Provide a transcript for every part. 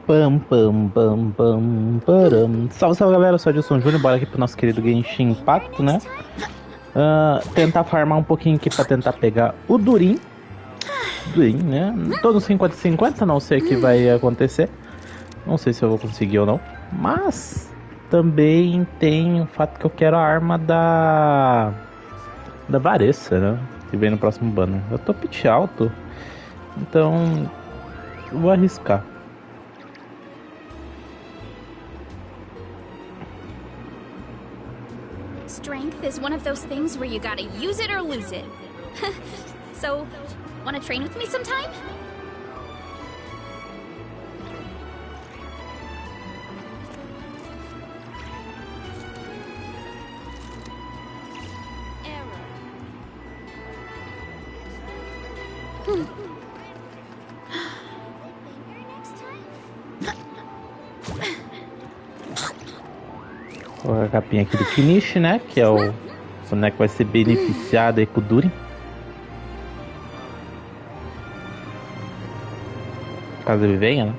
Pam, pam, pam, pam, param. Salve, salve galera, eu sou o Edson Júnior, bora aqui pro nosso querido Genshin Impact, né? Tentar farmar um pouquinho aqui pra tentar pegar o Durin. Durin, né? Tô no 50-50, não sei o que vai acontecer. Não sei se eu vou conseguir ou não. Mas também tem o fato que eu quero a arma da Varessa, né? Que vem no próximo banner. Eu tô pitch alto, então eu vou arriscar. Strength is one of those things where you gotta use it or lose it. So, wanna train with me sometime? A capinha aqui do Finish, né? Que é o boneco que vai ser beneficiado aí com o Durin. Caso ele venha, né?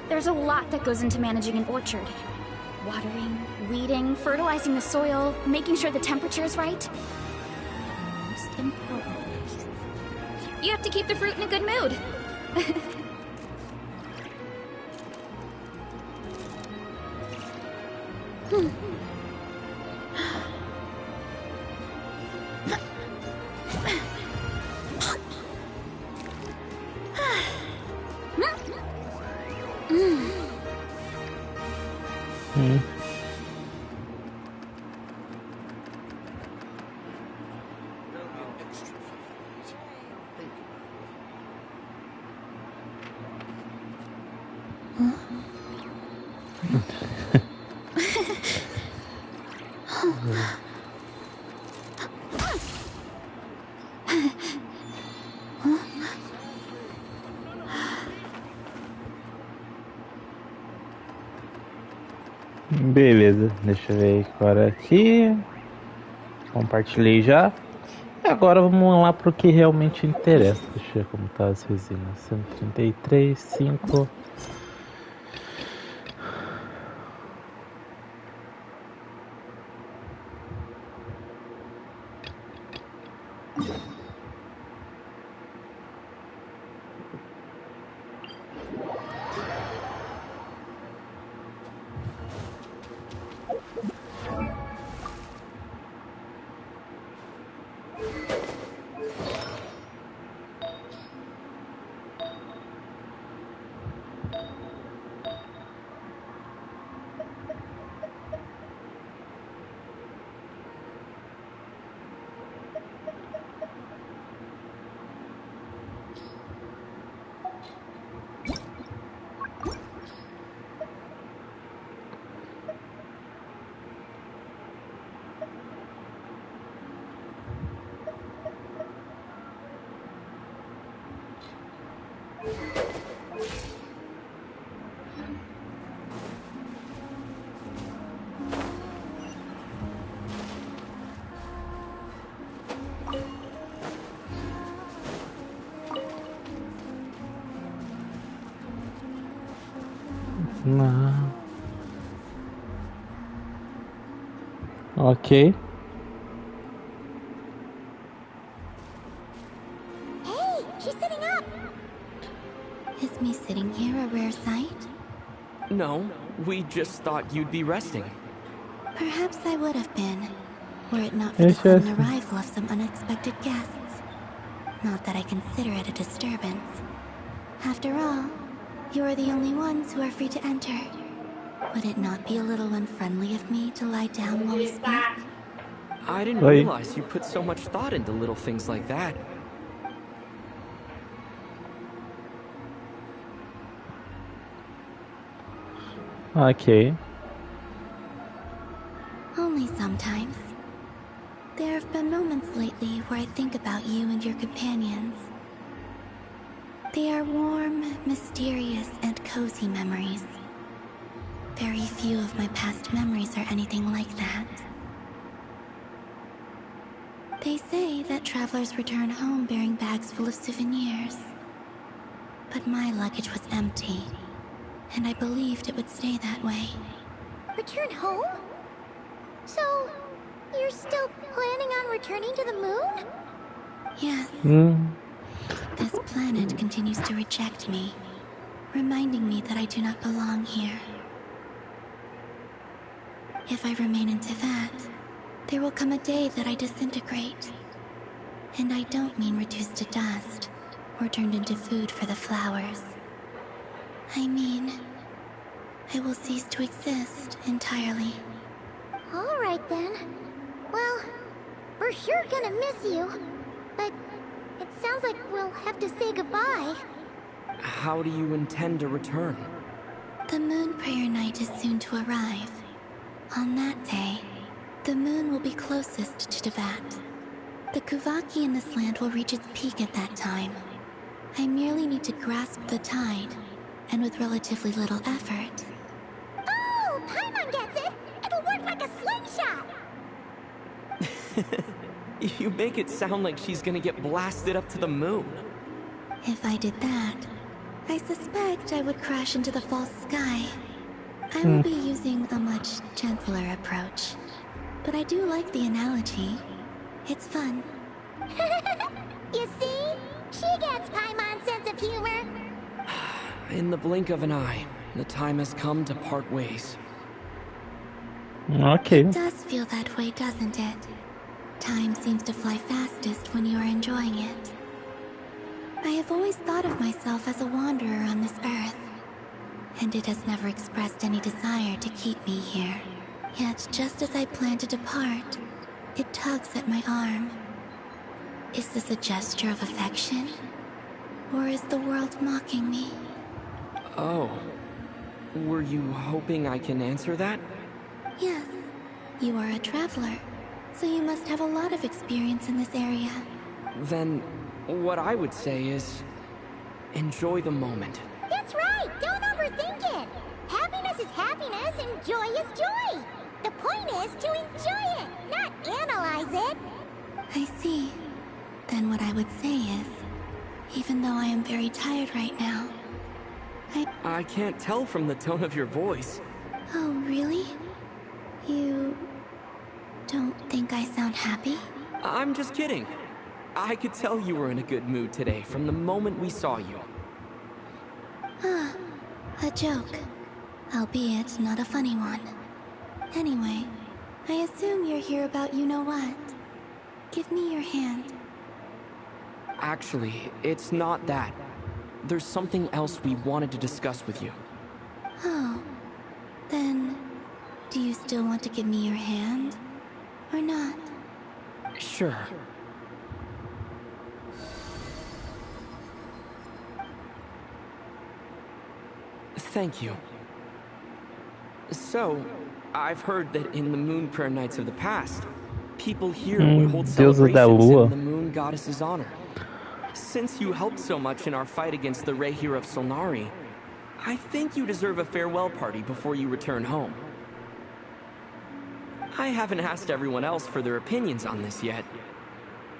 There's a lot that goes into managing an orchard. Watering, weeding, fertilizing the soil, making sure the temperature is right. Most important, you have to keep the fruit in a good mood. Beleza, deixa eu ver agora aqui. Compartilhei já. E agora vamos lá pro que realmente interessa. Deixa eu ver como tá as resinas. 133, 5. Não. Ok. Hey, she's sitting up! Is me sitting here a rare sight? No, we just thought you'd be resting. Perhaps I would have been, were it not for the sudden arrival of some unexpected guests. Not that I consider it a disturbance. After all, you are the only ones who are free to enter. Would it not be a little unfriendly of me to lie down while we speak? I didn't Oi. realize you put so much thought into little things like that. Ok. Only sometimes. There have been moments lately where I think about you and your companions. They are warm, mysterious, and cozy memories. Very few of my past memories are anything like that. They say that travelers return home bearing bags full of souvenirs. But my luggage was empty, and I believed it would stay that way. Return home? So, you're still planning on returning to the moon? Yes, Hum. this planet continues to reject me, reminding me that I do not belong here. If I remain in Teyvat, there will come a day that I disintegrate. And I don't mean reduced to dust, or turned into food for the flowers. I mean, I will cease to exist entirely. Alright then. Well, we're sure gonna miss you. But it sounds like we'll have to say goodbye. How do you intend to return? The moon prayer night is soon to arrive. On that day, the moon will be closest to Teyvat. The Kuvaki in this land will reach its peak at that time. I merely need to grasp the tide, and with relatively little effort. Oh, Paimon gets it! It'll work like a slingshot! You make it sound like she's gonna get blasted up to the moon. If I did that, I suspect I would crash into the false sky. I will be using a much gentler approach. But I do like the analogy. It's fun. You see? She gets Paimon's sense of humor. In the blink of an eye, the time has come to part ways. Ok. It does feel that way, doesn't it? Time seems to fly fastest when you are enjoying it. I have always thought of myself as a wanderer on this earth, and it has never expressed any desire to keep me here. Yet, just as I plan to depart, it tugs at my arm. Is this a gesture of affection? Or is the world mocking me? Oh. Were you hoping I can answer that? Yes, you are a traveler, so you must have a lot of experience in this area. Then, what I would say is, enjoy the moment. That's right! Don't overthink it! Happiness is happiness and joy is joy! The point is to enjoy it, not analyze it! I see. Then what I would say is, even though I am very tired right now, I can't tell from the tone of your voice. Oh, really? You don't think I sound happy? I'm just kidding. I could tell you were in a good mood today from the moment we saw you. Ah, a joke. Albeit not a funny one. Anyway, I assume you're here about you-know-what. Give me your hand. Actually, it's not that. There's something else we wanted to discuss with you. Oh, then do you still want to give me your hand? Or not? Sure. Thank you. So, I've heard that in the moon prayer nights of the past, people here would hold Deuses da celebrations Lua. in the moon goddess's honor. Since you helped so much in our fight against the Rehir of Solnari, I think you deserve a farewell party before you return home. I haven't asked everyone else for their opinions on this yet,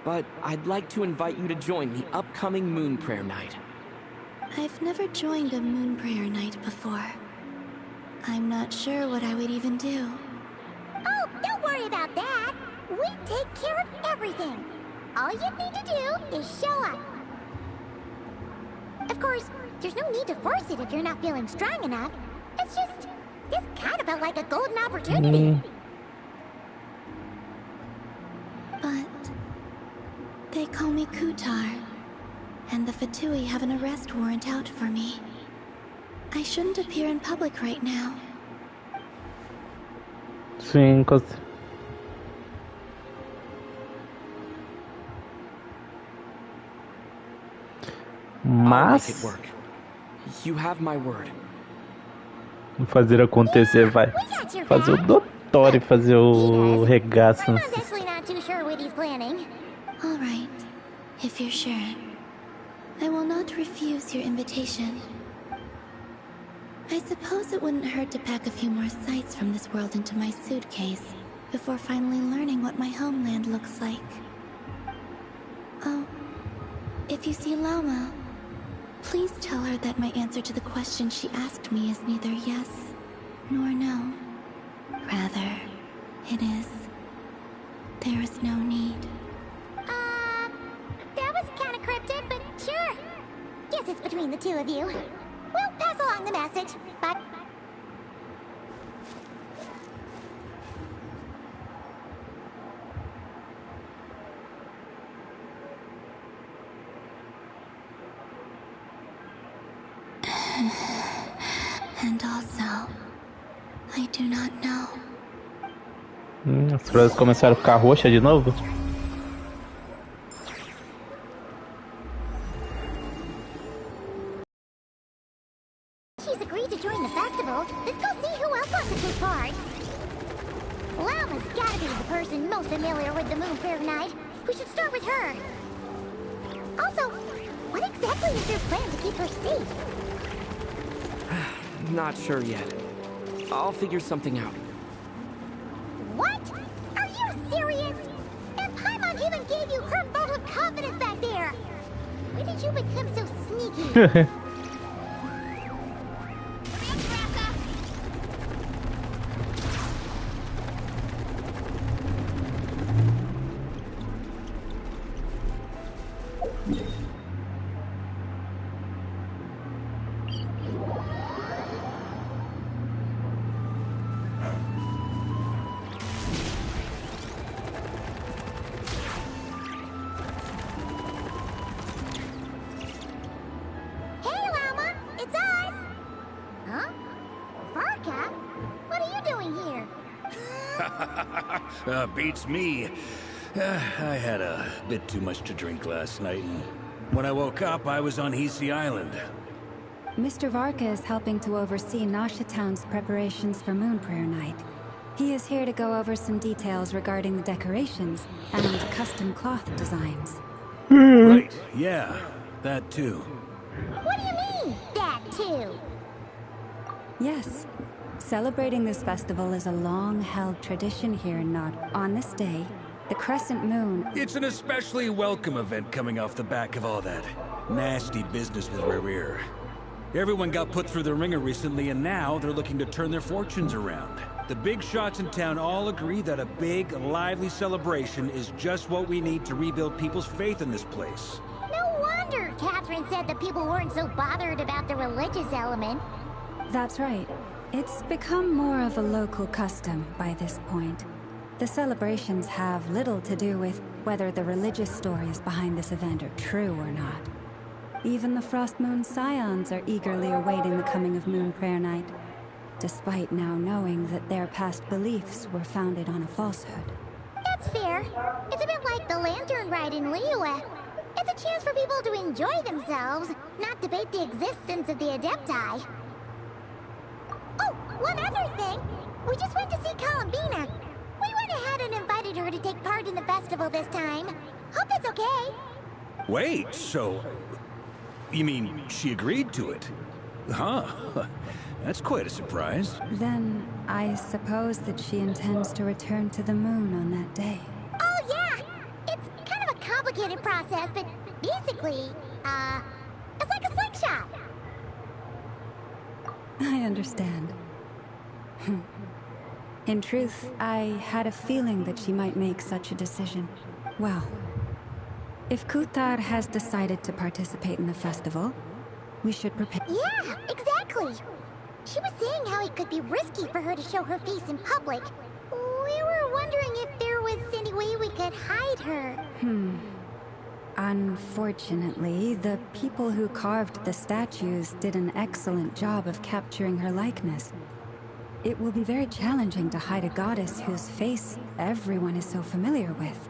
but I'd like to invite you to join the upcoming moon prayer night. I've never joined a moon prayer night before. I'm not sure what I would even do. Oh, don't worry about that! We take care of everything! All you need to do is show up. Of course, there's no need to force it if you're not feeling strong enough. It's just, this kind of felt like a golden opportunity. But they call me Kutar, and the Fatui have an arrest warrant out for me. I shouldn't appear in public right now. Sim, I'll make it mas work. You have my word. fazer acontecer vai We got your fazer o back. doutor e fazer o He does. regaço. Paimon actually not too sure what he's planning. All right, if you're sure. I will not refuse your invitation. I suppose it wouldn't hurt to pack a few more sights from this world into my suitcase before finally learning what my homeland looks like. Oh, if you see Llama, please tell her that my answer to the question she asked me is neither yes nor no. Rather, it is, there is no need. That was kind of cryptic, but sure. Guess it's between the two of you. We'll pass along the message, but... And also, I do not know. As flores começaram a ficar roxas de novo? She's agreed to join the festival. Let's go see who else wants to take part. Llama's gotta be the person most familiar with the Moon Fair Night. We should start with her. Also, what exactly is their plan to keep her safe? Not sure yet. I'll figure something out. What? Are you serious? And Paimon even gave you her vote of confidence back there. When did you become so sneaky? Hey, Llama, it's us. Huh? Varka? What are you doing here? Beats me. I had a bit too much to drink last night, and when I woke up, I was on Hisi Island. Mr. Varka is helping to oversee Nasha Town's preparations for Moon Prayer Night. He is here to go over some details regarding the decorations and custom cloth designs. Right, yeah, that too. What do you mean, that too? Yes, celebrating this festival is a long-held tradition here in Nod. On this day, the crescent moon... It's an especially welcome event coming off the back of all that nasty business with Rerir. Everyone got put through the ringer recently, and now they're looking to turn their fortunes around. The big shots in town all agree that a big, lively celebration is just what we need to rebuild people's faith in this place. No wonder Catherine said that people weren't so bothered about the religious element. That's right. It's become more of a local custom by this point. The celebrations have little to do with whether the religious stories behind this event are true or not. Even the Frost Moon Scions are eagerly awaiting the coming of Moon Prayer Night, despite now knowing that their past beliefs were founded on a falsehood. That's fair. It's a bit like the lantern ride in Liyue. It's a chance for people to enjoy themselves, not debate the existence of the Adepti. Oh, one other thing. We just went to see Columbina. We went ahead and invited her to take part in the festival this time. Hope that's okay. Wait, so... You mean she agreed to it? Huh. That's quite a surprise. Then, I suppose that she intends to return to the moon on that day. Oh, yeah! It's kind of a complicated process, but basically, it's like a slingshot. I understand. In truth, I had a feeling that she might make such a decision. Well, if Kutar has decided to participate in the festival, we should prepare. Yeah, exactly. She was saying how it could be risky for her to show her face in public. We were wondering if there was any way we could hide her. Unfortunately, the people who carved the statues did an excellent job of capturing her likeness. it will be very challenging to hide a goddess whose face everyone is so familiar with.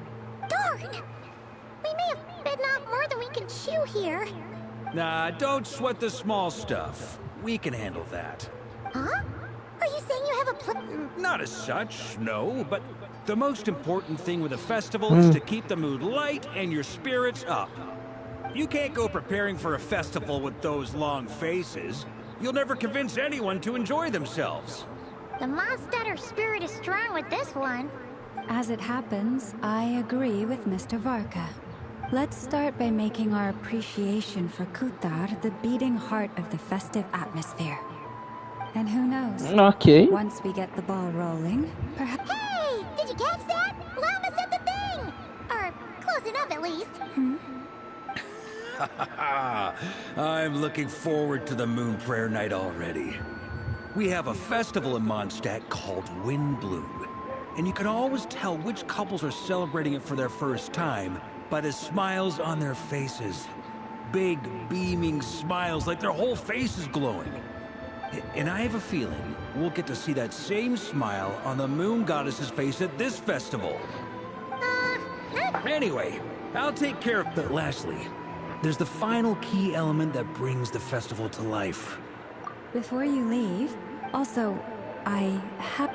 Darn! We may have bitten off more than we can chew here. Nah, don't sweat the small stuff. We can handle that. Huh? Are you saying you have a plan? Not as such, no, but the most important thing with a festival is to keep the mood light and your spirits up. You can't go preparing for a festival with those long faces. You'll never convince anyone to enjoy themselves. The Mondstatter spirit is strong with this one. As it happens, I agree with Mr. Varka. Let's start by making our appreciation for Kutar the beating heart of the festive atmosphere. And who knows? Ok. Once we get the ball rolling, perhaps... Hey! Did you catch that? Llama said the thing! Or close enough at least. I'm looking forward to the Moon Prayer Night already. We have a festival in Mondstadt called Windbloom, and you can always tell which couples are celebrating it for their first time by the smiles on their faces. Big, beaming smiles like their whole face is glowing. And I have a feeling we'll get to see that same smile on the Moon Goddess's face at this festival. Anyway, I'll take care of... But lastly, there's the final key element that brings the festival to life. Before you leave, also, I have...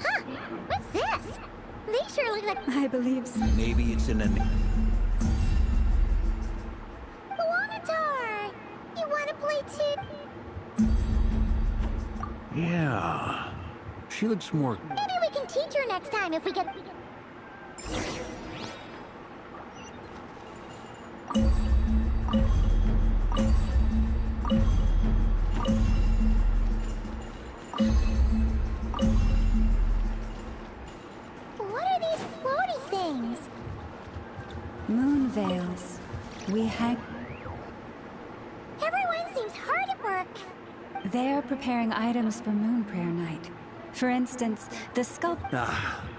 Huh? What's this? They sure look like I believe so. Maybe it's in a... Wanatar! You wanna play too? Yeah. She looks more... Maybe we can teach her next time if we get... What are these floaty things? Moon veils. We hang... Everyone seems hard at work. They're preparing items for Moon Prayer Night. For instance, the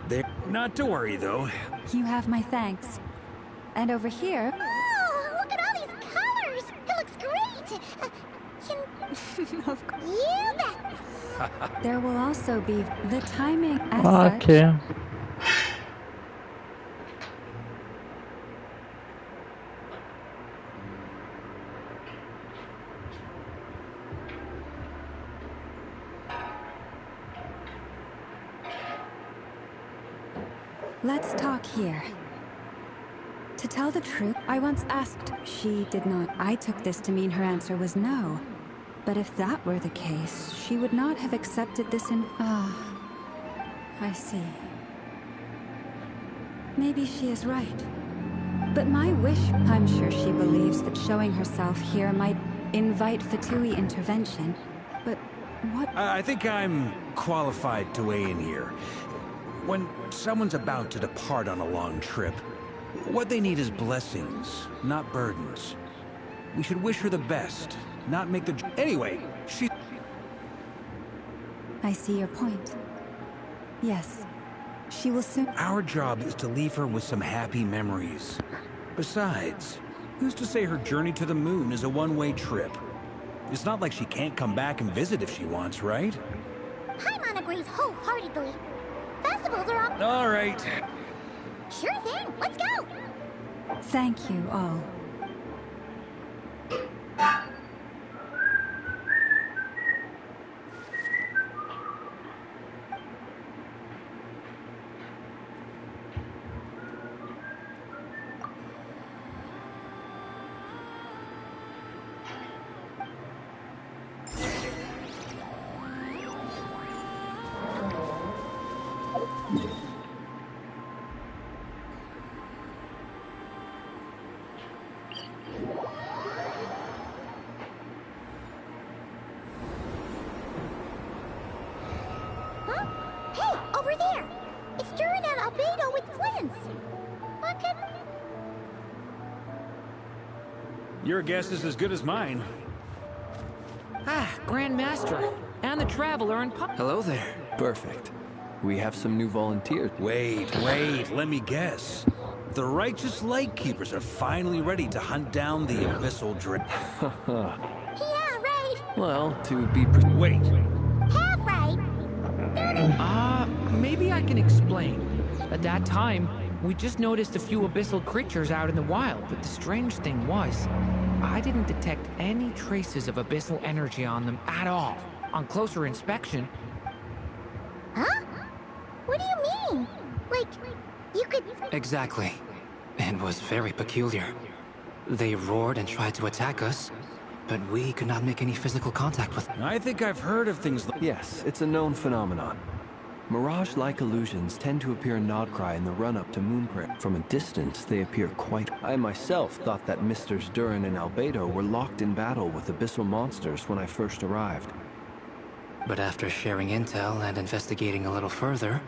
They're... Not to worry, though. You have my thanks. And over here... Oh, look at all these colors! It looks great! Of course. You bet! There will also be the timing as such. Ok. Let's talk here. To tell the truth, I once asked. She did not. I took this to mean her answer was no. But if that were the case, she would not have accepted this in... Ah, I see. Maybe she is right. But my wish... I'm sure she believes that showing herself here might invite Fatui intervention. But what... I think I'm qualified to weigh in here. When someone's about to depart on a long trip, what they need is blessings, not burdens. We should wish her the best, not make the... Anyway, she... I see your point. Yes, she will soon... Our job is to leave her with some happy memories. Besides, who's to say her journey to the moon is a one-way trip? It's not like she can't come back and visit if she wants, right? Paimon agrees wholeheartedly. Festivals are all... All right. Sure thing, let's go! Thank you all. Huh? Hey, over there! It's Durin and Albedo with twins! What could... Your guess is as good as mine. Ah, Grand Master. and the traveler and Hello there. Perfect. We have some new volunteers. Wait, let me guess. The righteous Lightkeepers are finally ready to hunt down the abyssal dread. Yeah, right. Well, to be Wait. Half right. maybe I can explain. At that time, we just noticed a few abyssal creatures out in the wild, but the strange thing was, I didn't detect any traces of abyssal energy on them at all. On closer inspection... Huh? What do you mean? Like, you could... Exactly. It was very peculiar. They roared and tried to attack us, but we could not make any physical contact with them. I think I've heard of things like... Yes, it's a known phenomenon. Mirage-like illusions tend to appear in Nodcry in the run-up to Moonprint. From a distance, they appear quite... I myself thought that Misters Durin and Albedo were locked in battle with abyssal monsters when I first arrived. But after sharing intel and investigating a little further,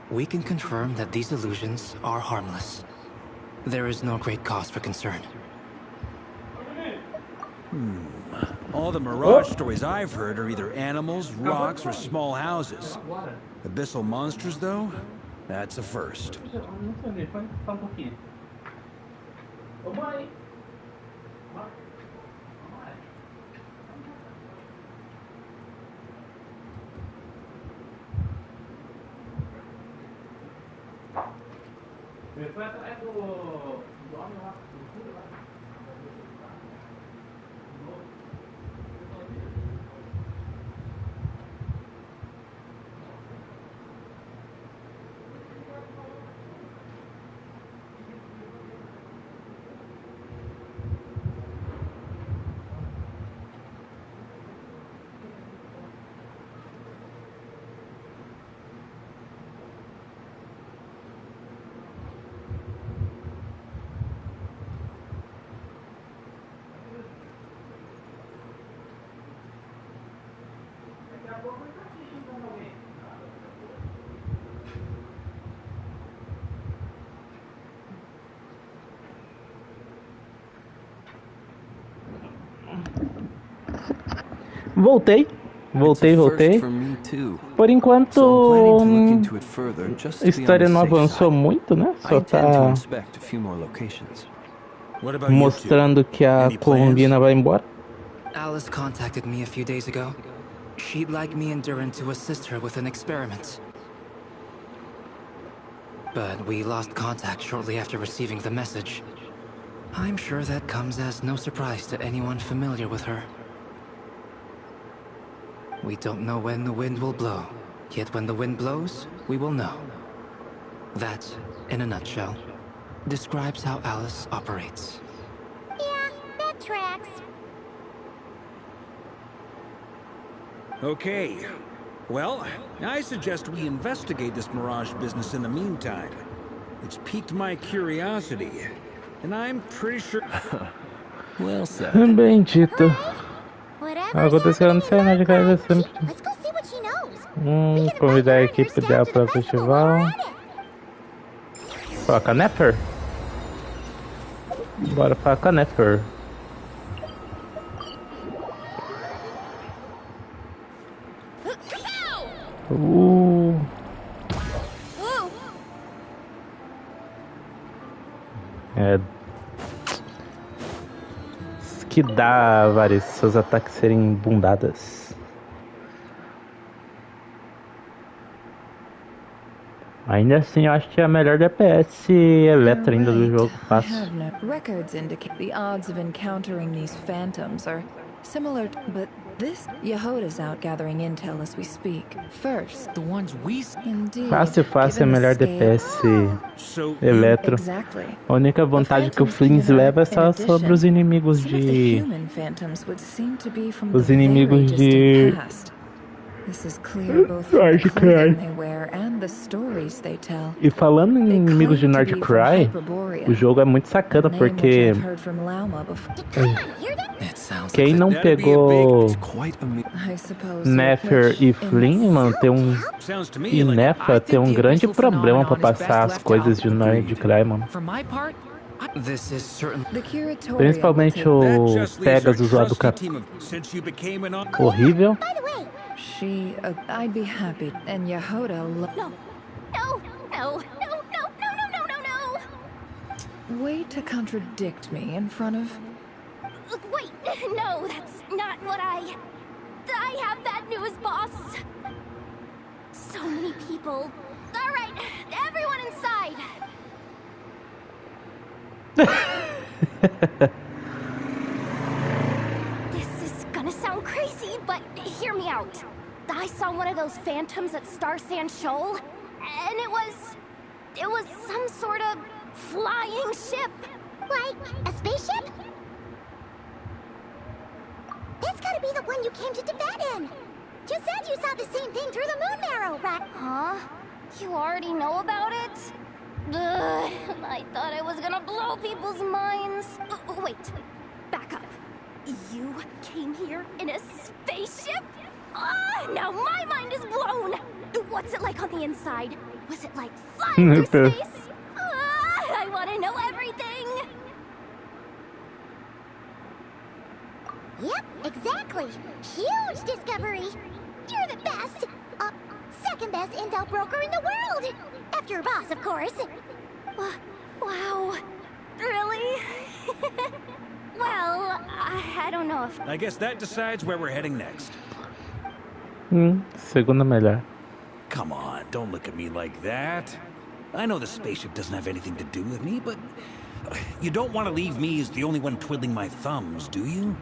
we can confirm that these illusions are harmless. There is no great cause for concern. All the Mirage stories I've heard are either animals, rocks, or small houses. Abyssal monsters, though? That's a first. Voltei. Por enquanto, a história não avançou muito, né? Só tá mostrando que a Colombina vai embora. Alice contacted me a few days ago. She'd like me and Durin to assist her with an experiment. But we lost contact shortly after receiving the message. I'm sure that comes as no surprise to anyone familiar with her. We don't know when the wind will blow, yet when the wind blows, we will know. That, in a nutshell, describes how Alice operates. Yeah, that tracks. Okay. Well, I suggest we investigate this Mirage business in the meantime. It's piqued my curiosity, and I'm pretty sure... Well said. Bendito. Aconteceu no cenário de casa sempre. Let's go see what she knows. Convidar a equipe dela para o festival. Falar com a Nefer? Bora falar com a Nefer. É. Que dá, Varys, seus ataques serem bundadas. Ainda assim, eu acho que é a melhor DPS Electra ainda do jogo. Fácil. Records indicate the odds of encountering these phantoms are similar, but this Yehoda's out gathering intel as we speak. First, The ones we... indeed. Fácil é a melhor DPS Electro. Exactly. A única vantagem que o Flings leva é só sobre os inimigos de... Os inimigos de... Nordcry. E falando em inimigos de Nordcry, o jogo é muito sacana porque quem não pegou Nefer e Flynn, mano, e Nefa tem um grande problema pra passar as coisas de Nordcry, mano. Principalmente o Pegasus lá do cap... Horrível. I'd be happy. And Yehoda No. No. No. No. No. No. No. No. No. No. Way to contradict me in front of... Wait. No, that's not what I have bad news, boss. So many people. All right, everyone inside. This is gonna sound crazy, but hear me out. I saw one of those phantoms at Star Sand Shoal, and it was some sort of flying ship. Like a spaceship? That's gotta be the one you came to Tibet in. You said you saw the same thing through the moon marrow, right? Huh? You already know about it? Ugh, I thought I was gonna blow people's minds. Wait, back up. You came here in a spaceship? Now my mind is blown! What's it like on the inside? Was it like flying through space? I wanna know everything! Yep, exactly. Huge discovery. You're the best. Second best intel broker in the world. After your boss, of course. Wow. Really? Well, I don't know if... I guess that decides where we're heading next. Segunda melhor. Come on, don't look at me like that. I know the spaceship doesn't have anything to do with me, but you don't want to leave me as the only one twiddling my thumbs, do you?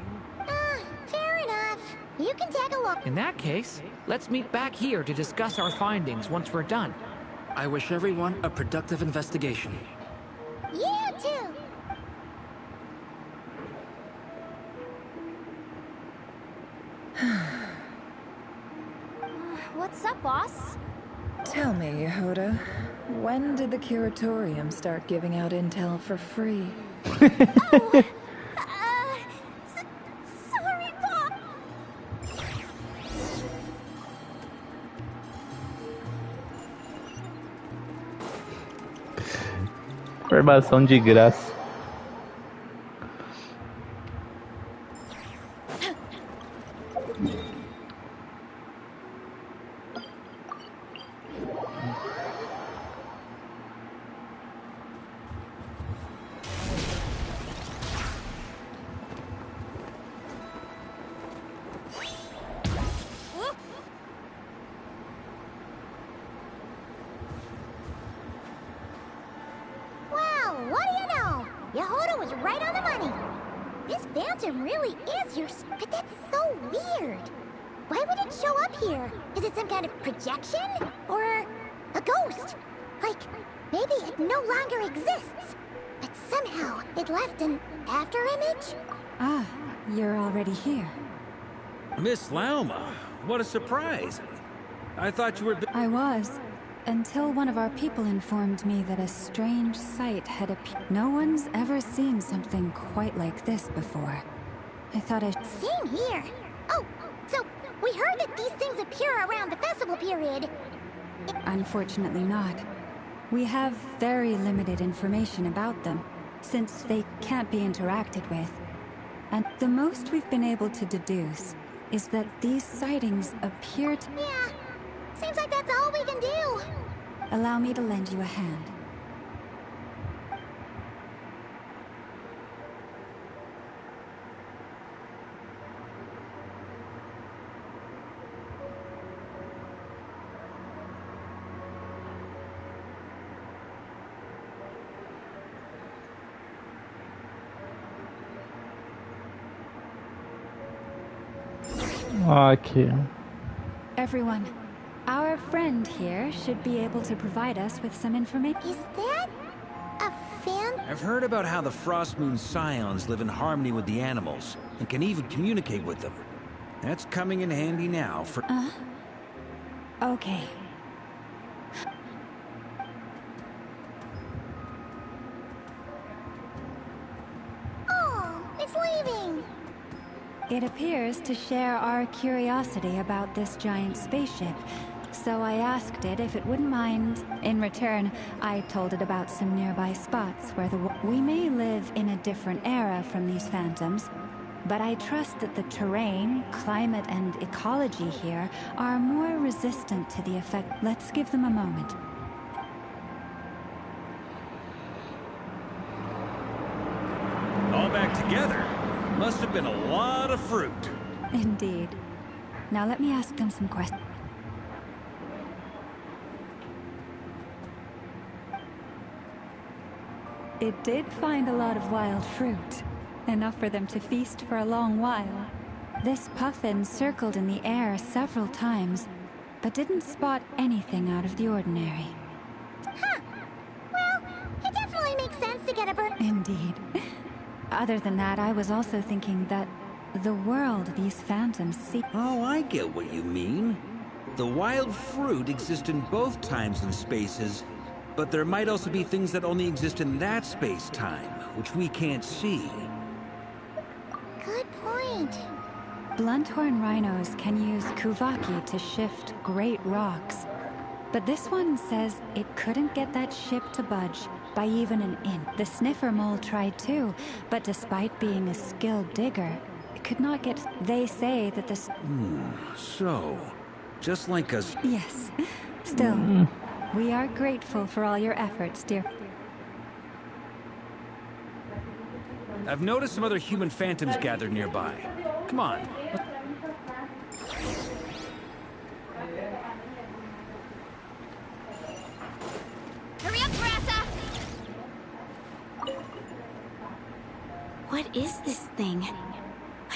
Fair enough. You can tag along. In that case, let's meet back here to discuss our findings once we're done. I wish everyone a productive investigation. You too. What's up, boss? Tell me, Yehoda, when did the curatorium start giving out intel for free? Oh, sorry, Pop. Informação de graça. What do you know? Yehoda was right on the money. This phantom really is your... But that's so weird. Why would it show up here? Is it some kind of projection? Or a ghost? Like, maybe it no longer exists. But somehow it left an afterimage? Ah, you're already here. Miss Lauma, what a surprise. I thought you were... I was. Until one of our people informed me that a strange sight had appeared. No one's ever seen something quite like this before. I thought Same here. Oh, so we heard that these things appear around the festival period. Unfortunately not. We have very limited information about them, since they can't be interacted with. And the most we've been able to deduce is that these sightings appear to... Yeah, seems like that's all we can do. Allow me to lend you a hand. Ok. Everyone, our friend here should be able to provide us with some information. Is that a fan? I've heard about how the Frost Moon Scions live in harmony with the animals, and can even communicate with them. That's coming in handy now for... Okay. Oh, it's leaving. It appears to share our curiosity about this giant spaceship, so I asked it if it wouldn't mind. In return, I told it about some nearby spots where we may live in a different era from these phantoms, but I trust that the terrain, climate, and ecology here are more resistant to the effect. Let's give them a moment. All back together? Must have been a lot of fruit. Indeed. Now let me ask them some questions. It did find a lot of wild fruit. Enough for them to feast for a long while. This puffin circled in the air several times, but didn't spot anything out of the ordinary. Huh. Well, it definitely makes sense to get a bird. Indeed. Other than that, I was also thinking that the world these phantoms see... Oh, I get what you mean. The wild fruit exists in both times and spaces, but there might also be things that only exist in that space-time, which we can't see. Good point. Blunthorn rhinos can use kuvaki to shift great rocks. But this one says it couldn't get that ship to budge by even an inch. The sniffer mole tried too, but despite being a skilled digger, it could not get... They say that this... So, just like us... Yes. Still, we are grateful for all your efforts, dear. I've noticed some other human phantoms gathered nearby. Come on. Hurry up, Grassa! What is this thing?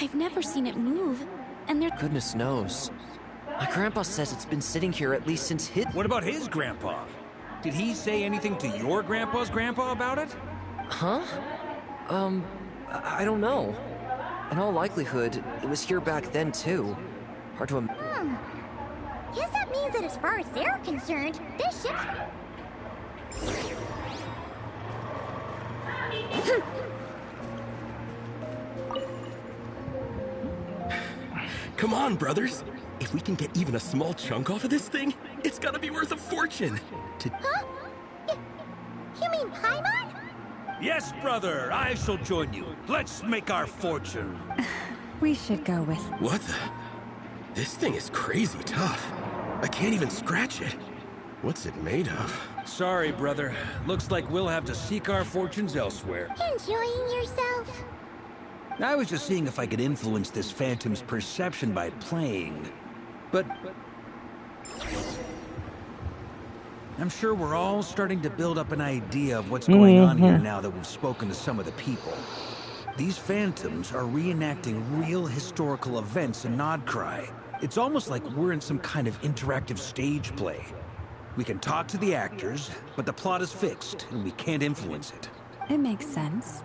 I've never seen it move, and there... Goodness knows. My grandpa says it's been sitting here at least since his... What about his grandpa? Did he say anything to your grandpa's grandpa about it? Huh? I don't know. In all likelihood, it was here back then, too. Hard to Guess that means that as far as they're concerned, this ship's... Come on, brothers. If we can get even a small chunk off of this thing, it's gotta be worth a fortune. Huh? You mean Paimon? Yes, brother, I shall join you. Let's make our fortune. We should go with... What the? This thing is crazy tough. I can't even scratch it. What's it made of? Sorry, brother. Looks like we'll have to seek our fortunes elsewhere. Enjoying yourself? I was just seeing if I could influence this phantom's perception by playing. But... I'm sure we're all starting to build up an idea of what's going on here now that we've spoken to some of the people. These phantoms are reenacting real historical events in Nodcry. It's almost like we're in some kind of interactive stage play. We can talk to the actors, but the plot is fixed, and we can't influence it. It makes sense.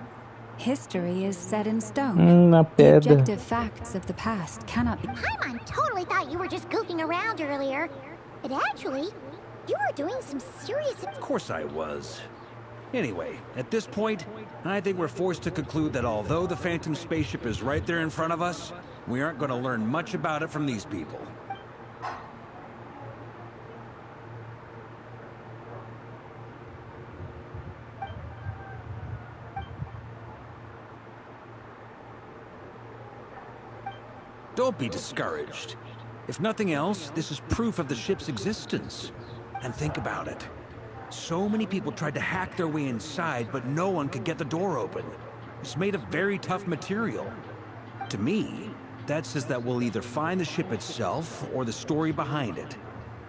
History is set in stone. The objective facts of the past cannot be... Paimon totally thought you were just goofing around earlier. But actually, you were doing some serious... Of course I was. Anyway, at this point, I think we're forced to conclude that although the Phantom spaceship is right there in front of us, we aren't going to learn much about it from these people. Don't be discouraged. If nothing else, this is proof of the ship's existence. And think about it. So many people tried to hack their way inside, but no one could get the door open. It's made of very tough material. To me, that says that we'll either find the ship itself or the story behind it.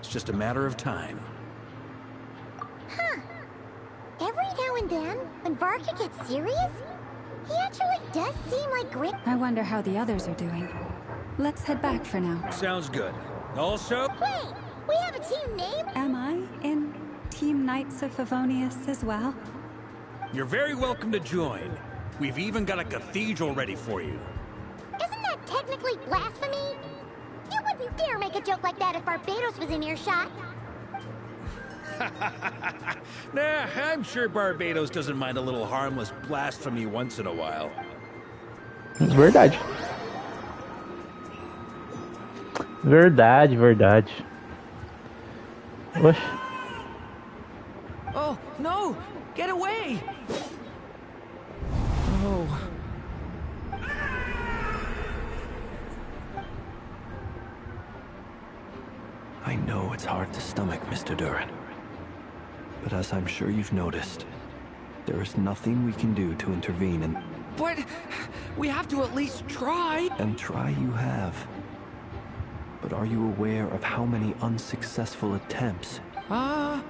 It's just a matter of time. Huh. Every now and then, when Varka gets serious, he actually does seem like grit. I wonder how the others are doing. Let's head back for now. Sounds good. Also... Wait! We have a team name? Am I in Team Knights of Favonius as well? You're very welcome to join. We've even got a cathedral ready for you. Isn't that technically blasphemy? You wouldn't dare make a joke like that if Barbados was in earshot. Nah, I'm sure Barbados doesn't mind a little harmless blasphemy once in a while. Verdade. Verdade, verdade. Oxe. Oh, no! Get away! Oh. That's hard to stomach, Mr. Durin. But as I'm sure you've noticed, there is nothing we can do to intervene and... But we have to at least try. And try you have. But are you aware of how many unsuccessful attempts? I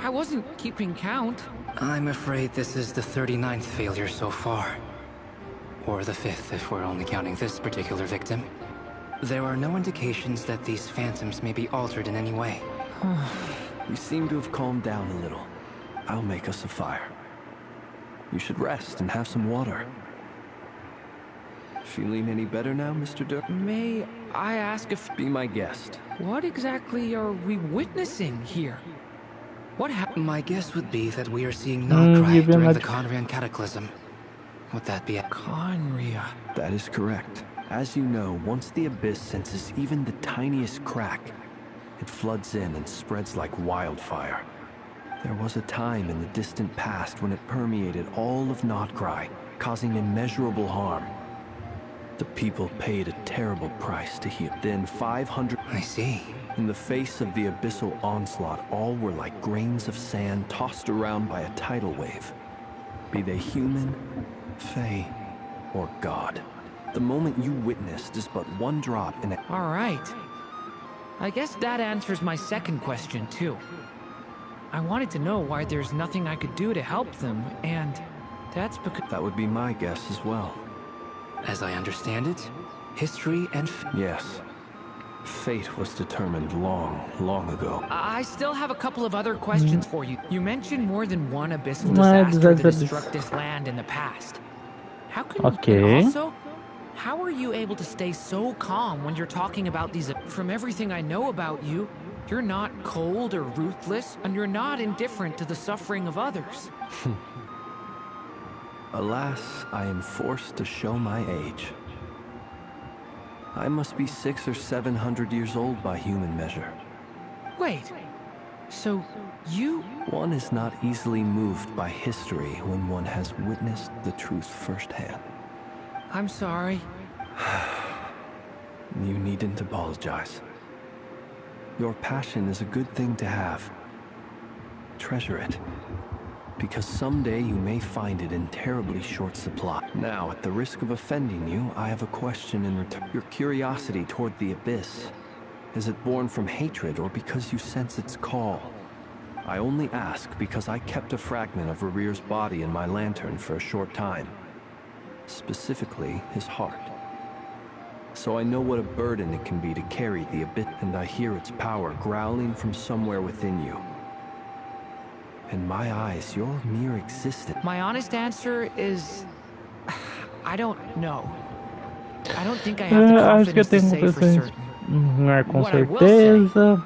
wasn't keeping count. I'm afraid this is the 39th failure so far. Or the 5th if we're only counting this particular victim. There are no indications that these phantoms may be altered in any way. You seem to have calmed down a little. I'll make us a fire. You should rest and have some water. Feeling any better now, Mr. Durin? May I ask if... Be my guest. What exactly are we witnessing here? What happened? My guess would be that we are seeing Notcry during the Conrian Cataclysm. Would that be... Conria. That is correct. As you know, once the Abyss senses even the tiniest crack, it floods in and spreads like wildfire. There was a time in the distant past when it permeated all of Notcry, causing immeasurable harm. The people paid a terrible price to heal. Then 500... I see. In the face of the abyssal onslaught, all were like grains of sand tossed around by a tidal wave. Be they human, fae, or god. The moment you witnessed is but one drop in a... All right. I guess that answers my second question, too. I wanted to know why there's nothing I could do to help them, and that's because... That would be my guess as well. As I understand it, history and... Yes. Fate was determined long, long ago. I still have a couple of other questions for you. You mentioned more than one abyssal disaster that has struck this land in the past. How can and also, how are you able to stay so calm when you're talking about these... From everything I know about you, you're not cold or ruthless, and you're not indifferent to the suffering of others. Alas, I am forced to show my age. I must be 600 or 700 years old by human measure. Wait, so you... One is not easily moved by history when one has witnessed the truth firsthand. I'm sorry. You needn't apologize. Your passion is a good thing to have. Treasure it. Because someday you may find it in terribly short supply. Now, at the risk of offending you, I have a question in return. Your curiosity toward the Abyss, is it born from hatred or because you sense its call? I only ask because I kept a fragment of Rerear's body in my lantern for a short time. Specifically, his heart. So I know what a burden it can be to carry the Abyss, and I hear its power growling from somewhere within you. In my eyes, your mere existence... My honest answer is... I don't know. I don't think I have the confidence to say for certain. What I will say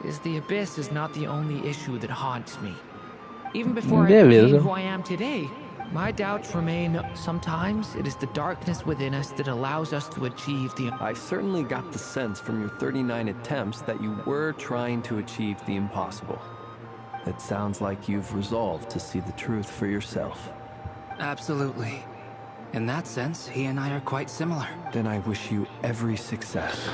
is the Abyss is not the only issue that haunts me. Even before I became who I am today, my doubts remain. Sometimes it is the darkness within us that allows us to achieve the... I certainly got the sense from your 39 attempts that you were trying to achieve the impossible. It sounds like you've resolved to see the truth for yourself. Absolutely. In that sense, he and I are quite similar. Then I wish you every success.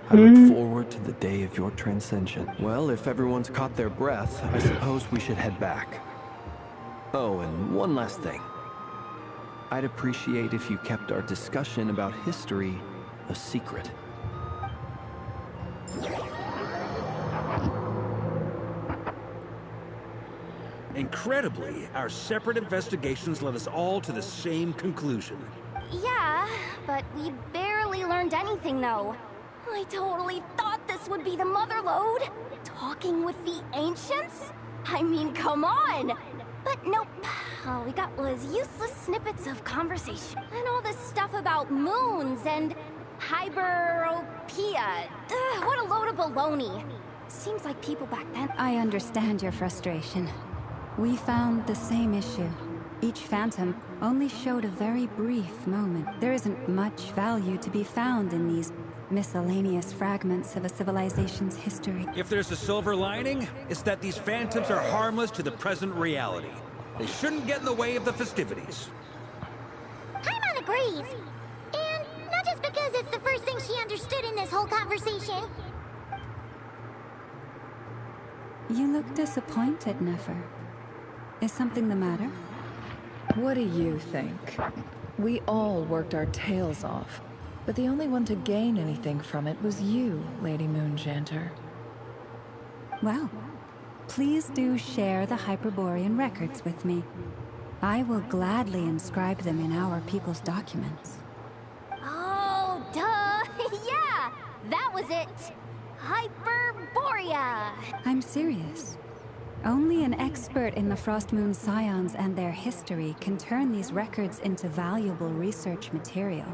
I look forward to the day of your transcension. Well, if everyone's caught their breath, I suppose we should head back. Oh, and one last thing. I'd appreciate if you kept our discussion about history a secret. Incredibly, our separate investigations led us all to the same conclusion. Yeah, but we barely learned anything, though. I totally thought this would be the mother lode. Talking with the ancients? I mean, come on! But nope. All we got was useless snippets of conversation. And all this stuff about moons and hyperopia. What a load of baloney. Seems like people back then... I understand your frustration. We found the same issue. Each phantom only showed a very brief moment. There isn't much value to be found in these miscellaneous fragments of a civilization's history. If there's a silver lining, it's that these phantoms are harmless to the present reality. They shouldn't get in the way of the festivities. Paimon agrees. And not just because it's the first thing she understood in this whole conversation. You look disappointed, Nefer. Is something the matter? What do you think? We all worked our tails off, but the only one to gain anything from it was you, Lady Moonjanter. Well, please do share the Hyperborean records with me. I will gladly inscribe them in our people's documents. Oh, duh! Yeah! That was it! Hyperborea! I'm serious. Only an expert in the Frostmoon Scions and their history can turn these records into valuable research material.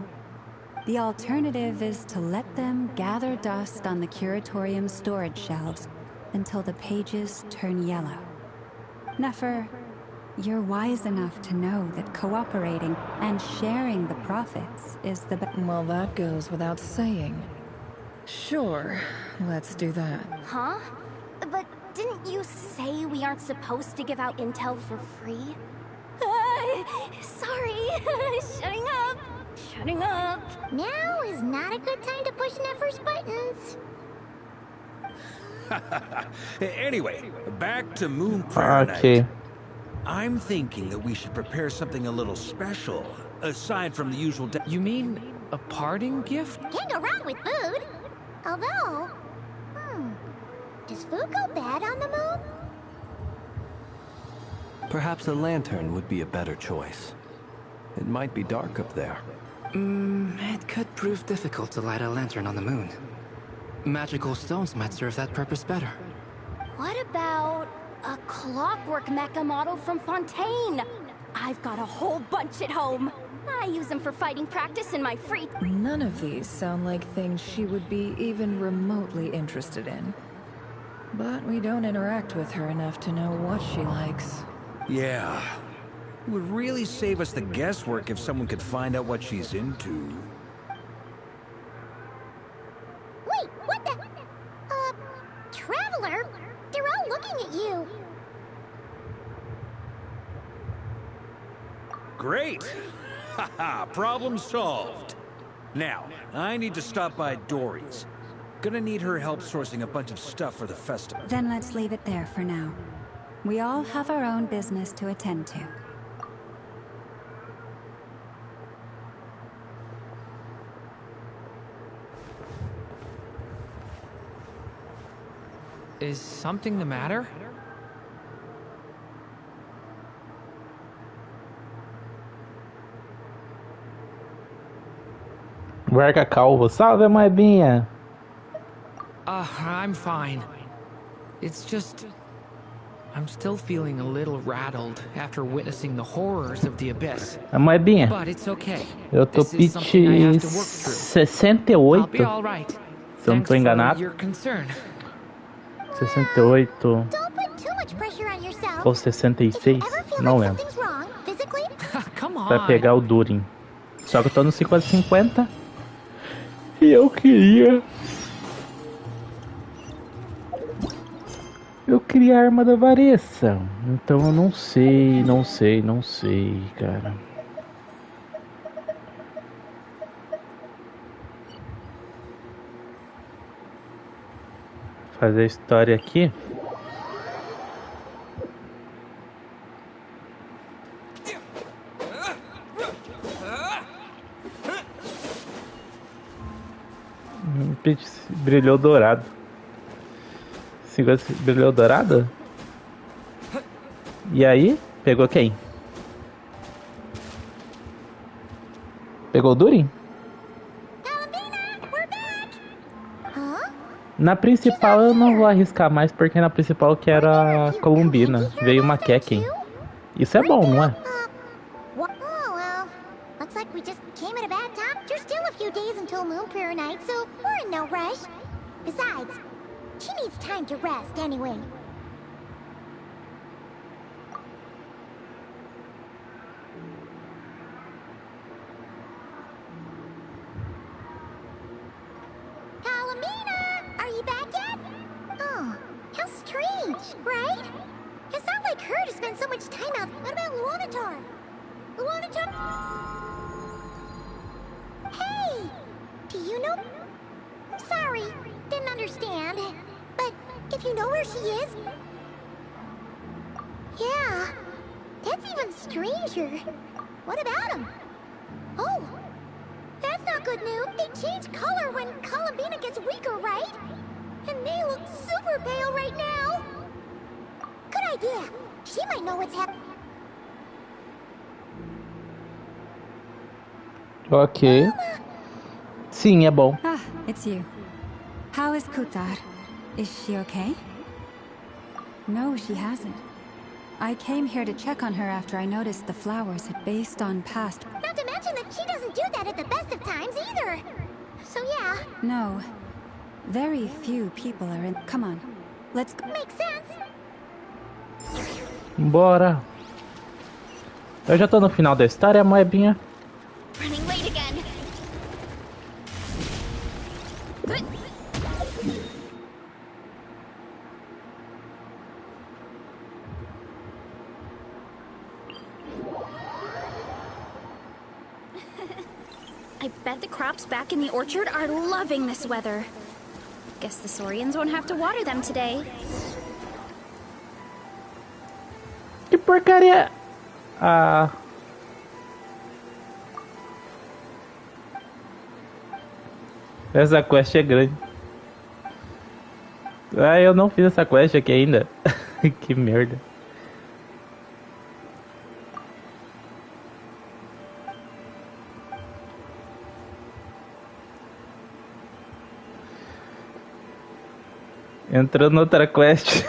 The alternative is to let them gather dust on the Curatorium's storage shelves until the pages turn yellow. Nefer, you're wise enough to know that cooperating and sharing the profits is the best. Well, that goes without saying. Sure, let's do that. Huh? But didn't you say we aren't supposed to give out intel for free? Sorry. Shutting up. Shutting up. Now is not a good time to push Nefer's buttons. Anyway, back to Moon Prayer Okay. Night. I'm thinking that we should prepare something a little special, aside from the usual. You mean a parting gift? Can't go wrong with food. Although, does food go bad on the moon? Perhaps a lantern would be a better choice. It might be dark up there. It could prove difficult to light a lantern on the moon. Magical stones might serve that purpose better. What about a clockwork mecha model from Fontaine? I've got a whole bunch at home. I use them for fighting practice in my free... None of these sound like things she would be even remotely interested in. But we don't interact with her enough to know what she likes. Yeah. It would really save us the guesswork if someone could find out what she's into. Wait, what the? Traveler? They're all looking at you. Great! Haha, problem solved. Now, I need to stop by Dory's. Gonna need her help sourcing a bunch of stuff for the festival. Then let's leave it there for now. We all have our own business to attend to. Is something the matter? Guarda calvo. Salve, moedinha. I'm fine. It's just... I'm still feeling a little rattled after witnessing the horrors of the abyss. A moedinha. But it's okay. Eu tô This is something I have to work through. 68. I'll be all right. Se eu não Thanks tô for enganado. your concern. 68 Don't put too much pressure on yourself. ou 66. If you ever feel Não like lembro. something's wrong, physically, Come on. Vai pegar o Durin. Só que eu tô no 50-50. E eu queria... Eu queria a arma da Varessa. Então eu não sei, cara. Fazer a história aqui. Brilhou dourado. Brilhou dourado? E aí? Pegou quem? Pegou o Durin? Na principal eu não vou arriscar mais, porque na principal eu quero a Columbina. Veio uma Kekken. Isso é bom, não é? oh well. Looks like we just came at a bad time. There's still a few days until Moon Prayer Night, so we're in no rush. Besides, she needs time to rest anyway. Calamina! Are you back yet? Oh, how strange, right? It's not like her to spend so much time out. What about Luanatar? Luanatar? Hey! Do you know? Sorry, didn't understand. But If you know where she is... Yeah, that's even stranger. What about him? Oh, that's not good news. They change color when Columbina gets weaker, right? And they look super pale right now. Good idea. She might know what's happening. Ok. Sim, é bom. Ah, it's you. How is Kutar? Is she okay? No, she hasn't. I came here to check on her after I noticed the flowers had based on past... Not to mention that she doesn't do that at the best of times either. So yeah. No. Very few people are in... Come on. Let's go. Makes sense. Bora. Eu já tô no final da história, moebinha. Running late again. I bet the crops back in the orchard are loving this weather. Guess the Saurians won't have to water them today. Que porcaria! Ah. Essa quest é grande. Ah, eu não fiz essa quest aqui ainda. Que merda. Entrando noutra quest.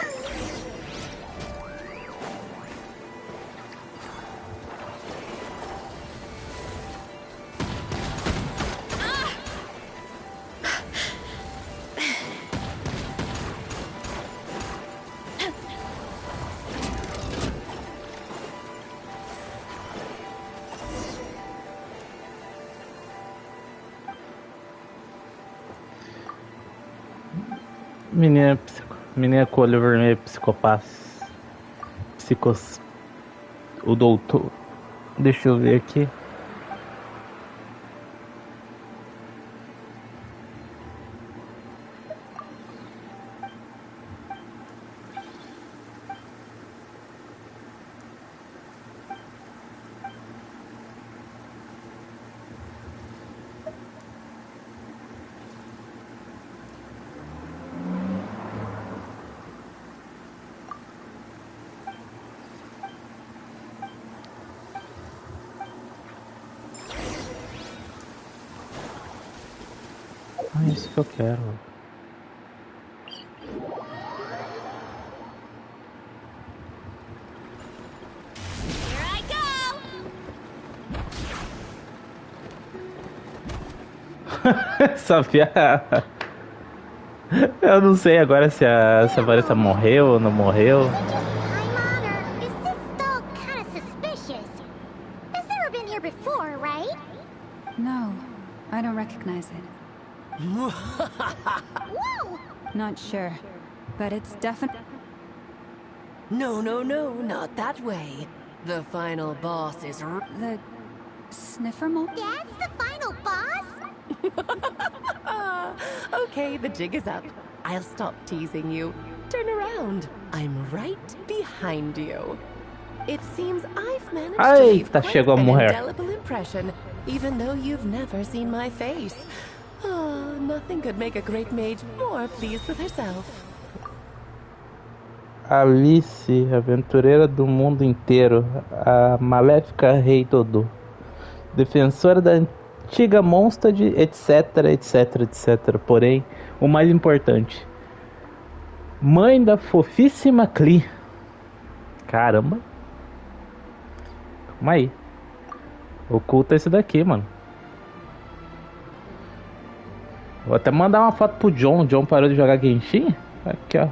Menina com olho vermelho, psicopata. Psicos. O doutor. Deixa eu ver aqui. Ah, isso que eu quero. Here I go! Sabia? Eu não sei agora se a Vanessa morreu ou não morreu. Is it just time honor? Is this though kind of suspicious? Has never been here before, right? No, I don't recognize it. Whoa! Not sure, but it's definitely... No, not that way. The final boss is... The... Sniffer Mole? That's the final boss? Okay, the jig is up. I'll stop teasing you. Turn around. I'm right behind you. It seems I've managed to leave Eita, quite chegou a an morrer. indelible impression, even though you've never seen my face. Nothing could make a great mage more pleased with herself. Alice, aventureira do mundo inteiro, a maléfica Rei Dodô, defensora da antiga Mondstadt, etc, etc, etc. Porém, o mais importante, mãe da fofíssima Klee. Caramba. Calma aí. Oculta esse daqui, mano. Vou até mandar uma foto pro John. O John parou de jogar Genshin? Aqui, ó.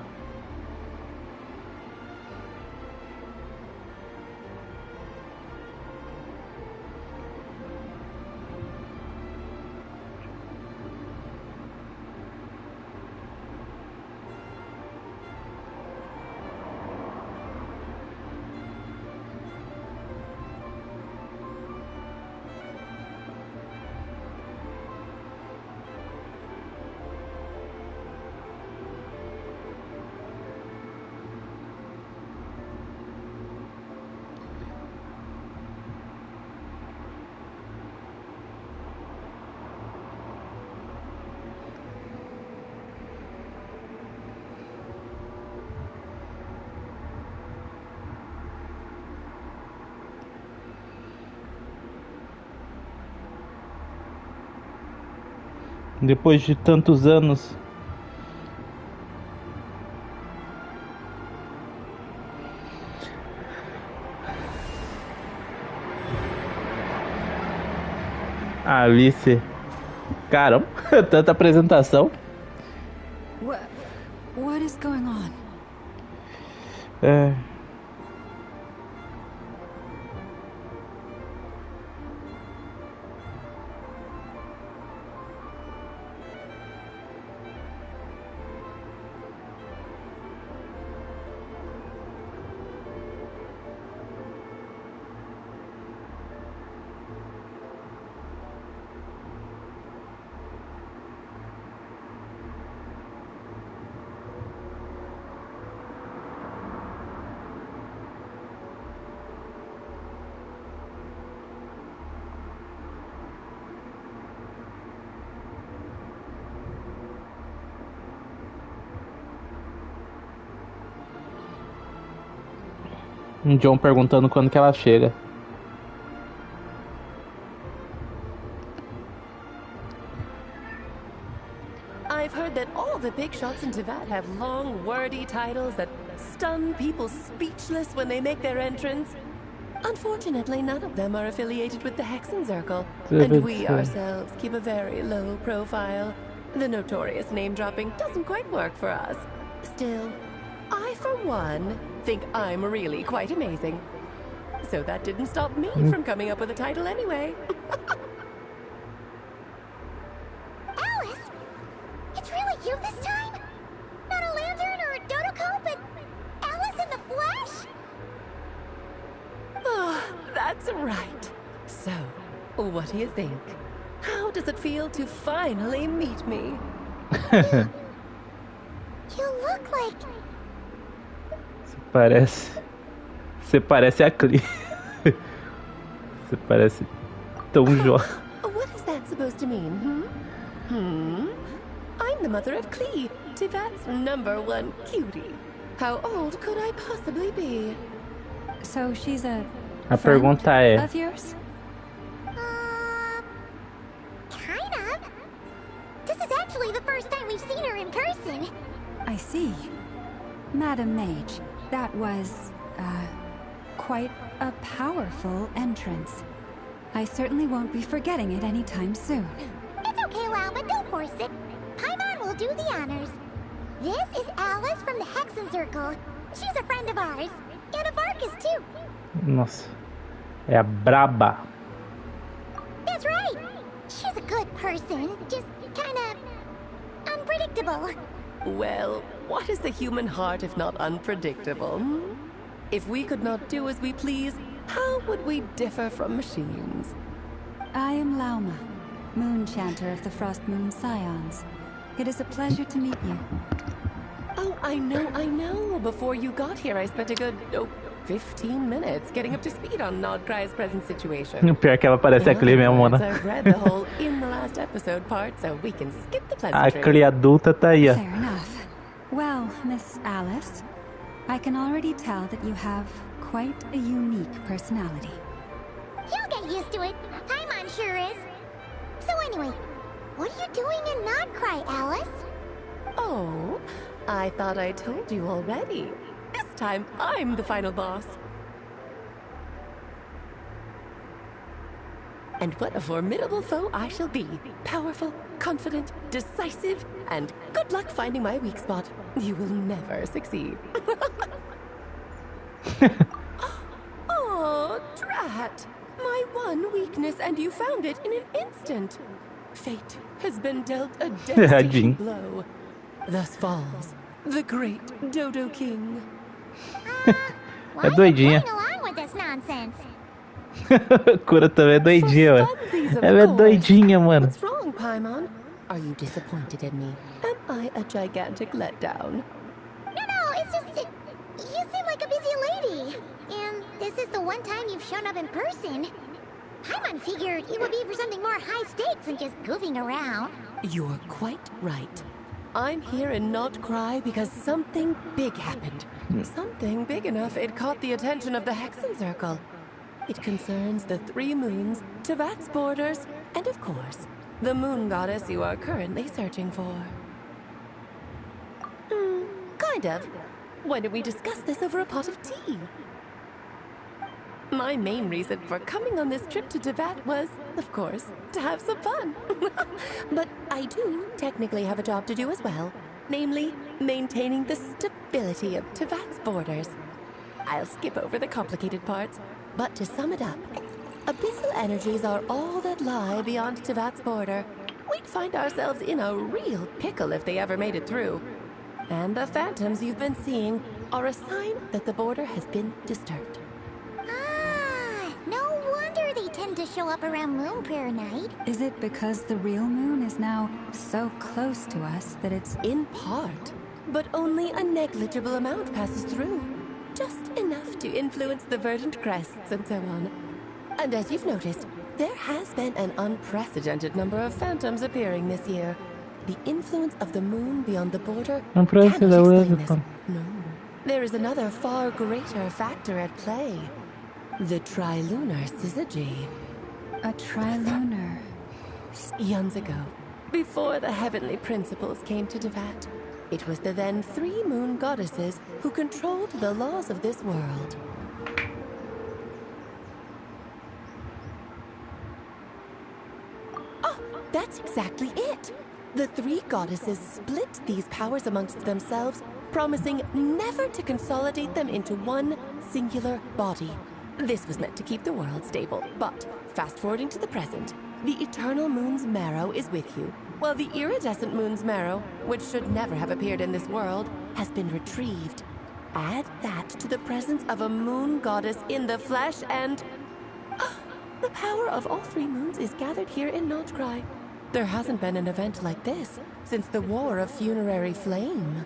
Depois de tantos anos. Alice. Caramba, tanta apresentação. What is going on? É. John perguntando quando que ela chega. I've heard that all the big shots in Teyvat have long, wordy titles that stun people speechless when they make their entrance. Unfortunately, none of them are affiliated with the Hexen Circle, and we ourselves keep a very low profile. The notorious name-dropping doesn't quite work for us. Still, I, for one, think I'm really quite amazing. So that didn't stop me from coming up with a title anyway. Alice! It's really you this time? Not a lantern or a Dodoko, but Alice in the flesh? Oh, that's right. So, what do you think? How does it feel to finally meet me? You look like... Você parece a Clee. Você parece tão jovem. What is that supposed to mean, I'm the mother of Klee, Teyvat's #1 cutie. How old could I possibly be? So she's a pergunta é... of yours? Kind of. This is actually the first time we've seen her in person. I see. Madam Mage, that was, quite a powerful entrance. I certainly won't be forgetting it anytime soon. It's okay, Lau, but don't force it. Paimon will do the honors. This is Alice from the Hexen Circle. She's a friend of ours. And of Arcus, too. Nossa. É a braba. That's right. She's a good person. Just kinda... unpredictable. Well, what is the human heart if not unpredictable? If we could not do as we please, how would we differ from machines? I am Lauma, Moon Chanter of the Frost Moon Scions. It is a pleasure to meet you. Oh, I know. Before you got here, I spent a good, 15 minutes getting up to speed on Nodcry's present situation. O pior é que ela parece a Clee mesmo, né? I've read the whole in the last episode part, so we can skip the A pleasantries. Clee adulta tá aí, ó. Fair enough. Well, Miss Alice, I can already tell that you have quite a unique personality. You'll get used to it. Paimon sure is. So anyway, what are you doing in Nodcry, Alice? Oh, I thought I told you already. This time, I'm the final boss. And what a formidable foe I shall be. Powerful, confident, decisive, and good luck finding my weak spot. You will never succeed. Oh, drat! My one weakness, and you found it in an instant. Fate has been dealt a devastating blow. Thus falls the great Dodo King. Why É doidinha. are you playing along with this nonsense? Cura também é doidinha, mano. Ela é doidinha, mano. What's wrong, Paimon? Are you disappointed in me? Am I a gigantic letdown? No, it's just... you seem like a busy lady. And this is the one time you've shown up in person. Paimon figured it would be for something more high stakes than just goofing around. You're quite right. I'm here in Nodcry because something big happened. Something big enough it caught the attention of the Hexen Circle. It concerns the 3 moons, Teyvat's borders, and of course, the moon goddess you are currently searching for. Kind of. Why don't we discuss this over a pot of tea? My main reason for coming on this trip to Teyvat was, of course, to have some fun. But I do technically have a job to do as well, namely, maintaining the stability of Teyvat's borders. I'll skip over the complicated parts, but to sum it up, abyssal energies are all that lie beyond Teyvat's border. We'd find ourselves in a real pickle if they ever made it through. And the phantoms you've been seeing are a sign that the border has been disturbed. Ah, no wonder they tend to show up around Moon Prayer Night. Is it because the real moon is now so close to us that it's... In part, but only a negligible amount passes through. Just enough to influence the verdant crests and so on. And as you've noticed, there has been an unprecedented number of phantoms appearing this year. The influence of the moon beyond the border cannot explain this. No. There is another far greater factor at play. The trilunar syzygy. A trilunar? Eons ago, before the heavenly principles came to Teyvat, it was the then 3 moon goddesses who controlled the laws of this world. Oh, that's exactly it! The 3 goddesses split these powers amongst themselves, promising never to consolidate them into one singular body. This was meant to keep the world stable, but fast-forwarding to the present, the eternal moon's marrow is with you, while the iridescent moon's marrow, which should never have appeared in this world, has been retrieved. Add that to the presence of a moon goddess in the flesh and... the power of all 3 moons is gathered here in Notcry. There hasn't been an event like this since the War of Funerary Flame.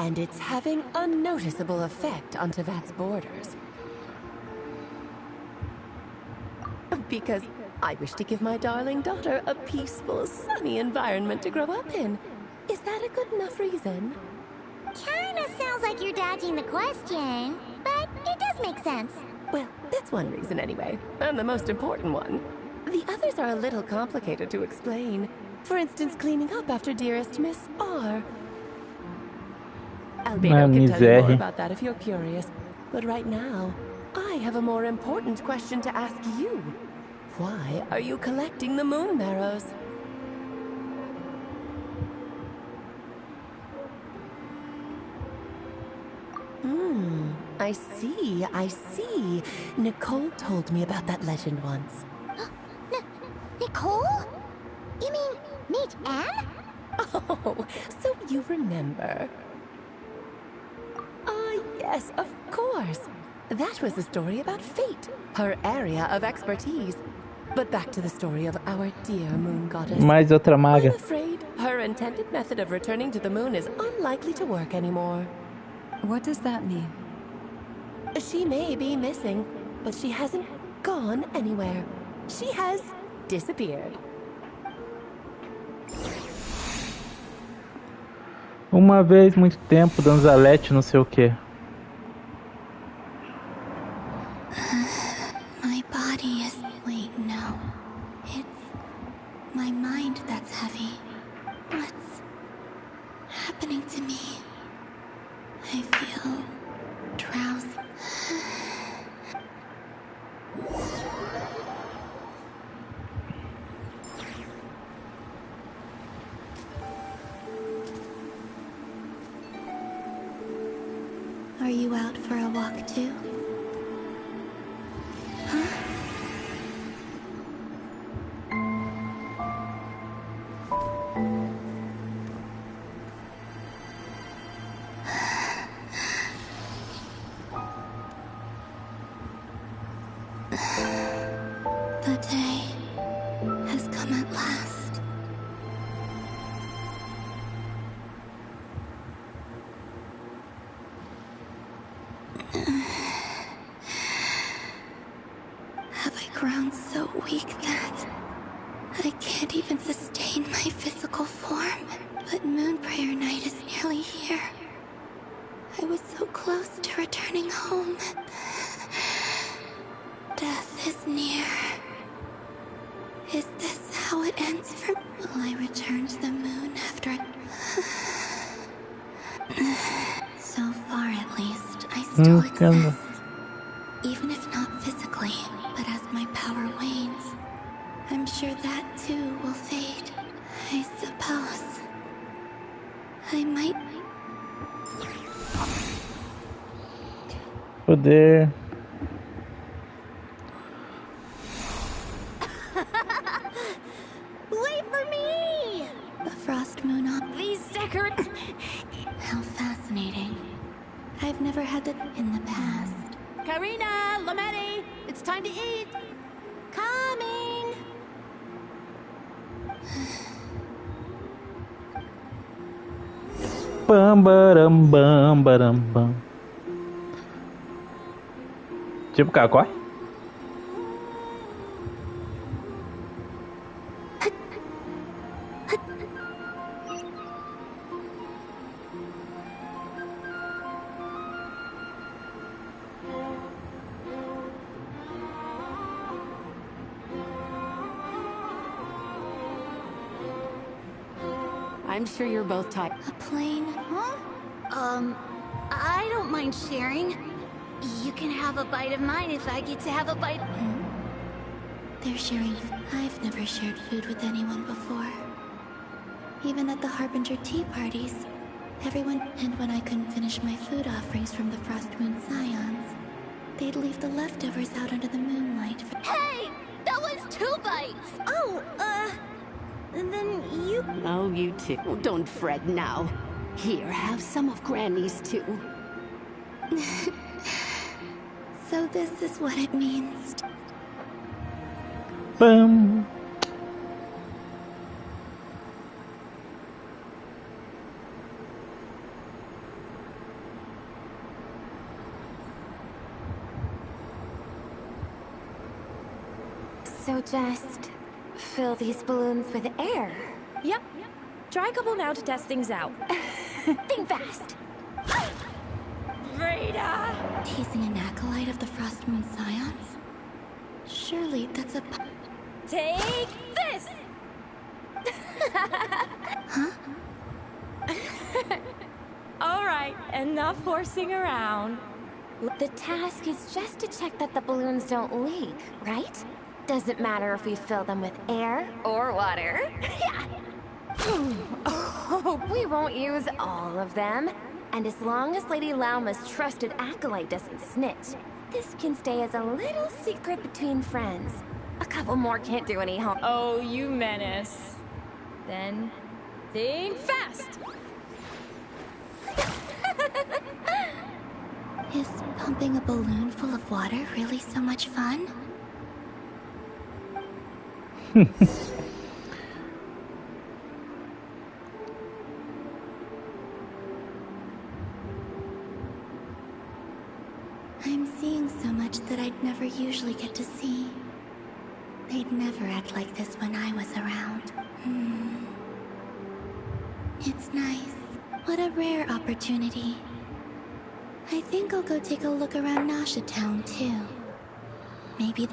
And it's having a noticeable effect on Teyvat's borders. Because I wish to give my darling daughter a peaceful, sunny environment to grow up in. Is that a good enough reason? Kinda sounds like you're dodging the question, but it does make sense. Well, that's one reason anyway, and the most important one. The others are a little complicated to explain. For instance, cleaning up after dearest Miss R. Albedo can tell you more about that if you're curious. But right now, I have a more important question to ask you. Why are you collecting the moon marrows? I see. Nicole told me about that legend once. Nicole? You mean Mage Anne? Oh, so you remember. Yes, of course. That was the story about Fate, her area of expertise. But back to the story of our dear moon goddess. Mais outra maga. I'm afraid her intended method of returning to the moon is unlikely to work anymore. What does that mean? She may be missing, but she hasn't gone anywhere. She has disappeared. Uma vez, muito tempo, Danzalete, não sei o quê. My body is... Wait, no. It's my mind that's heavy. What's happening to me? I feel drowsy. Are you out for a walk too? The day has come at last. Have I grown so weak that I can't even sustain my physical form? But Moon Prayer Night is nearly here. I was so close to returning home. Death is near. Is this how it ends for... Will I return to the moon after I... So far, at least, I still exist. Even if not physically, but as my power wanes, I'm sure that too will fade. I suppose I might... Poder. Wait for me! A frost moon on... These decorations... How fascinating. I've never had that in the past. Karina, Lametti, it's time to eat. Coming! Bam, baram, bam, baram, bam. Tipo cacói? I'm sure you're both tired. A plane? Huh? I don't mind sharing. You can have a bite of mine if I get to have a bite. They're sharing. I've never shared food with anyone before. Even at the Harbinger tea parties. Everyone... And when I couldn't finish my food offerings from the Frost Moon Scions, they'd leave the leftovers out under the moonlight for... Hey! That was 2 bites! Oh, and then you... Oh, you too. Don't fret now. Here, have some of Granny's too. So this is what it means. Bam. So just fill these balloons with air. Yep. Try a couple now to test things out. Think fast. Rita! Teasing an acolyte of the Frost Moon Scions? Surely that's a... Take this! Huh? Alright, enough horsing around. The task is just to check that the balloons don't leak, right? Doesn't matter if we fill them with air or water. Oh, we won't use all of them. And as long as Lady Lauma's trusted acolyte doesn't snitch, this can stay as a little secret between friends. A couple more can't do any harm. Oh, you menace. Then, think fast! Is pumping a balloon full of water really so much fun? I'm seeing so much that I'd never usually get to see. They'd never act like this when I was around. It's nice. What a rare opportunity. I think I'll go take a look around Nasha Town, too. Maybe...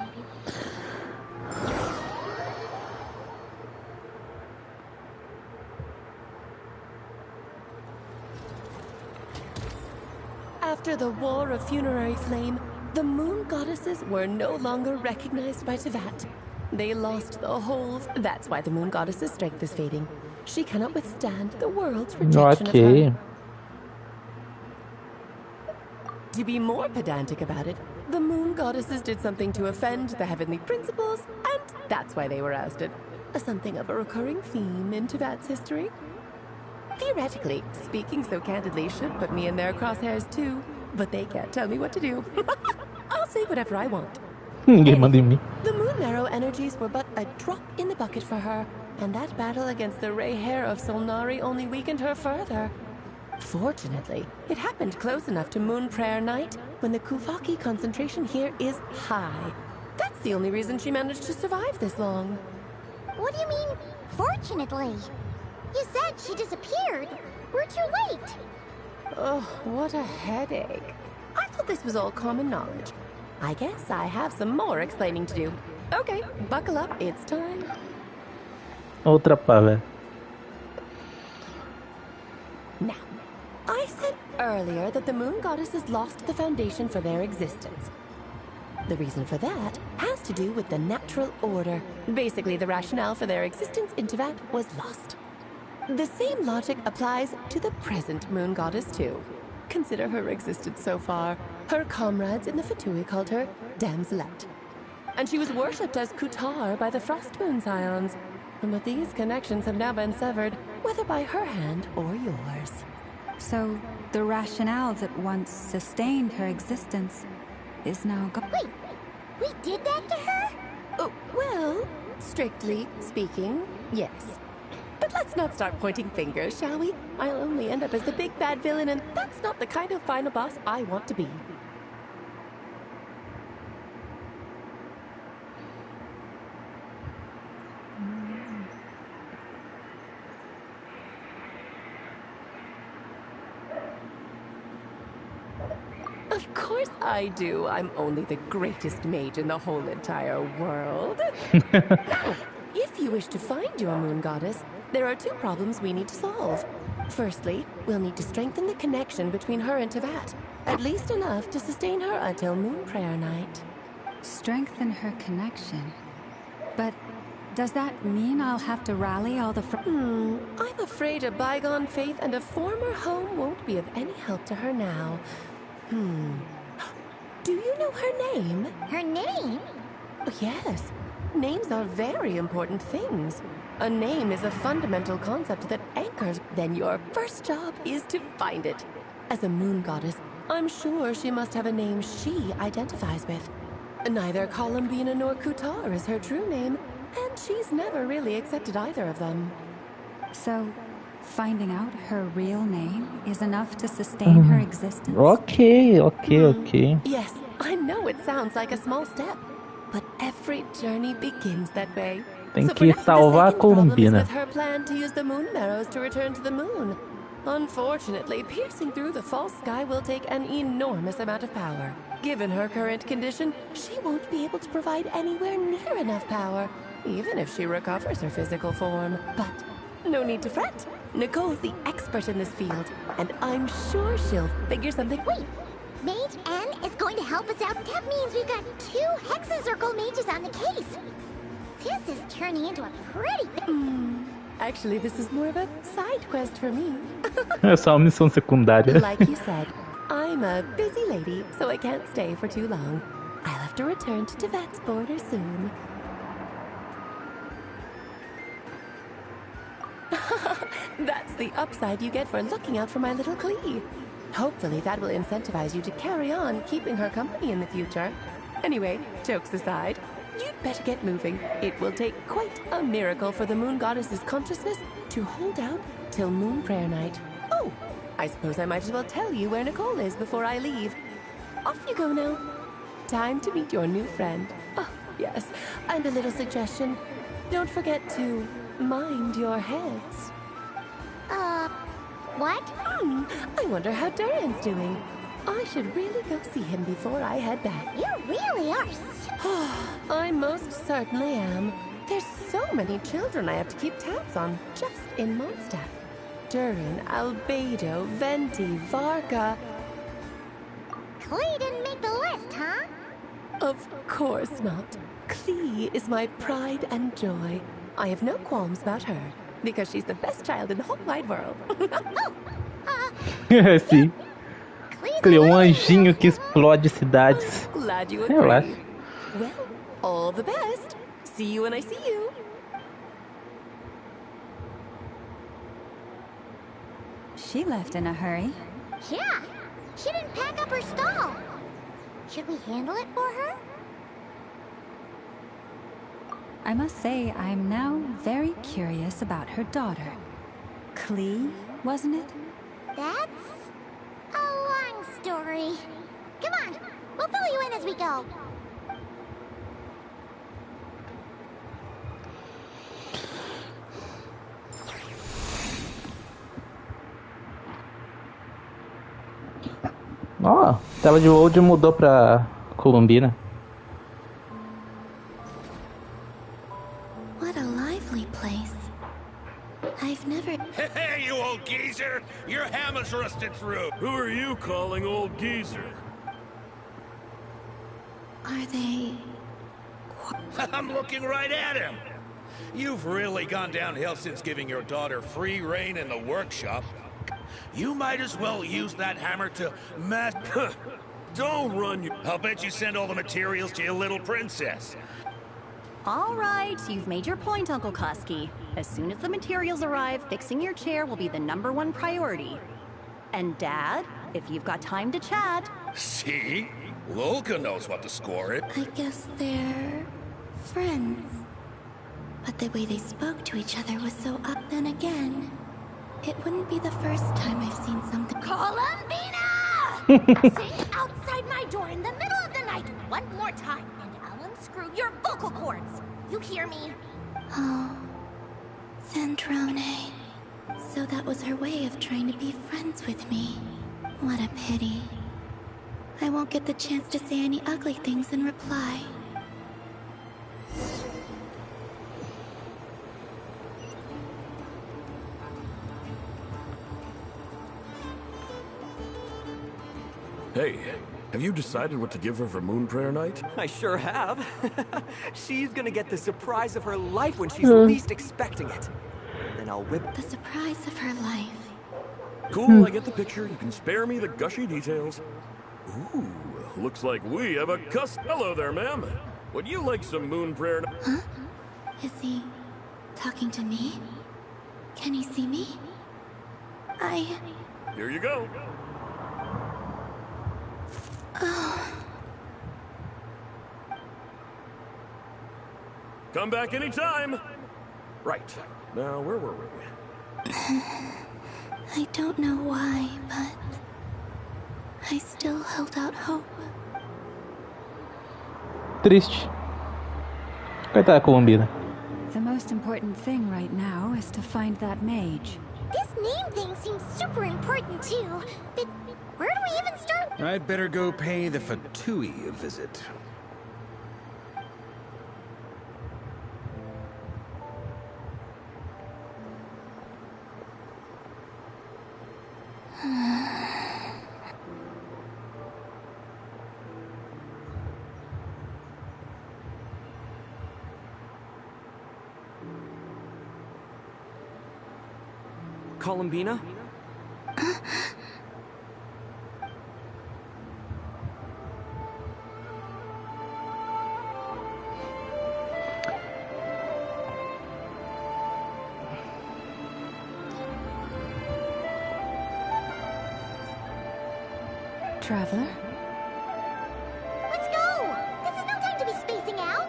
After the War of Funerary Flame, the Moon Goddesses were no longer recognized by Tevat. They lost the whole... That's why the Moon Goddess's strength is fading. She cannot withstand the world's rejection of her. To be more pedantic about it, the Moon Goddesses did something to offend the Heavenly Principles, and that's why they were ousted. Something of a recurring theme in Tevat's history. Theoretically, speaking so candidly should put me in their crosshairs too, but they can't tell me what to do. I'll say whatever I want. Anyway, the Moon Marrow energies were but a drop in the bucket for her, and that battle against the Ray Hair of Solnari only weakened her further. Fortunately, it happened close enough to Moon Prayer Night, when the Kuvaki concentration here is high. That's the only reason she managed to survive this long. What do you mean, fortunately? You said she disappeared. We're too late. Oh, what a headache. I thought this was all common knowledge. I guess I have some more explaining to do. Okay, buckle up, it's time. Outra pá, velho. Now, I said earlier that the moon goddesses lost the foundation for their existence. The reason for that has to do with the natural order. Basically, the rationale for their existence in Teyvat was lost. The same logic applies to the present moon goddess too. Consider her existence so far. Her comrades in the Fatui called her Damselette. And she was worshipped as Kutar by the Frost Moon Scions. But these connections have now been severed, whether by her hand or yours. So, the rationale that once sustained her existence is now gone. Wait, we did that to her? Oh, well, strictly speaking, yes. But let's not start pointing fingers, shall we? I'll only end up as the big bad villain, and that's not the kind of final boss I want to be. Of course I do. I'm only the greatest mage in the whole entire world. Now, if you wish to find your moon goddess, there are two problems we need to solve. Firstly, we'll need to strengthen the connection between her and Teyvat, at least enough to sustain her until Moon Prayer Night. Strengthen her connection. But does that mean I'll have to rally all the I'm afraid a bygone faith and a former home won't be of any help to her now. Do you know her name? Her name? Yes. Names are very important things. A name is a fundamental concept that anchors. Then your first job is to find it. As a moon goddess, I'm sure she must have a name she identifies with. Neither Columbina nor Kutar is her true name, and she's never really accepted either of them. So, finding out her real name is enough to sustain her existence? Ok. Yes, I know it sounds like a small step, but every journey begins that way. Tem So que for now, salvar a the second problem is Columbina. with her plan to use the moon marrows to return to the moon. Unfortunately, piercing through the false sky will take an enormous amount of power. Given her current condition, she won't be able to provide anywhere near enough power, even if she recovers her physical form. But no need to fret. Nicole's the expert in this field, and I'm sure she'll figure something. Wait, Mage N is going to help us out. That means we've got 2 Hexacircle mages on the case. This is turning into a pretty... Actually, this is more of a side quest for me. É só uma missão secundária. Like you said, I'm a busy lady, so I can't stay for too long. I'll have to return to Teyvat's border soon. That's the upside you get for looking out for my little Klee. Hopefully that will incentivize you to carry on keeping her company in the future. Anyway, jokes aside, you'd better get moving. It will take quite a miracle for the moon goddess's consciousness to hold out till Moon Prayer Night. Oh, I suppose I might as well tell you where Nicole is before I leave. Off you go now. Time to meet your new friend. Oh, yes, and a little suggestion. Don't forget to mind your heads. What? I wonder how Durin's doing. I should really go see him before I head back. You really are I most certainly am. There's so many children I have to keep tabs on just in Mondstadt. Durin, Albedo, Venti, Varga. Klee didn't make the list, huh? Of course not. Klee is my pride and joy. I have no qualms about her, because she's the best child in the whole wide world. Sim. Criou um anjinho que explode cidades. Glad you Relaxa. agree. Well, all the best. See you when I see you. She left in a hurry. Yeah, she didn't pack up her stall. Should we handle it for her? I must say, I'm now very curious about her daughter. Klee, wasn't it? That's a long story. Come on, we'll fill you in as we go. Ó, tela de load mudou pra Columbina. What a lively place. it's rude. Who are you calling old geezer? Are they... I'm looking right at him. You've really gone downhill since giving your daughter free reign in the workshop. You might as well use that hammer to Don't run you. I'll bet you send all the materials to your little princess. All right, you've made your point, Uncle Koski. As soon as the materials arrive, fixing your chair will be the #1 priority. And Dad, if you've got time to chat... See? Lolka knows what to score it. I guess they're... friends. But the way they spoke to each other was so up. Then again, it wouldn't be the first time I've seen something... Columbina! Sing outside my door in the middle of the night one more time, and I'll unscrew your vocal cords. You hear me? Oh, Centrone. So that was her way of trying to be friends with me. What a pity. I won't get the chance to say any ugly things in reply. Hey, have you decided what to give her for Moon Prayer Night? I sure have. She's gonna get the surprise of her life when she's least expecting it. Then I'll whip... The surprise of her life. Cool, I get the picture. You can spare me the gushy details. Ooh, looks like we have a Hello there, ma'am. Would you like some Moon Prayer Night? Huh? Is he... talking to me? Can he see me? Here you go. Oh... Come back anytime. Right. Now, where were we? I don't know why, but... I still held out hope. Triste. Coitada da Columbina. The most important thing right now is to find that mage. This name thing seems super important too, but where do we even start? I'd better go pay the Fatui a visit. Columbina? Traveler? Let's go! This is no time to be spacing out!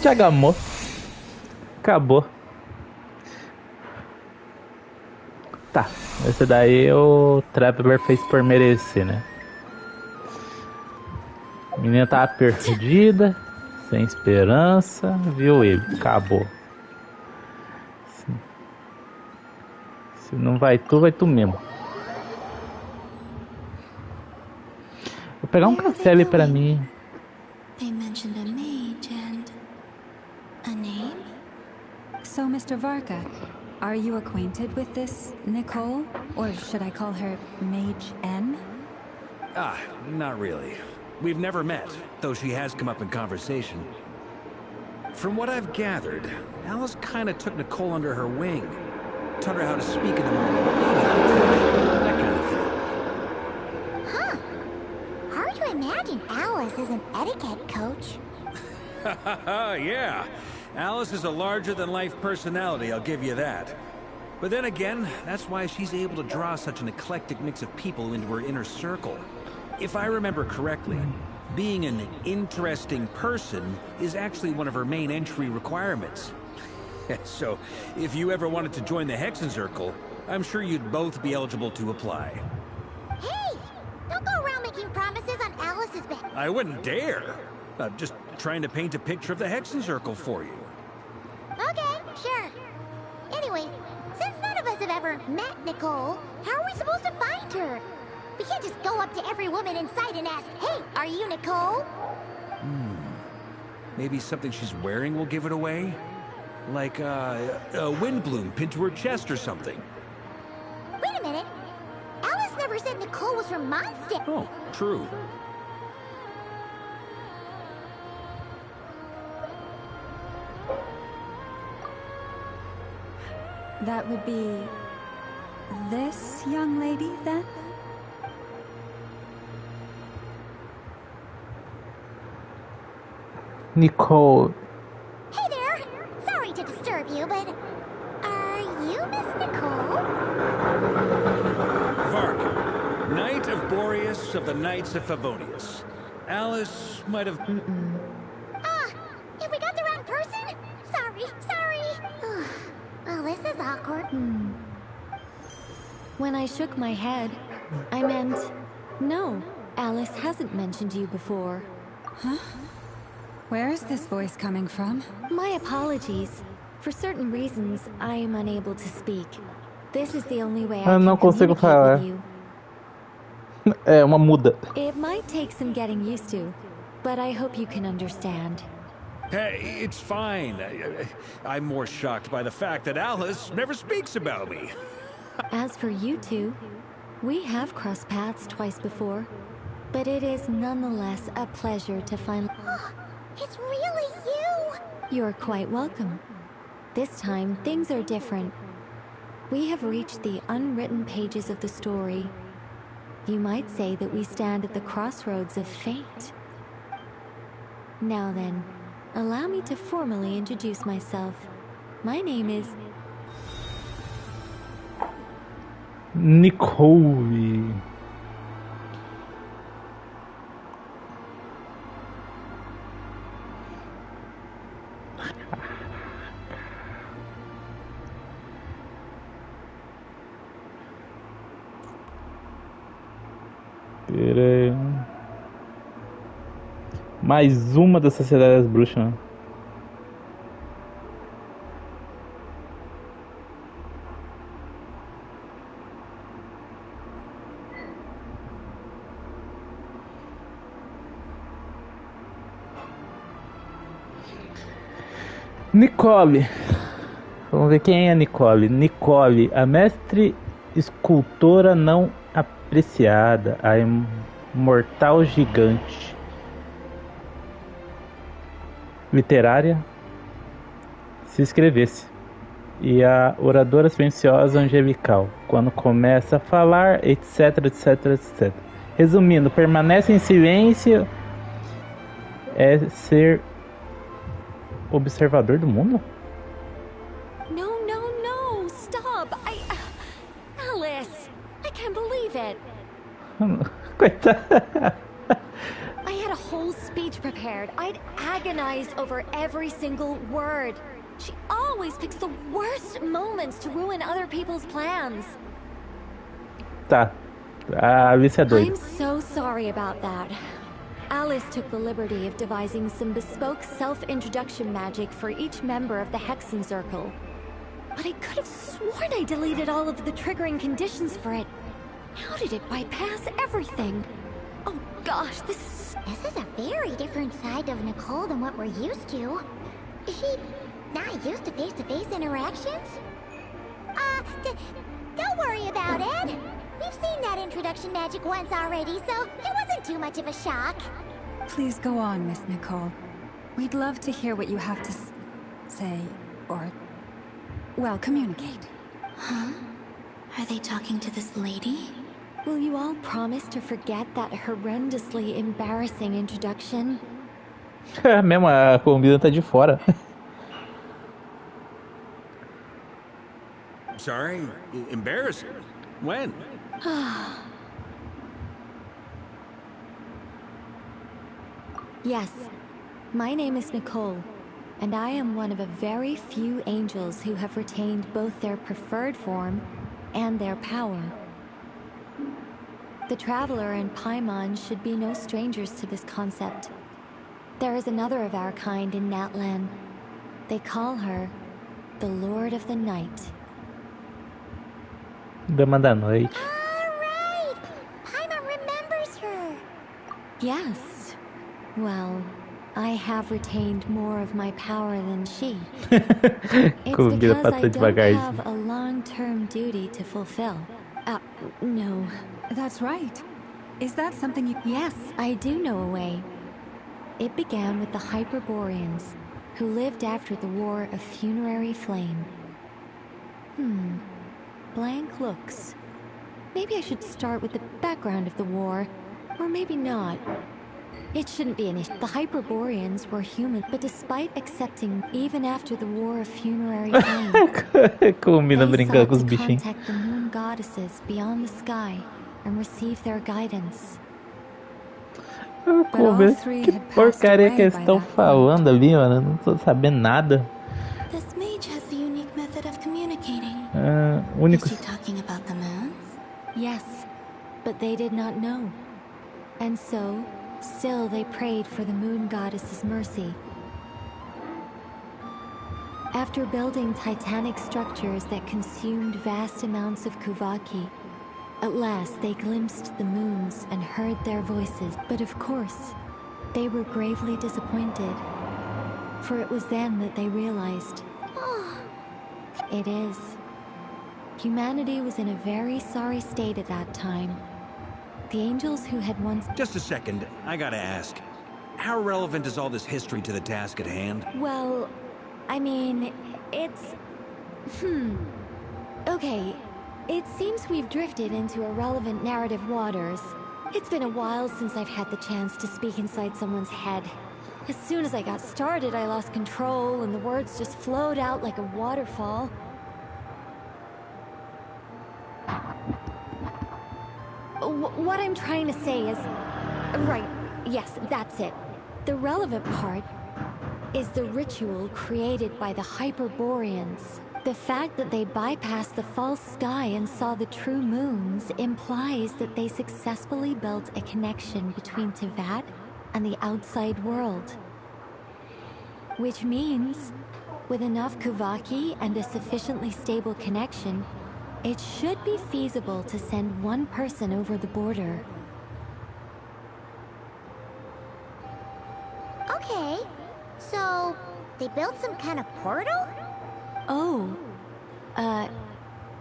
Já gamou. Acabou. Tá, esse daí o Traveler fez por merecer, né? A menina tava perdida, sem esperança, viu ele, acabou. Se não vai tu mesmo. Vou pegar um café ali pra mim. They mentioned a mage and... a name? So, Mr. Varka, are you acquainted with this Nicole? Or should I call her Mage N? Ah, not really. We've never met, though she has come up in conversation. From what I've gathered, Alice kinda took Nicole under her wing. Taught her how to speak in the morning. That kind of thing. Huh. Hard to imagine Alice as an etiquette coach. Yeah. Alice is a larger-than-life personality, I'll give you that. But then again, that's why she's able to draw such an eclectic mix of people into her inner circle. If I remember correctly, being an interesting person is actually one of her main entry requirements. So, if you ever wanted to join the Hexen Circle, I'm sure you'd both be eligible to apply. Hey! Don't go around making promises on Alice's behalf. I wouldn't dare. I'm just trying to paint a picture of the Hexen Circle for you. Okay, sure. Anyway, since none of us have ever met Nicole, How are we supposed to find her? We can't just go up to every woman in sight and ask, hey, are you Nicole? Maybe something she's wearing will give it away? Like, a wind bloom pinned to her chest or something. Wait a minute. Alice never said Nicole was from Mondstadt. Oh, true. That would be this young lady, then? Nicole. Hey there! Sorry to disturb you, but are you Miss Nicole? Vark, Knight of Boreas of the Knights of Favonius. Alice might have... Have we got the wrong person? Sorry. Well, this is awkward. When I shook my head, I meant, no, Alice hasn't mentioned you before. Huh? Where is this voice coming from? My apologies. For certain reasons, I am unable to speak. This is the only way I can não consigo communicate falar. with you. É uma muda. It might take some getting used to, but I hope you can understand. Hey, it's fine. I'm more shocked by the fact that Alice never speaks about me. As for you two, we have crossed paths twice before, but it is nonetheless a pleasure to finally... It's really you! You're quite welcome. This time, things are different. We have reached the unwritten pages of the story. You might say that we stand at the crossroads of fate. Now then, allow me to formally introduce myself. My name is... Nicole. Pera aí. Mais uma da Sociedade das Bruxas, né? Nicole. Vamos ver quem é a Nicole. Nicole, a mestre escultora não apreciada, a imortal gigante. Literária, se escrevesse. E a oradora silenciosa angelical, quando começa a falar, etc, etc, etc. Resumindo, permanece em silêncio é ser observador do mundo? No, stop! Alice! I can't believe it! Coitada! I had a whole speech prepared. I'd agonized over every single word. She always picks the worst moments to ruin other people's plans. Tá. A Alice é doida. I'm so sorry about that. Alice took the liberty of devising some bespoke self-introduction magic for each member of the Hexen Circle. But I could have sworn I deleted all of the triggering conditions for it. How did it bypass everything? Oh gosh, this is a very different side of Nicole than what we're used to. Is she not used to face-to-face interactions? Don't worry about it. We've seen that introduction magic once already, so it wasn't too much of a shock. Please go on, Miss Nicole. We'd love to hear what you have to say, or, well, communicate. Huh? Are they talking to this lady? Will you all promise to forget that horrendously embarrassing introduction? Mesmo, a combina tá de fora. Sorry? Embarrassing? When? Yes, my name is Nicole, and I am one of a very few angels who have retained both their preferred form and their power. The Traveler and Paimon should be no strangers to this concept. There is another of our kind in Natlan. They call her the Lord of the Night. Dama da noite. Alright! Paimon remembers her! Yes. Well, I have retained more of my power than she. It's Comida because I passa don't devagarzinho. have a long-term duty to fulfill. No. That's right. Is that something you... Yes, I do know a way. It began with the Hyperboreans, who lived after the War of Funerary Flame. Blank looks. Maybe I should start with the background of the war, or maybe not. It shouldn't be an issue. The Hyperboreans were human, but despite accepting, even after the War of Funerary Flame, Combina they brincando sought com os to bichinhos. contact the moon goddesses beyond the sky and receive their guidance. Combina. Que porcaria que eles estão falando ali, mano? Eu não tô sabendo nada. This mage has a unique method of communicating. Único. Is she talking about the moons? Yes, but they did not know. And so, still they prayed for the moon goddess's mercy. After building titanic structures that consumed vast amounts of Kuvaki, at last they glimpsed the moons and heard their voices. But of course, they were gravely disappointed. For it was then that they realized, it is. Humanity was in a very sorry state at that time. The angels who had once... Just a second, I gotta ask. How relevant is all this history to the task at hand? Well, I mean, it's... Okay, it seems we've drifted into irrelevant narrative waters. It's been a while since I've had the chance to speak inside someone's head. As soon as I got started, I lost control, and the words just flowed out like a waterfall. What I'm trying to say is... Right, yes, that's it. The relevant part is the ritual created by the Hyperboreans. The fact that they bypassed the false sky and saw the true moons implies that they successfully built a connection between Teyvat and the outside world. Which means, with enough Kuvaki and a sufficiently stable connection, it should be feasible to send one person over the border. Okay, so they built some kind of portal? Oh,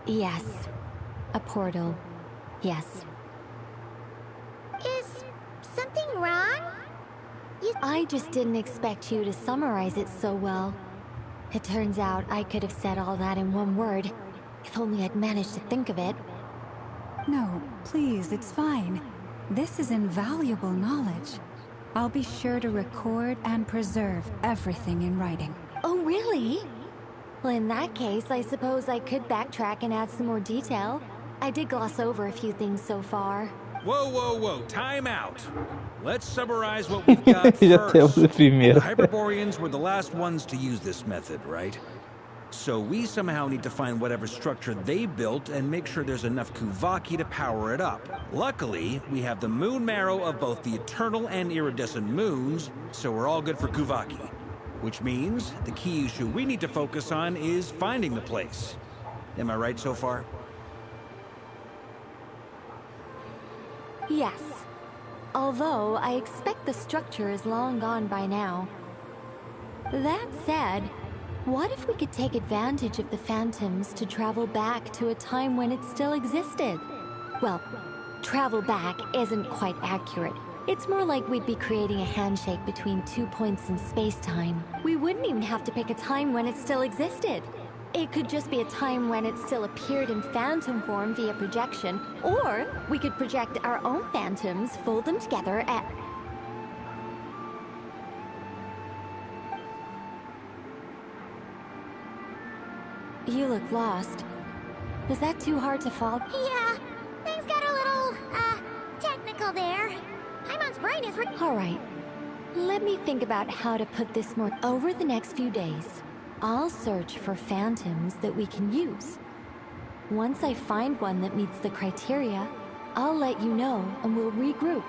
yes. A portal. Yes. Is something wrong? I just didn't expect you to summarize it so well. It turns out I could have said all that in one word, if only I'd managed to think of it. No, please, it's fine. This is invaluable knowledge. I'll be sure to record and preserve everything in writing. Oh, really? Well, in that case, I suppose I could backtrack and add some more detail. I did gloss over a few things so far. Whoa, whoa, whoa, time out. Let's summarize what we've got Já temos o first. primeiro. The Hyperboreans were the last ones to use this method, right? So we somehow need to find whatever structure they built and make sure there's enough Kuvaki to power it up. Luckily, we have the moon marrow of both the eternal and iridescent moons, so we're all good for Kuvaki. Which means the key issue we need to focus on is finding the place. Am I right so far? Yes. Although, I expect the structure is long gone by now. That said, what if we could take advantage of the phantoms to travel back to a time when it still existed? Well, travel back isn't quite accurate. It's more like we'd be creating a handshake between 2 points in space-time. We wouldn't even have to pick a time when it still existed. It could just be a time when it still appeared in phantom form via projection, or we could project our own phantoms, fold them together, and... You look lost. Was that too hard to follow? Yeah, things got a little, technical there. Paimon's brain is Alright. Let me think about how to put this more... Over the next few days, I'll search for phantoms that we can use. Once I find one that meets the criteria, I'll let you know and we'll regroup.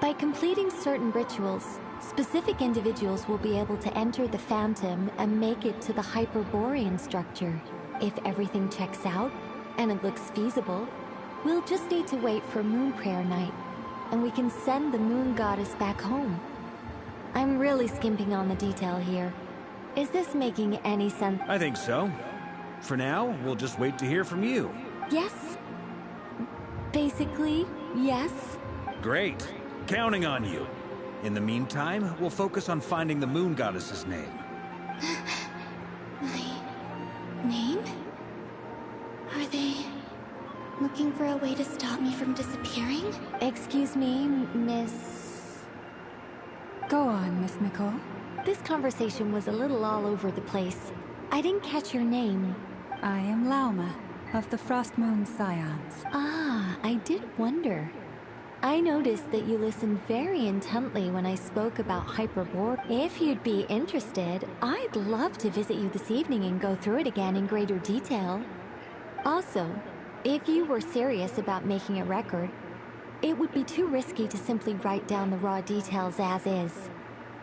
By completing certain rituals, specific individuals will be able to enter the phantom and make it to the Hyperborean structure. If everything checks out, and it looks feasible. We'll just need to wait for Moon Prayer Night, and we can send the Moon Goddess back home. I'm really skimping on the detail here. Is this making any sense? I think so. For now, we'll just wait to hear from you. Yes. Basically, yes. Great. Counting on you. In the meantime, we'll focus on finding the Moon Goddess's name. My name? Are they looking for a way to stop me from disappearing? Excuse me, Miss... Go on, Miss Nicole. This conversation was a little all over the place. I didn't catch your name. I am Lauma, of the Frost Moon Scions. Ah, I did wonder. I noticed that you listened very intently when I spoke about Hyperbora. If you'd be interested, I'd love to visit you this evening and go through it again in greater detail. Also, if you were serious about making a record, it would be too risky to simply write down the raw details as is.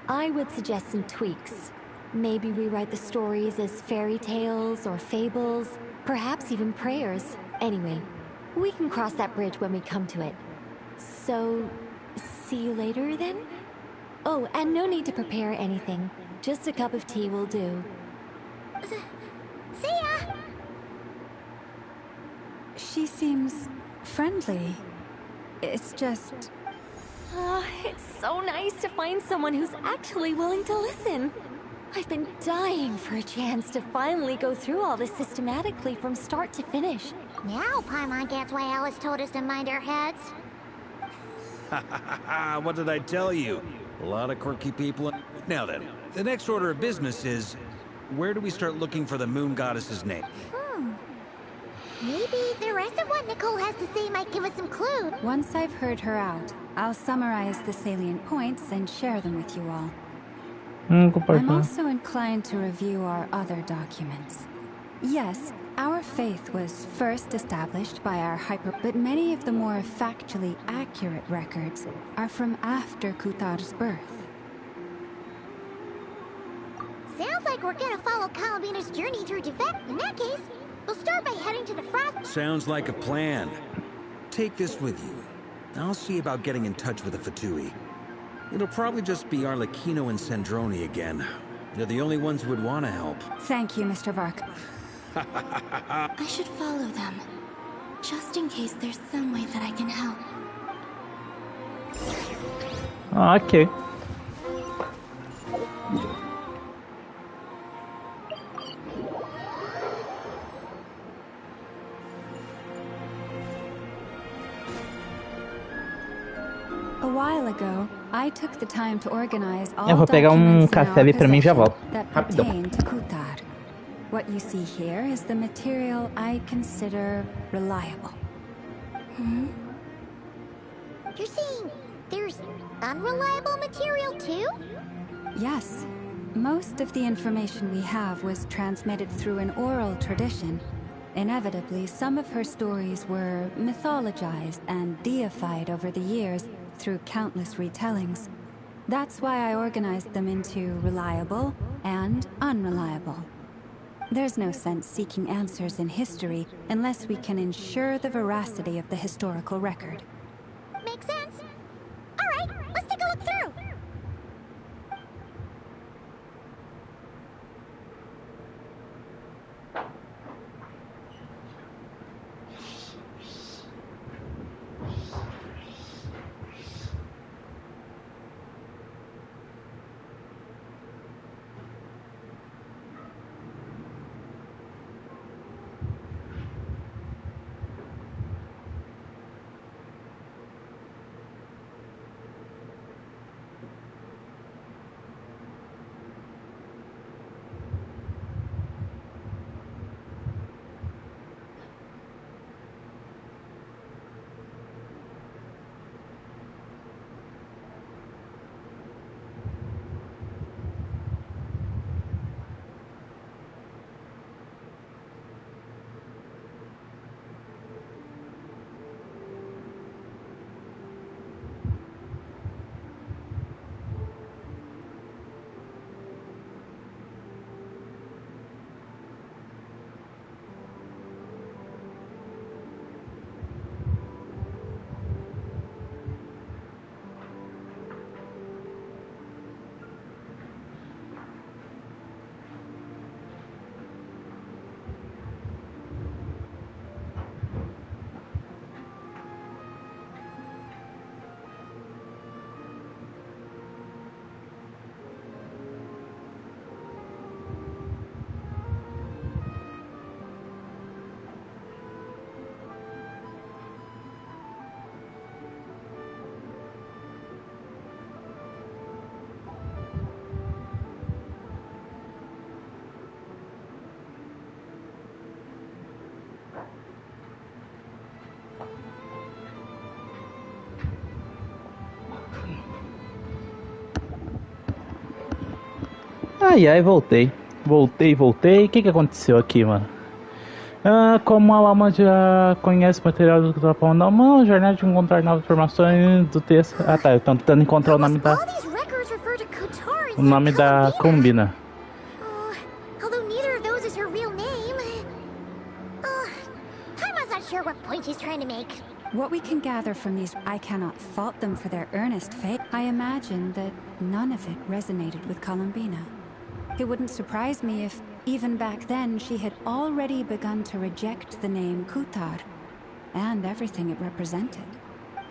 I would suggest some tweaks. Maybe rewrite the stories as fairy tales or fables, perhaps even prayers. Anyway, we can cross that bridge when we come to it. So, see you later then? Oh, and no need to prepare anything. Just a cup of tea will do. See ya! She seems friendly. It's just... It's so nice to find someone who's actually willing to listen. I've been dying for a chance to finally go through all this systematically from start to finish. Now Paimon gets why Alice told us to mind our heads. What did I tell you? A lot of quirky people. Now then, the next order of business is, where do we start looking for the Moon Goddess's name? Maybe the rest of what Nicole has to say might give us some clues. Once I've heard her out, I'll summarize the salient points and share them with you all. I'm also inclined to review our other documents. Yes, our faith was first established by our but many of the more factually accurate records are from after Kutar's birth. Sounds like we're gonna follow Calabina's journey through Tibet. In that case, we'll start by heading to the Frost... Sounds like a plan. Take this with you. I'll see about getting in touch with the Fatui. It'll probably just be Arlecchino and Sandroni again. They're the only ones who would want to help. Thank you, Mr. Vark. I should follow them, just in case there's some way that I can help. Ok. A while ago, I took the time to organize all Eu vou pegar café ali pra mim e já volto. that Rapidão. pertain to Kutar. What you see here is the material I consider reliable. You're saying there's unreliable material too? Yes. Most of the information we have was transmitted through an oral tradition. Inevitably, some of her stories were mythologized and deified over the years through countless retellings. That's why I organized them into reliable and unreliable. There's no sense seeking answers in history unless we can ensure the veracity of the historical record. Makes sense. Alright, let's take a look through. Ai, voltei. Voltei. O que aconteceu aqui, mano? Como a Alma já conhece o material do que eu tô falando, uma jornada de encontrar novas informações do texto. Ah, tá. Eu tô tentando encontrar o nome da... O nome da Columbina. Although neither of those is her real name. Taima's not sure what point she's trying to make. What we can gather from these, I cannot fault them for their earnest faith. I imagine that none of it resonated with Columbina. It wouldn't surprise me if, even back then, she had already begun to reject the name Kutar and everything it represented.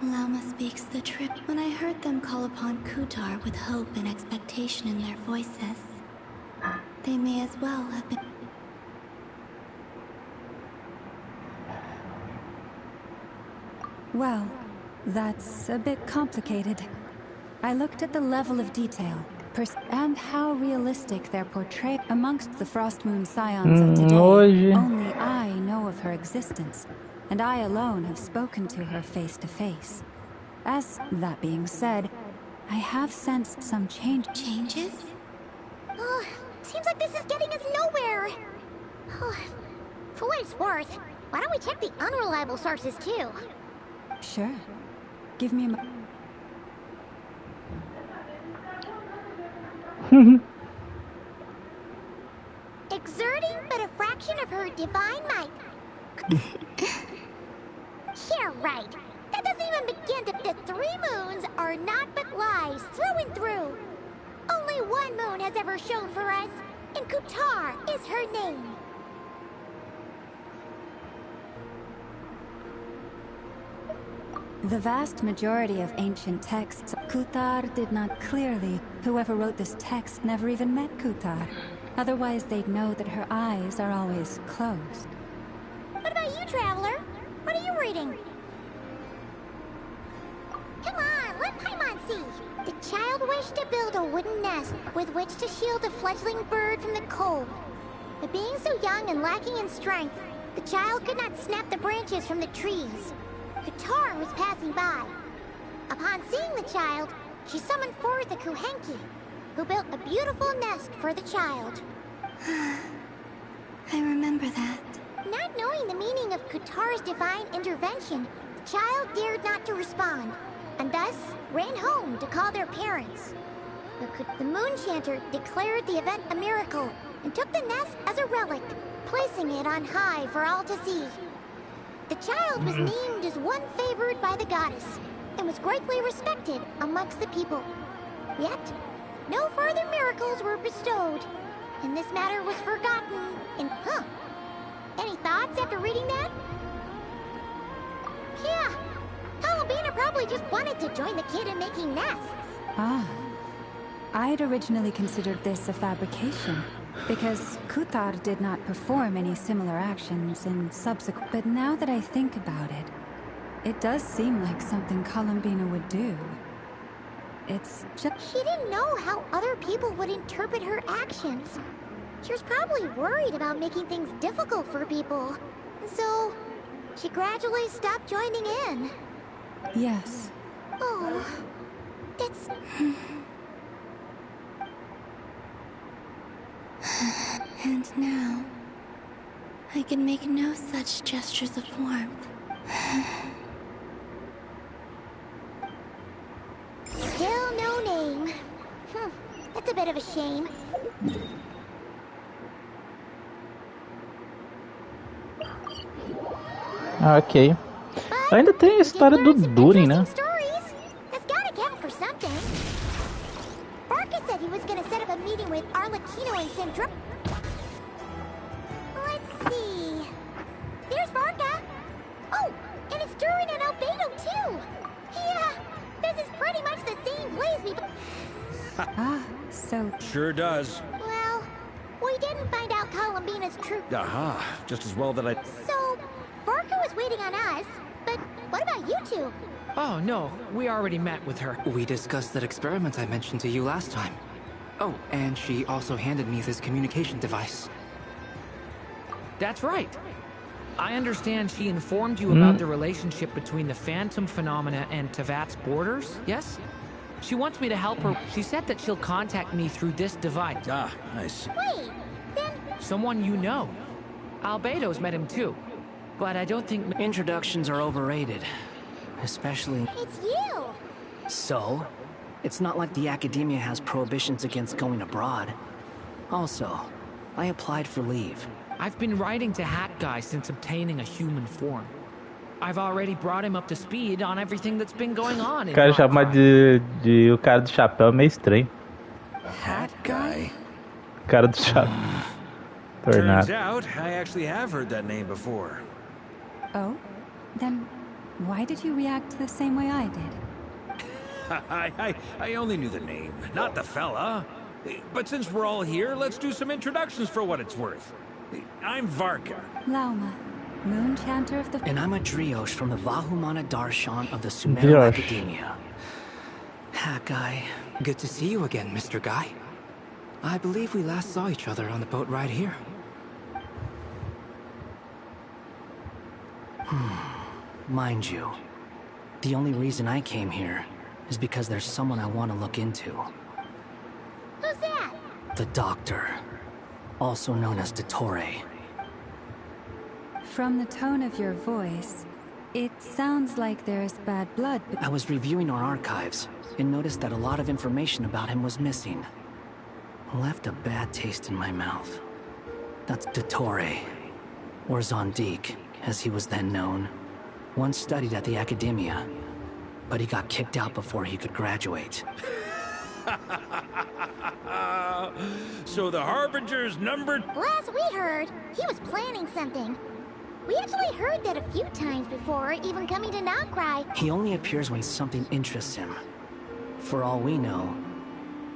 Lama speaks the truth. When I heard them call upon Kutar with hope and expectation in their voices, they may as well have been... Well, that's a bit complicated. I looked at the level of detail, and how realistic their portrayal amongst the Frostmoon Scions of today. Only I know of her existence, and I alone have spoken to her face to face. As that being said, I have sensed some changes? Seems like this is getting us nowhere. For what it's worth, why don't we check the unreliable sources too? Sure. Give me a Exerting but a fraction of her divine might. Yeah, right. That doesn't even begin to... The 3 moons are not but lies through and through. Only one moon has ever shone for us, and Kutar is her name. The vast majority of ancient texts, Kutar did not clearly. Whoever wrote this text never even met Kutar. Otherwise, they'd know that her eyes are always closed. What about you, Traveler? What are you reading? Come on, let Paimon see. The child wished to build a wooden nest with which to shield a fledgling bird from the cold. But being so young and lacking in strength, the child could not snap the branches from the trees. Kutar was passing by. Upon seeing the child, she summoned forth a Kuhenki, who built a beautiful nest for the child. I remember that. Not knowing the meaning of Kutar's divine intervention, the child dared not to respond, and thus ran home to call their parents. The Moon Chanter declared the event a miracle, and took the nest as a relic, placing it on high for all to see. The child was named as one favored by the goddess, and was greatly respected amongst the people. Yet, no further miracles were bestowed, and this matter was forgotten in... Any thoughts after reading that? Yeah, Columbina probably just wanted to join the kid in making nests. I'd originally considered this a fabrication, because Kutar did not perform any similar actions in subsequent... But now that I think about it, it does seem like something Columbina would do. It's just... She didn't know how other people would interpret her actions. She was probably worried about making things difficult for people. So, she gradually stopped joining in. Yes. Oh, that's... And now, I can make no such gestures of warmth. Still no name. That's a bit of a shame. Ok. Ainda tem a história do Durin, né? That's gotta count for something. Barca said he was gonna set up a meeting with Arlecchino and Sandra. Let's see. There's Barca. Oh, and it's Durin and Albedo too. Yeah, this is pretty much the same place we... so... Sure does. Well, we didn't find out Columbina's true... Aha, just as well that I... So, Barca was waiting on us, but what about you two? Oh, no, we already met with her. We discussed that experiment I mentioned to you last time. Oh, and she also handed me this communication device. That's right. I understand she informed you about the relationship between the phantom phenomena and Tevat's borders, yes? She wants me to help her. She said that she'll contact me through this device. Ah, nice. Wait, then... Someone you know. Albedo's met him too. But I don't think... Introductions are overrated. Especially... It's you! So? It's not like the academia has prohibitions against going abroad. Also, I applied for leave. I've been writing to Hat Guy since obtaining a human form. I've already brought him up to speed on everything that's been going on in O cara chama de o cara do chapéu é meio estranho. Hat Guy? Cara do chapéu. Turns out, I actually have heard that name before. Oh? Then why did you react the same way I did? I only knew the name, not the fella. But since we're all here, let's do some introductions for what it's worth. I'm Varka. Lauma, Moon Chanter of the... And I'm a Driosh from the Vahumana Darshan of the Sumeru Academia. Hat Guy, good to see you again, Mr. Guy. I believe we last saw each other on the boat ride here. Mind you, the only reason I came here is because there's someone I want to look into. Who's that? The Doctor, also known as Dottore. From the tone of your voice, it sounds like there's bad blood. I was reviewing our archives and noticed that a lot of information about him was missing. Left a bad taste in my mouth. That's Dottore, or Zondik, as he was then known. Once studied at the Academia, but he got kicked out before he could graduate. So the Harbinger's numbered... Last we heard, he was planning something. We actually heard that a few times before, even coming to Notcry. He only appears when something interests him. For all we know,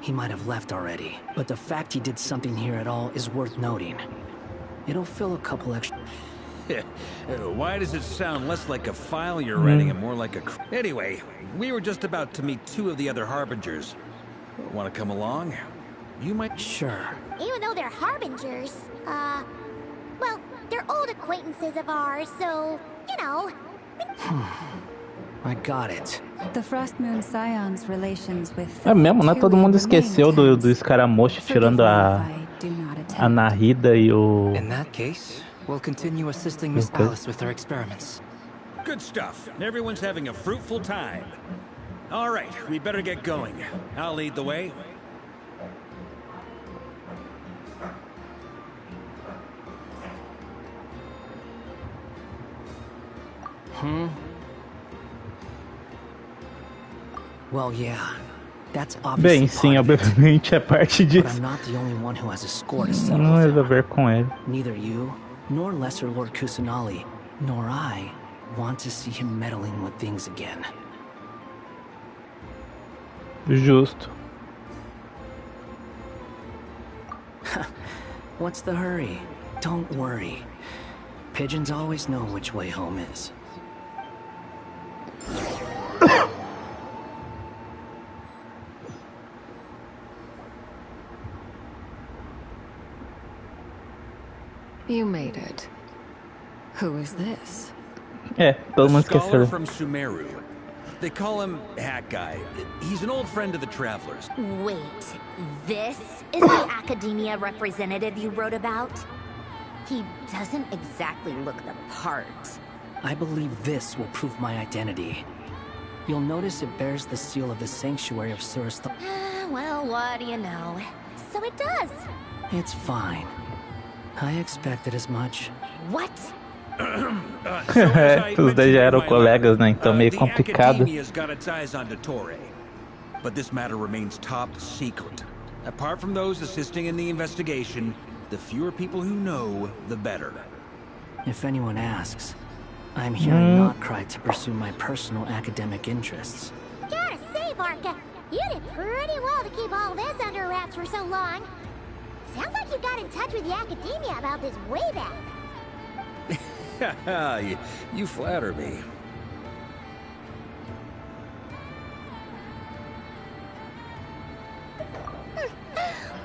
he might have left already. But the fact he did something here at all is worth noting. It'll fill a couple extra... Why does it sound less like a file you're writing and more like a... Anyway, we were just about to meet two of the other Harbingers. Want to come along? You might... Sure. Even though they're Harbingers, well, they're old acquaintances of ours, so, you know. I got it. The Frost Moon Scion's relations with... É mesmo, né? Todo mundo esqueceu do escaramujo tirando a Nahida e o... In that case, we'll continue assisting Miss Alice with her experiments. Good stuff. Everyone's having a fruitful time. All right, we better get going. I'll lead the way. Well, yeah. That's Bem, obviously sim, obviamente é parte but I'm disso. not the only one who has a score to settle Não with é a him. ver com ele. Neither you, nor Lesser Lord Kusanali, nor I want to see him meddling with things again. Justo. What's the hurry? Don't worry. Pigeons always know which way home is. You made it. Who is this? É, todo mundo Scholar esqueceu. from Sumeru. They call him Hat Guy. He's an old friend of the Travelers. Wait, this is the Academia representative you wrote about? He doesn't exactly look the part. I believe this will prove my identity. You'll notice it bears the seal of the Sanctuary of Surasth. Well, what do you know? So it does. It's fine. I expected as much. What? Os dois já eram colegas, né? Então meio The complicado. Academia's got its eyes on Dottore. But this matter remains top secret. Apart from those assisting in the investigation, the fewer people who know, the better. If anyone asks, I'm here in Notcry to pursue my personal academic interests. Gotta say, Varka, you did pretty well to keep all this under wraps for so long. Sounds like you got in touch with the Academia about this way back. You flatter me.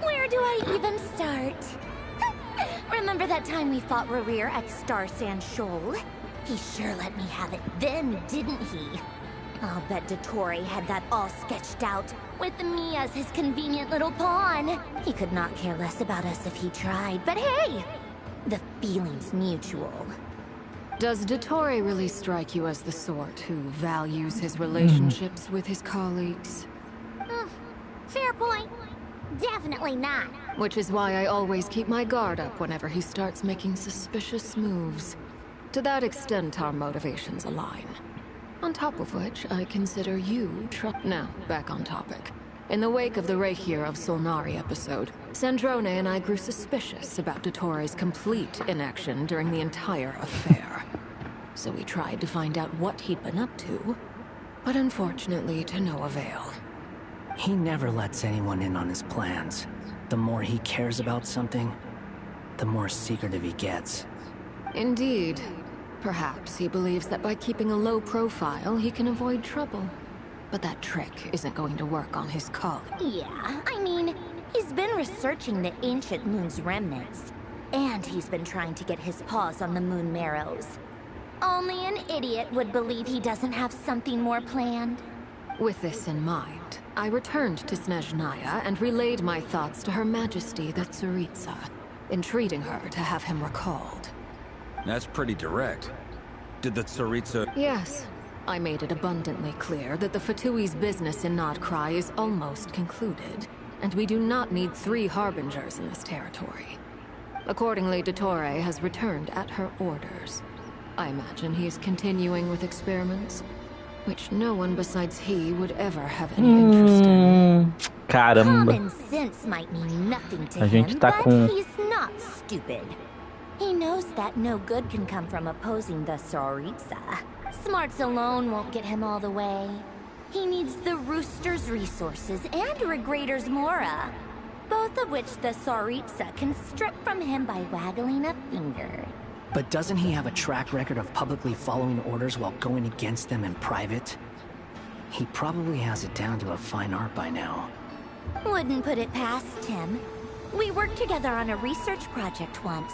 Where do I even start? Remember that time we fought Rerir at Star Sand Shoal? He sure let me have it then, didn't he? I'll bet Dottore had that all sketched out, with me as his convenient little pawn. He could not care less about us if he tried, but hey! The feeling's mutual. Does Dottore really strike you as the sort who values his relationships with his colleagues? Fair point. Definitely not. Which is why I always keep my guard up whenever he starts making suspicious moves. To that extent, our motivations align. On top of which, I consider you Now, back on topic. In the wake of the Reikir of Solnari episode, Sandrone and I grew suspicious about Dottore's complete inaction during the entire affair. So we tried to find out what he'd been up to, but unfortunately to no avail. He never lets anyone in on his plans. The more he cares about something, the more secretive he gets. Indeed. Perhaps he believes that by keeping a low profile, he can avoid trouble. But that trick isn't going to work on his colleague. Yeah, I mean, he's been researching the ancient moon's remnants. And he's been trying to get his paws on the moon marrows. Only an idiot would believe he doesn't have something more planned. With this in mind, I returned to Snezhnaya and relayed my thoughts to Her Majesty the Tsaritsa, entreating her to have him recalled. That's pretty direct. Did the Tsaritsa... Yes. I made it abundantly clear that the Fatui's business in Nodcry is almost concluded, and we do not need 3 harbingers in this territory. Accordingly, Dottore has returned at her orders. I imagine he's continuing with experiments, which no one besides he would ever have any interest in. Caramba. Common sense might mean nothing to A gente him, tá but com... he's not stupid. He knows that no good can come from opposing the Tsaritsa. Smarts alone won't get him all the way. He needs the Rooster's resources and Regrator's Mora, both of which the Tsaritsa can strip from him by waggling a finger. But doesn't he have a track record of publicly following orders while going against them in private? He probably has it down to a fine art by now. Wouldn't put it past him. We worked together on a research project once.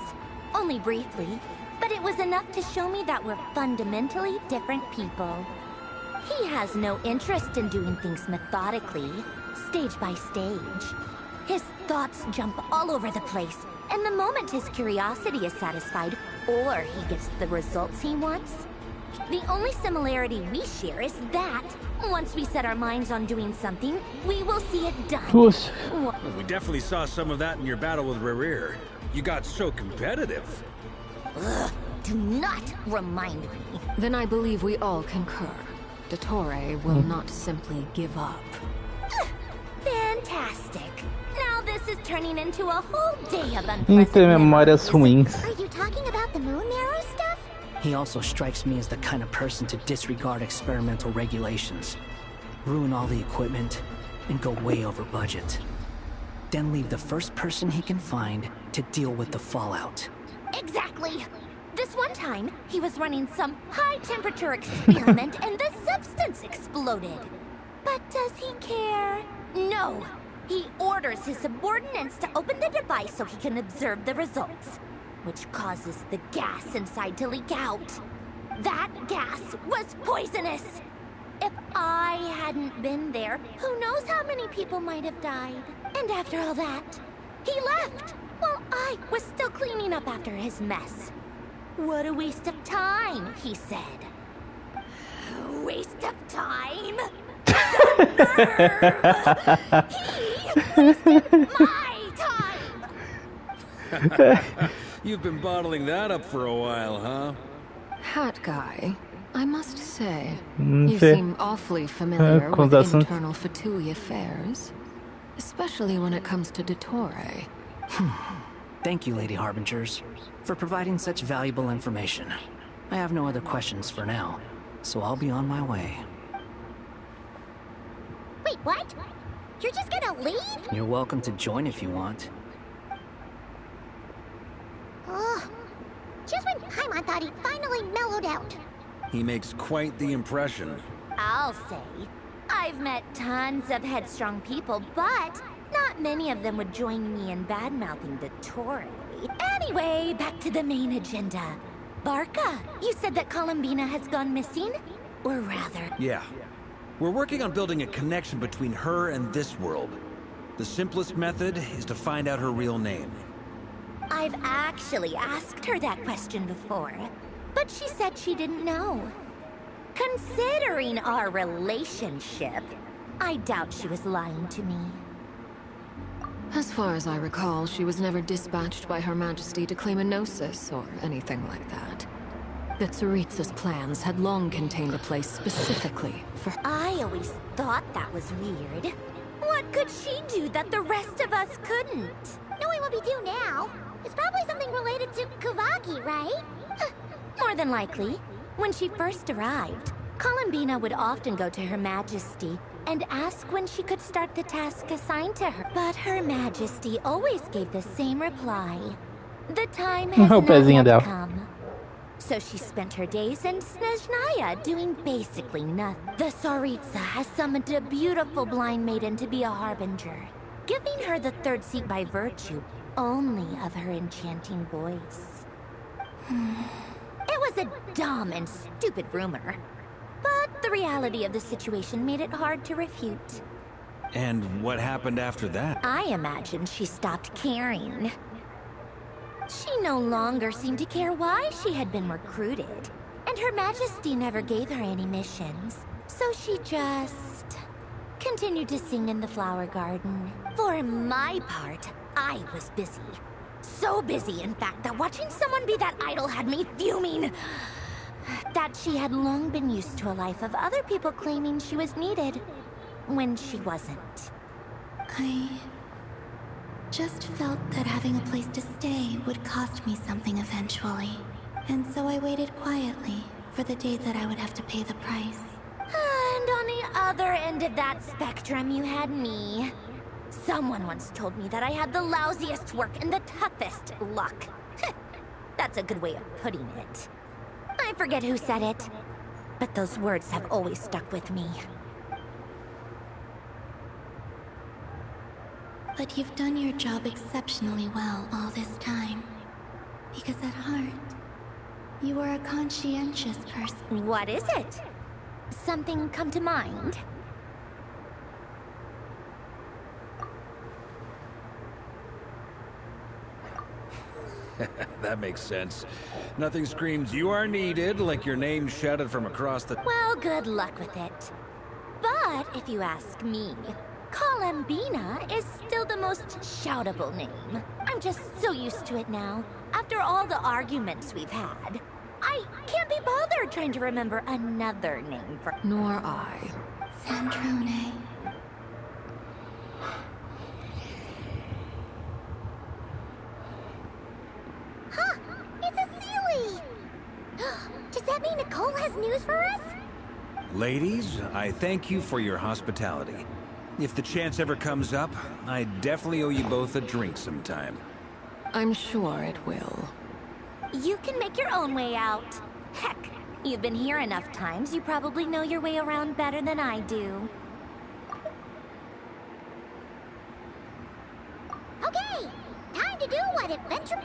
Only briefly, but it was enough to show me that we're fundamentally different people. He has no interest in doing things methodically, stage by stage. His thoughts jump all over the place, and the moment his curiosity is satisfied, or he gets the results he wants, the only similarity we share is that, once we set our minds on doing something, we will see it done. Well, we definitely saw some of that in your battle with Rerir. You got so competitive. Ugh, do not remind me. Then I believe we all concur. Dottore will not simply give up. Fantastic. Now this is turning into a whole day of Tem memórias ruins. Are you talking about the moon marrow stuff? He also strikes me as the kind of person to disregard experimental regulations, ruin all the equipment, and go way over budget. Then leave the first person he can find to deal with the fallout. Exactly. This one time, he was running some high-temperature experiment and the substance exploded. But does he care? No. He orders his subordinates to open the device so he can observe the results, which causes the gas inside to leak out. That gas was poisonous. If I hadn't been there, who knows how many people might have died. And after all that, he left while I was still cleaning up after his mess. What a waste of time, he said. Waste of time? He wasted my time! You've been bottling that up for a while, huh? Hat guy, I must say, Mm, you sí. seem awfully familiar con with razón. internal Fatui affairs. Especially when it comes to Dottore. Thank you, Lady Harbingers, for providing such valuable information. I have no other questions for now, so I'll be on my way. Wait, what? You're just gonna leave? You're welcome to join if you want. Ugh. Just when Paimon thought he'd finally mellowed out. He makes quite the impression. I'll say. I've met tons of headstrong people, but not many of them would join me in bad-mouthing Dottore. Anyway, back to the main agenda. Barca, you said that Columbina has gone missing? Or rather... Yeah, We're working on building a connection between her and this world. The simplest method is to find out her real name. I've actually asked her that question before, but she said she didn't know. Considering our relationship, I doubt she was lying to me. As far as I recall, she was never dispatched by Her Majesty to claim a gnosis or anything like that. The Tsaritsa's plans had long contained a place specifically for her. I always thought that was weird. What could she do that the rest of us couldn't? Knowing what we do now, it's probably something related to Kavaki, right? More than likely. When she first arrived, Columbina would often go to Her Majesty and ask when she could start the task assigned to her. But Her Majesty always gave the same reply. The time has not yet come. So she spent her days in Snezhnaya doing basically nothing. The Tsaritsa has summoned a beautiful blind maiden to be a harbinger, giving her the third seat by virtue only of her enchanting voice. It was a dumb and stupid rumor, but the reality of the situation made it hard to refute. And what happened after that? I imagine she stopped caring. She no longer seemed to care why she had been recruited, and Her Majesty never gave her any missions, so she just continued to sing in the flower garden. For my part, I was busy. So busy, in fact, that watching someone be that idol had me fuming. That she had long been used to a life of other people claiming she was needed when she wasn't. I just felt that having a place to stay would cost me something eventually. And so I waited quietly for the day that I would have to pay the price. And on the other end of that spectrum, you had me. Someone once told me that I had the lousiest work and the toughest luck. That's a good way of putting it. I forget who said it, but those words have always stuck with me. But you've done your job exceptionally well all this time. Because at heart, you are a conscientious person. What is it? Something come to mind? That makes sense. Nothing screams you are needed like your name shouted from across the... Well, good luck with it. But if you ask me, Columbina is still the most shoutable name. I'm just so used to it now. After all the arguments we've had, I can't be bothered trying to remember another name for... Nor I. Sandrone. Huh! It's a Sealy! Does that mean Nicole has news for us? Ladies, I thank you for your hospitality. If the chance ever comes up, I definitely owe you both a drink sometime. I'm sure it will. You can make your own way out. Heck, you've been here enough times, you probably know your way around better than I do. Okay, time to do what adventure...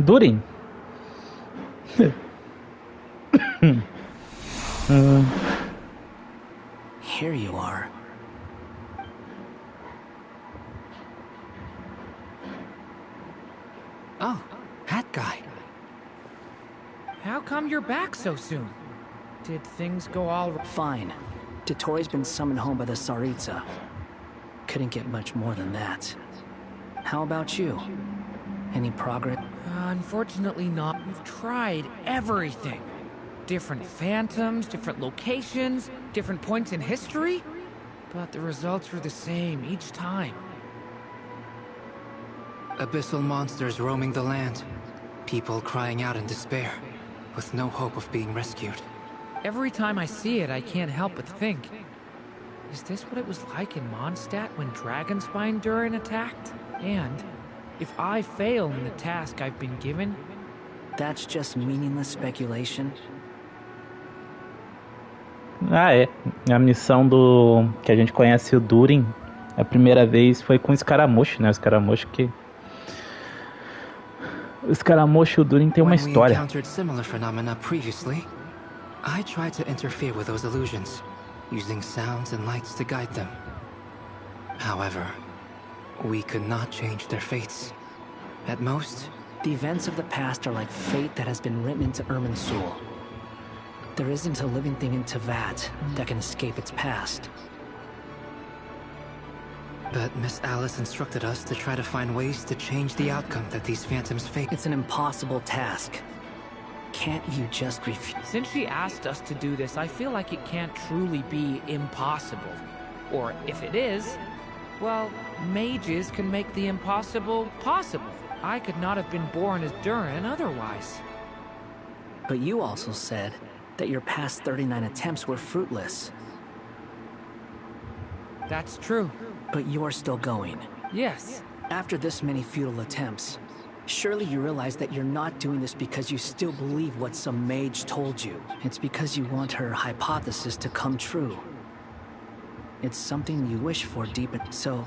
Durin. Here you are. Oh, that guy. How come you're back so soon? Did things go all right? Fine. Totori's been summoned home by the Tsaritsa. Couldn't get much more than that. How about you? Any progress? Unfortunately not. We've tried everything. Different phantoms, different locations, different points in history. But the results were the same each time. Abyssal monsters roaming the land. People crying out in despair, with no hope of being rescued. Every time I see it, I can't help but think. Is this what it was like in Mondstadt when Dragonspine Durin attacked? And if I fail in the task I've been given... That's just meaningless speculation. Ah, é. A missão do... que a gente conhece o Durin, a primeira vez foi com o Escaramucho, né? O Escaramucho que... O Escaramucho e o Durin tem uma história. When we encountered similar phenomena previously, I tried to interfere with those illusions, using sounds and lights to guide them. However, we could not change their fates. At most, the events of the past are like fate that has been written into Irmin's soul. There isn't a living thing in Teyvat that can escape its past. But Miss Alice instructed us to try to find ways to change the outcome that these phantoms face. It's an impossible task. Can't you just refuse? Since she asked us to do this, I feel like it can't truly be impossible. Or if it is, well, mages can make the impossible possible. I could not have been born as Durin otherwise. But you also said that your past 39 attempts were fruitless. That's true. But you're still going. Yes. After this many futile attempts, surely you realize that you're not doing this because you still believe what some mage told you. It's because you want her hypothesis to come true. It's something you wish for deep in. So,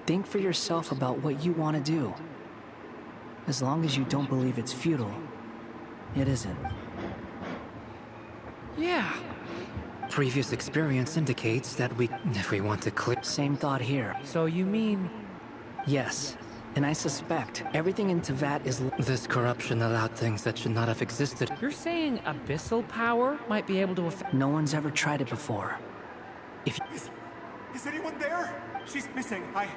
think for yourself about what you want to do. As long as you don't believe it's futile, it isn't. Yeah. Previous experience indicates that if we want to clear... Same thought here. So you mean... Yes. And I suspect everything in Teyvat is... This corruption allowed things that should not have existed. You're saying abyssal power might be able to affect... No one's ever tried it before. If... Is anyone there? She's missing. I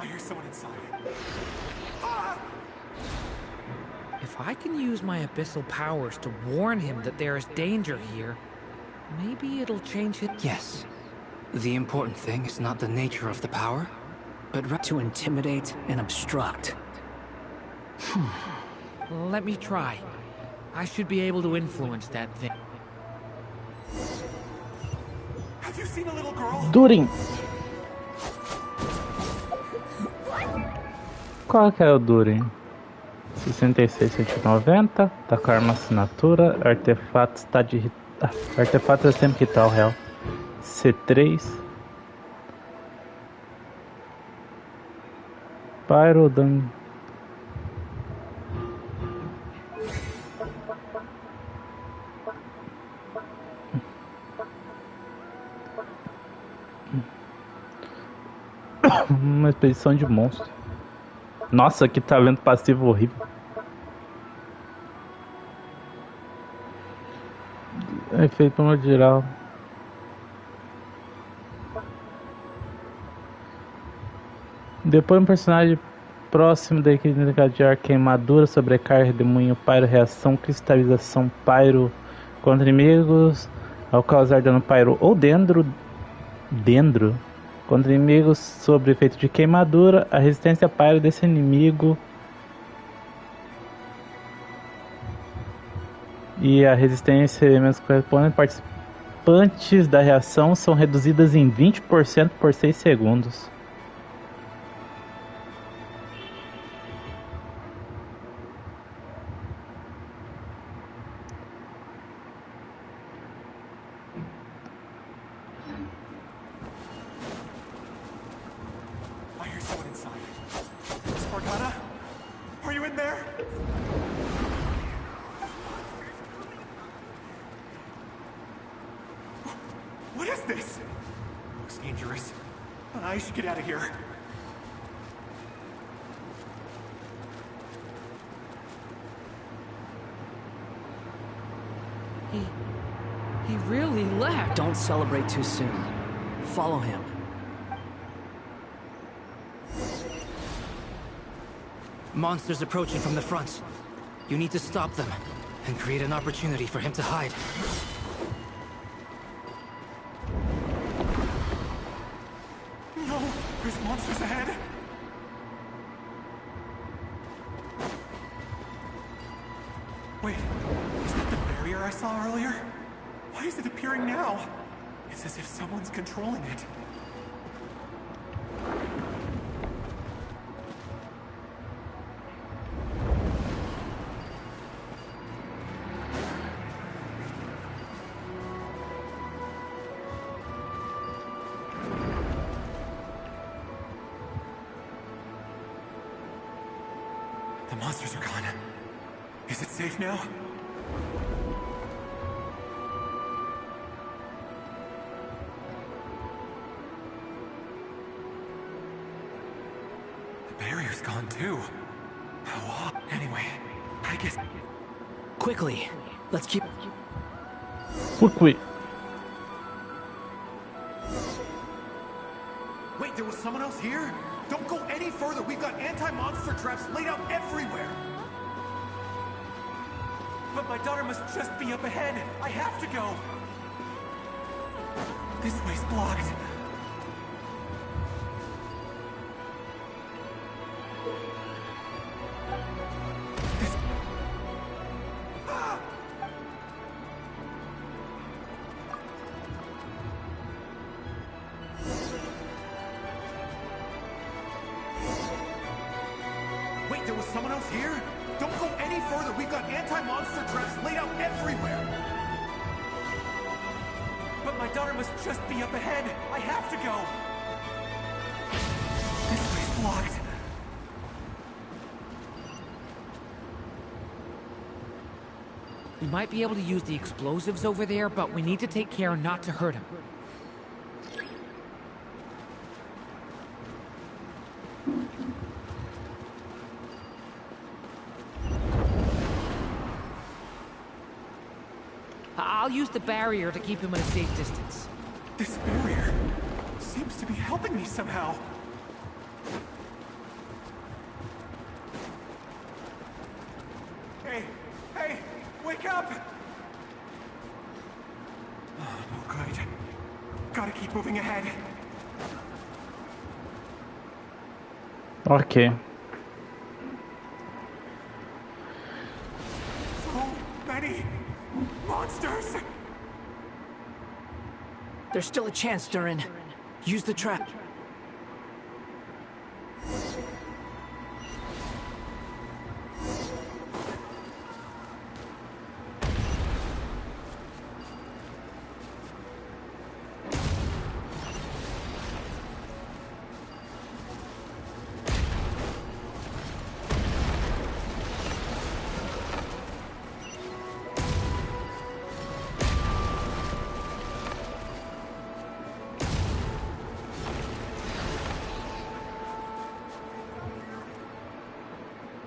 hear someone inside. Ah! If I can use my abyssal powers to warn him that there is danger here, maybe it'll change it. Yes. The important thing is not the nature of the power, but to intimidate and obstruct. Let me try. I should be able to influence that thing. Have you seen a little girl? Durin. Qual que é o Durin? 66, 190. Tá com a arma assinatura. Artefato está de... Artefato é sempre que tá o real. C3. Pyro Dan. Uma expedição de monstros. Nossa, que talento passivo horrível. Efeito no geral. Depois um personagem próximo da equipe encadear queimadura, sobrecarga, demoinho, pyro, reação, cristalização, pyro contra inimigos, ao causar dano pyro ou dendro contra inimigos sobre efeito de queimadura, a resistência pyro desse inimigo e a resistência e elementos que correspondem participantes da reação são reduzidas em 20% por 6 segundos. What is this? Looks dangerous. I should get out of here. He really left. Don't celebrate too soon. Follow him. Monsters approaching from the front. You need to stop them and create an opportunity for him to hide. No, there's monsters ahead. Wait, is that the barrier I saw earlier? Why is it appearing now? It's as if someone's controlling it. The monsters are gone. Is it safe now? barrier's gone too. How odd. Anyway, I guess... Quickly, let's keep... Quickly. Wait, there was someone else here? Don't go any further. We've got anti-monster traps laid out everywhere. But my daughter must just be up ahead. I have to go. This way's blocked. Wait, there was someone else here? Don't go any further. We've got anti-monster traps laid out everywhere. But my daughter must just be up ahead. I have to go. This way's blocked. We might be able to use the explosives over there, but we need to take care not to hurt him. I'll use the barrier to keep him at a safe distance. This barrier seems to be helping me somehow. Hey, hey, wake up! Oh, no good. Gotta keep moving ahead. Ok. So many monsters! There's still a chance, Durin. Use the trap.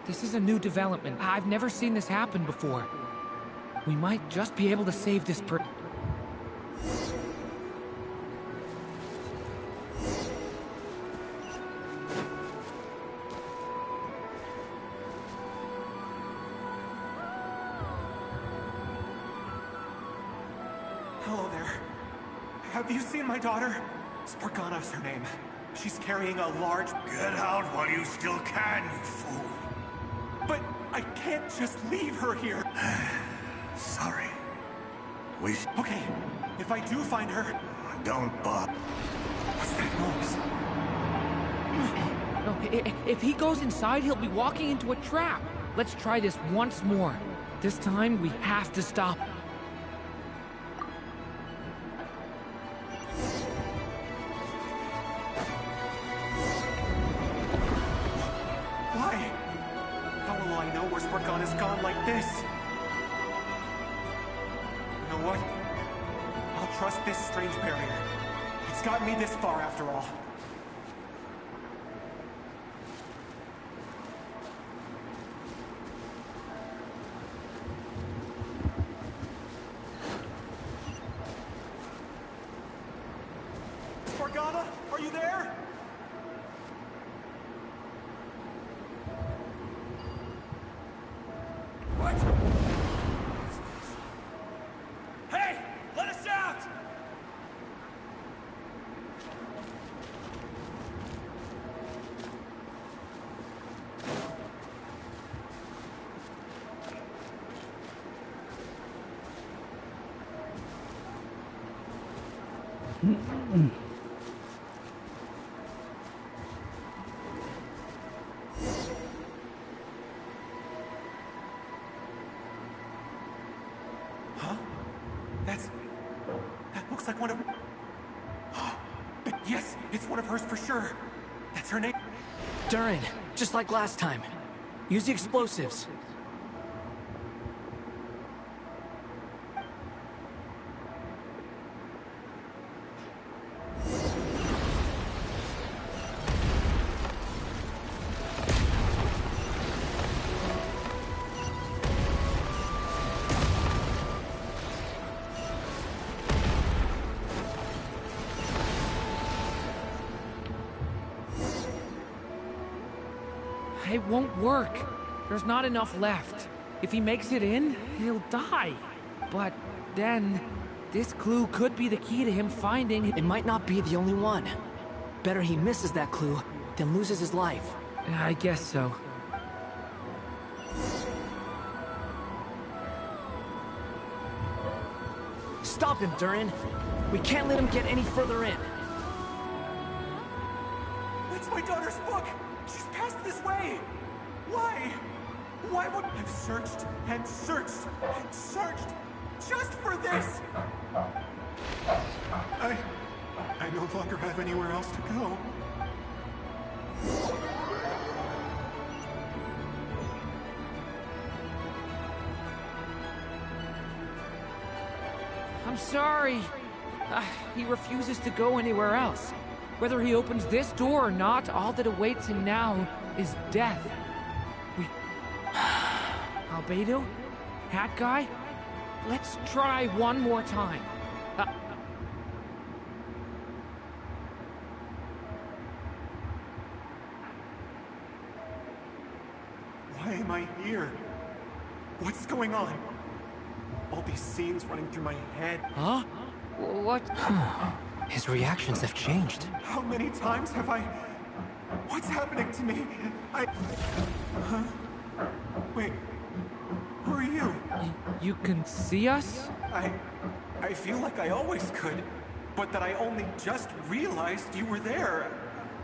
This is a new development. I've never seen this happen before. We might just be able to save this Hello there. Have you seen my daughter? Spargana's her name. She's carrying a large... Get out while you still can, you fool. But I can't just leave her here. Sorry. Okay, if I do find her... Don't bother. What's that noise? No, if he goes inside, he'll be walking into a trap. Let's try this once more. This time, we have to stop. Why? How will I know where Spargana's gone like this? You know what? I'll trust this strange barrier. It's gotten me this far after all. Spargana, are you there? What? Hey! Let us out! Huh? That looks like one of... Yes, it's one of hers for sure. That's her name. Durin, just like last time. Use the explosives. It won't work. There's not enough left. If he makes it in, he'll die. But then, this clue could be the key to him finding... It might not be the only one. Better he misses that clue than loses his life. I guess so. Stop him, Durin. We can't let him get any further in. That's my daughter's book! She's passed this way! Why? Why would I've searched and searched and searched just for this? I no longer have anywhere else to go. I'm sorry. He refuses to go anywhere else. Whether he opens this door or not, all that awaits him now is death. Albedo? Hat guy? Let's try one more time. Why am I here? What's going on? All these scenes running through my head. Huh? What? His reactions have changed. How many times have I... What's happening to me? Huh? Wait. Who are you? You can see us? I feel like I always could, but that I only just realized you were there.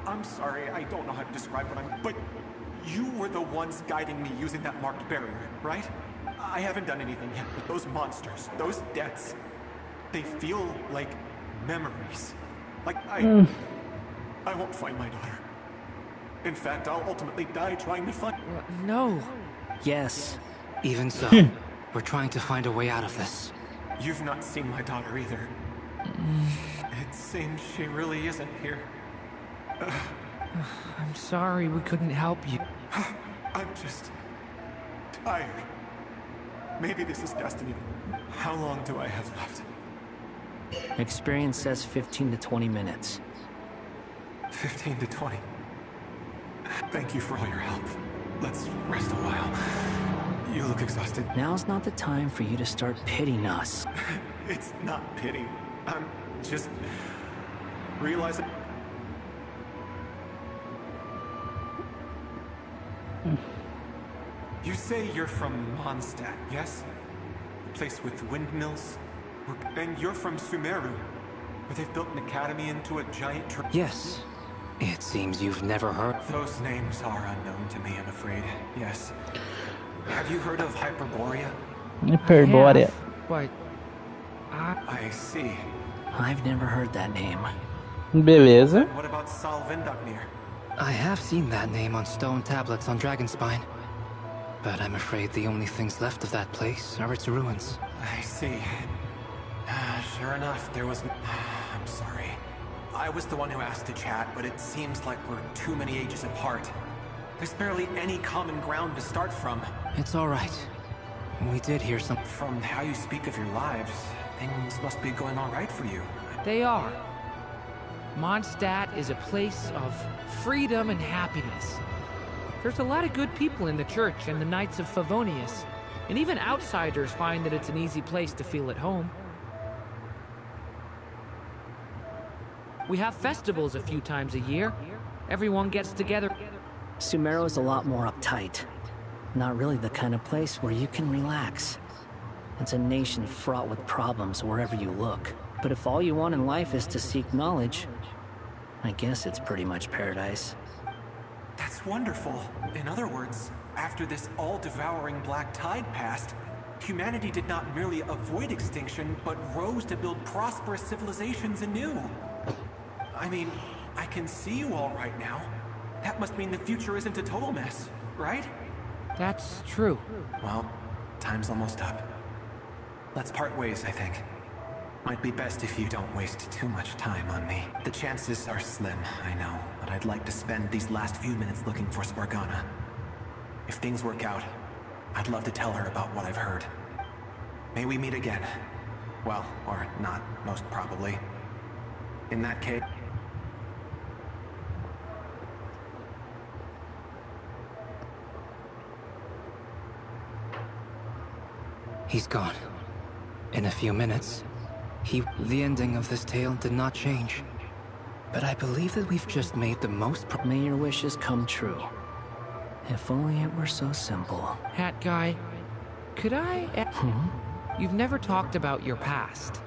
I'm sorry, I don't know how to describe what I'm... But you were the ones guiding me using that marked barrier, right? I haven't done anything yet, but those monsters, those deaths, they feel like memories. Like I won't find my daughter. In fact, I'll ultimately die trying to find... No. Yes. Even so, we're trying to find a way out of this. You've not seen my daughter either. It seems she really isn't here. I'm sorry we couldn't help you. I'm just... tired. Maybe this is destiny. How long do I have left? Experience says 15 to 20 minutes. 15 to 20. Thank you for all your help. Let's rest a while. You look exhausted. Now's not the time for you to start pitying us. It's not pity. I'm just... realizing... You say you're from Mondstadt, yes? The place with windmills? And you're from Sumeru, where they've built an academy into a giant... Yes. It seems you've never heard... Those names are unknown to me, I'm afraid. Yes. Have you heard of Hyperborea? Hyperborea. But... I see. I've never heard that name. Beleza. What about Salvindaknir? I have seen that name on stone tablets on Dragonspine. But I'm afraid the only things left of that place are its ruins. I see. Sure enough, there was... I'm sorry. I was the one who asked to chat, but it seems like we're too many ages apart. There's barely any common ground to start from. It's all right. We did hear some... From how you speak of your lives, things must be going all right for you. They are. Mondstadt is a place of freedom and happiness. There's a lot of good people in the church and the Knights of Favonius, and even outsiders find that it's an easy place to feel at home. We have festivals a few times a year. Everyone gets together. Sumeru's a lot more uptight. Not really the kind of place where you can relax. It's a nation fraught with problems wherever you look. But if all you want in life is to seek knowledge, I guess it's pretty much paradise. That's wonderful. In other words, after this all-devouring black tide passed, humanity did not merely avoid extinction, but rose to build prosperous civilizations anew. I mean, I can see you all right now. That must mean the future isn't a total mess, right? That's true. Well, time's almost up. Let's part ways, I think. Might be best if you don't waste too much time on me. The chances are slim, I know, but I'd like to spend these last few minutes looking for Spargana. If things work out, I'd love to tell her about what I've heard. May we meet again. Well, or not, most probably. In that case... He's gone. In a few minutes, the ending of this tale did not change. But I believe that we've just made the most May your wishes come true. If only it were so simple. Hat guy, could I... You've never talked about your past.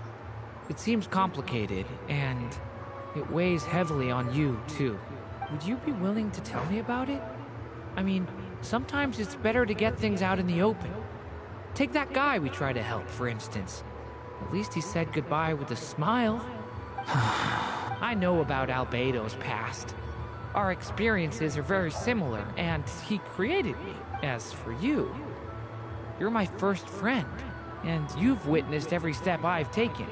It seems complicated, and it weighs heavily on you, too. Would you be willing to tell me about it? I mean, sometimes it's better to get things out in the open. Take that guy we try to help, for instance. At least he said goodbye with a smile. I know about Albedo's past. Our experiences are very similar, and he created me. As for you, you're my first friend, and you've witnessed every step I've taken.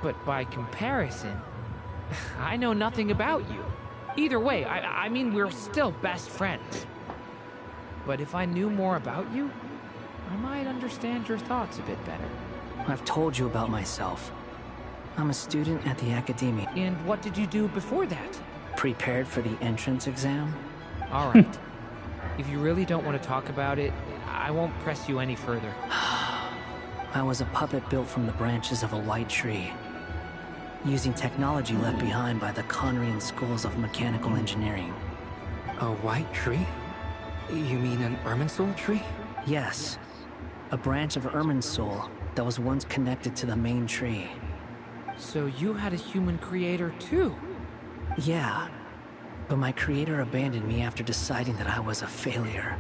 But by comparison, I know nothing about you. Either way, I mean, we're still best friends. But if I knew more about you, I might understand your thoughts a bit better. I've told you about myself. I'm a student at the academia. And what did you do before that? Prepared for the entrance exam? All right. If you really don't want to talk about it, I won't press you any further. I was a puppet built from the branches of a white tree, using technology left behind by the Conrian schools of mechanical engineering. A white tree? You mean an Irminsul tree? Yes. A branch of Irminsul that was once connected to the main tree. So you had a human creator too? Yeah. But my creator abandoned me after deciding that I was a failure.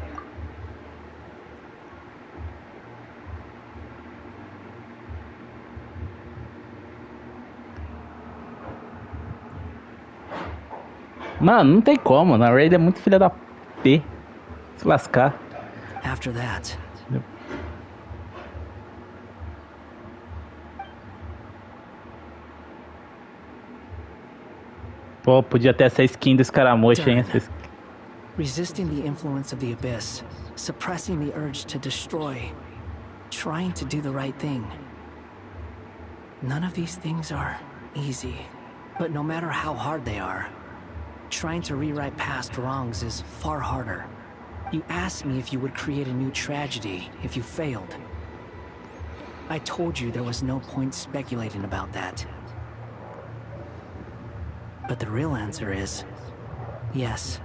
Mano, não tem como. Na Raid é muito filha da P. Se lascar. After that. Pô, podia ter essa skin do escaramujo, hein? Resisting the influence of the abyss, suppressing the urge to destroy, trying to do the right thing. None of these things are easy, but no matter how hard they are, trying to rewrite past wrongs is far harder. You asked me if you would create a new tragedy if you failed. I told you there was no point speculating about that. But the real answer is, yes,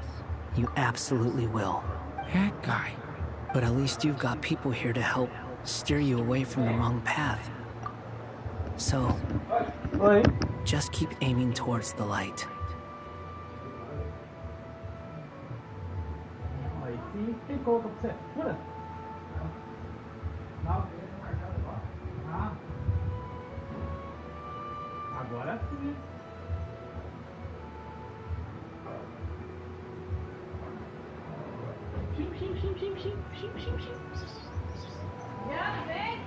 you absolutely will. That guy. But at least you've got people here to help steer you away from the wrong path. So, just keep aiming towards the light. Agora sim. Yeah, babe.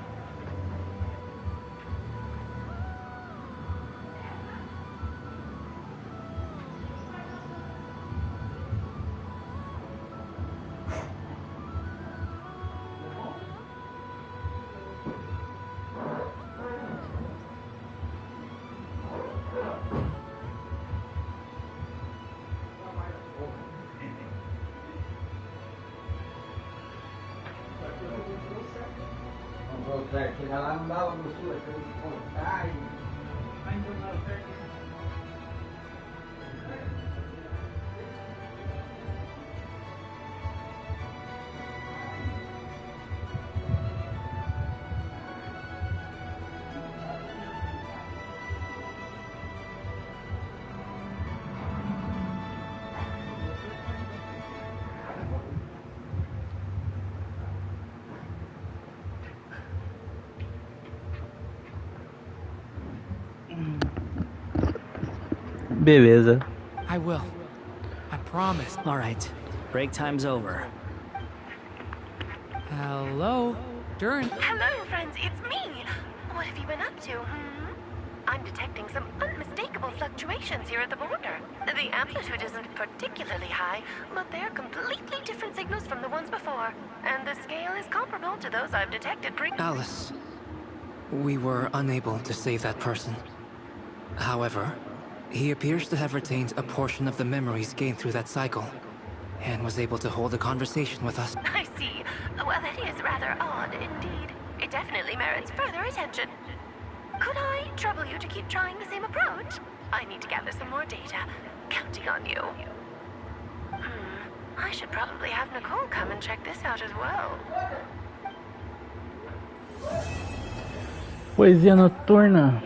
Chegar lá não dava grossura, que eu contar e... Vai entornar o certo. Beleza. I will. I promise. All right. Break time's over. Hello, Durin. Hello, friends, it's me. What have you been up to, I'm detecting some unmistakable fluctuations here at the border. The amplitude isn't particularly high, but they're completely different signals from the ones before. And the scale is comparable to those I've detected Alice, we were unable to save that person. However, he appears to have retained a portion of the memories gained through that cycle, and was able to hold a conversation with us. I see. Well, that is rather odd indeed. It definitely merits further attention. Could I trouble you to keep trying the same approach? I need to gather some more data. Counting on you. I should probably have Nicole come and check this out as well. Poesia noturna.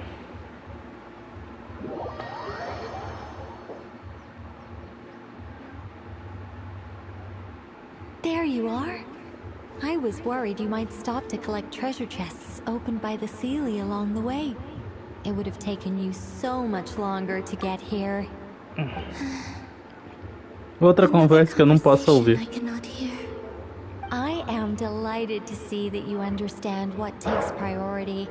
There you are. I was worried you might stop to collect treasure chests opened by the Sealy along the way. It would have taken you so much longer to get here. Outra conversa que eu não posso ouvir. I am delighted to see that you understand what takes priority,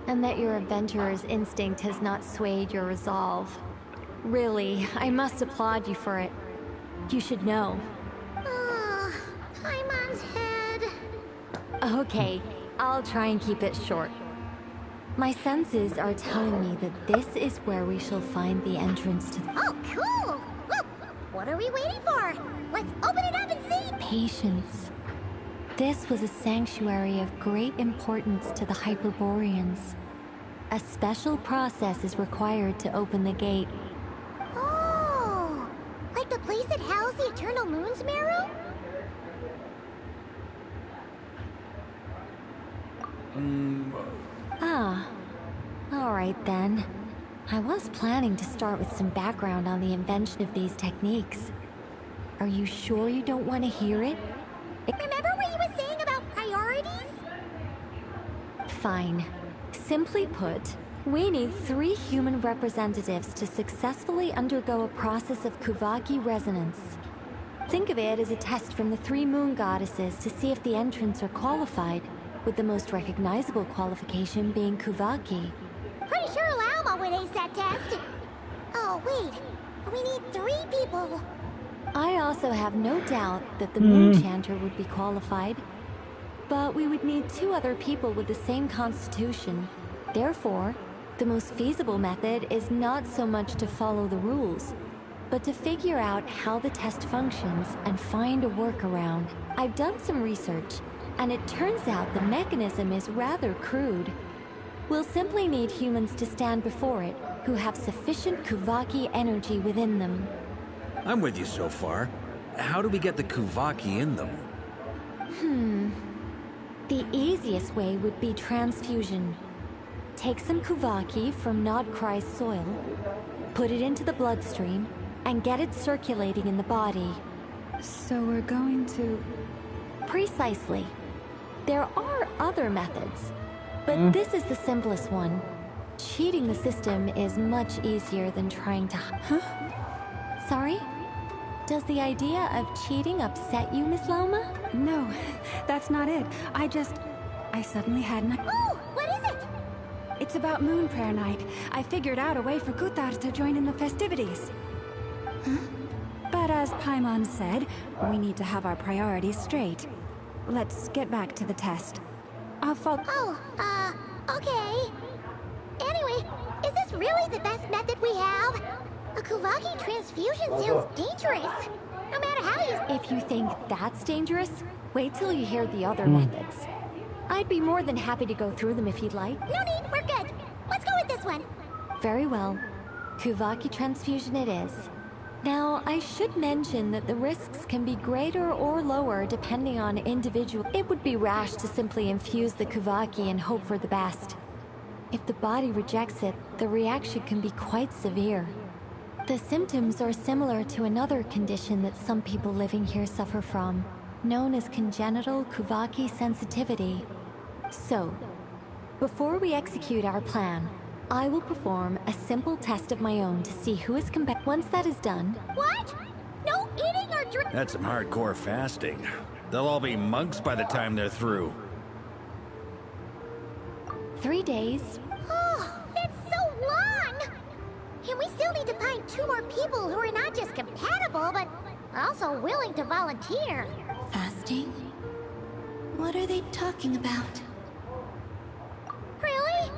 and that your adventurer's instinct has not swayed your resolve. Really, I must applaud you for it. You should know. Paimon's head. Okay, I'll try and keep it short. My senses are telling me that this is where we shall find the entrance to the... Oh, cool! Well, what are we waiting for? Let's open it up and see! Patience. This was a sanctuary of great importance to the Hyperboreans. A special process is required to open the gate. Oh! Like the place that housed the Eternal Moon's marrow? Ah. Alright then. I was planning to start with some background on the invention of these techniques. Are you sure you don't want to hear it? Remember what you were saying about priorities? Fine. Simply put, we need 3 human representatives to successfully undergo a process of Kuvaki resonance. Think of it as a test from the 3 moon goddesses to see if the entrants are qualified, with the most recognizable qualification being Kuvaki. Pretty sure Lauma would ace that test. Oh, wait. We need 3 people. I also have no doubt that the Moon Chanter would be qualified. But we would need 2 other people with the same constitution. Therefore, the most feasible method is not so much to follow the rules, but to figure out how the test functions and find a workaround. I've done some research, and it turns out the mechanism is rather crude. We'll simply need humans to stand before it who have sufficient Kuvaki energy within them. I'm with you so far. How do we get the Kuvaki in them? The easiest way would be transfusion. Take some Kuvaki from Nodcry's soil, put it into the bloodstream, and get it circulating in the body. So we're going to... Precisely. There are other methods, but this is the simplest one. Cheating the system is much easier than trying to... Sorry? Does the idea of cheating upset you, Miss Lauma? No, that's not it. I suddenly had an... Oh, what is it? It's about Moon Prayer Night. I figured out a way for Kuthar to join in the festivities. But as Paimon said, we need to have our priorities straight. Let's get back to the test. I'll Okay. Anyway, is this really the best method we have? A Kuvaki transfusion sounds dangerous. No matter how you... If you think that's dangerous, wait till you hear the other methods. I'd be more than happy to go through them if you'd like. No need, we're good. Let's go with this one. Very well. Kuvaki transfusion it is. Now, I should mention that the risks can be greater or lower depending on individual. It would be rash to simply infuse the Kuvaki and hope for the best. If the body rejects it, the reaction can be quite severe. The symptoms are similar to another condition that some people living here suffer from, known as congenital Kuvaki sensitivity. So, before we execute our plan, I will perform a simple test of my own to see who is compatible. Once that is done... What? No eating or drinking? That's some hardcore fasting. They'll all be monks by the time they're through. 3 days. Oh, that's so long! And we still need to find 2 more people who are not just compatible, but also willing to volunteer. Fasting? What are they talking about? Really?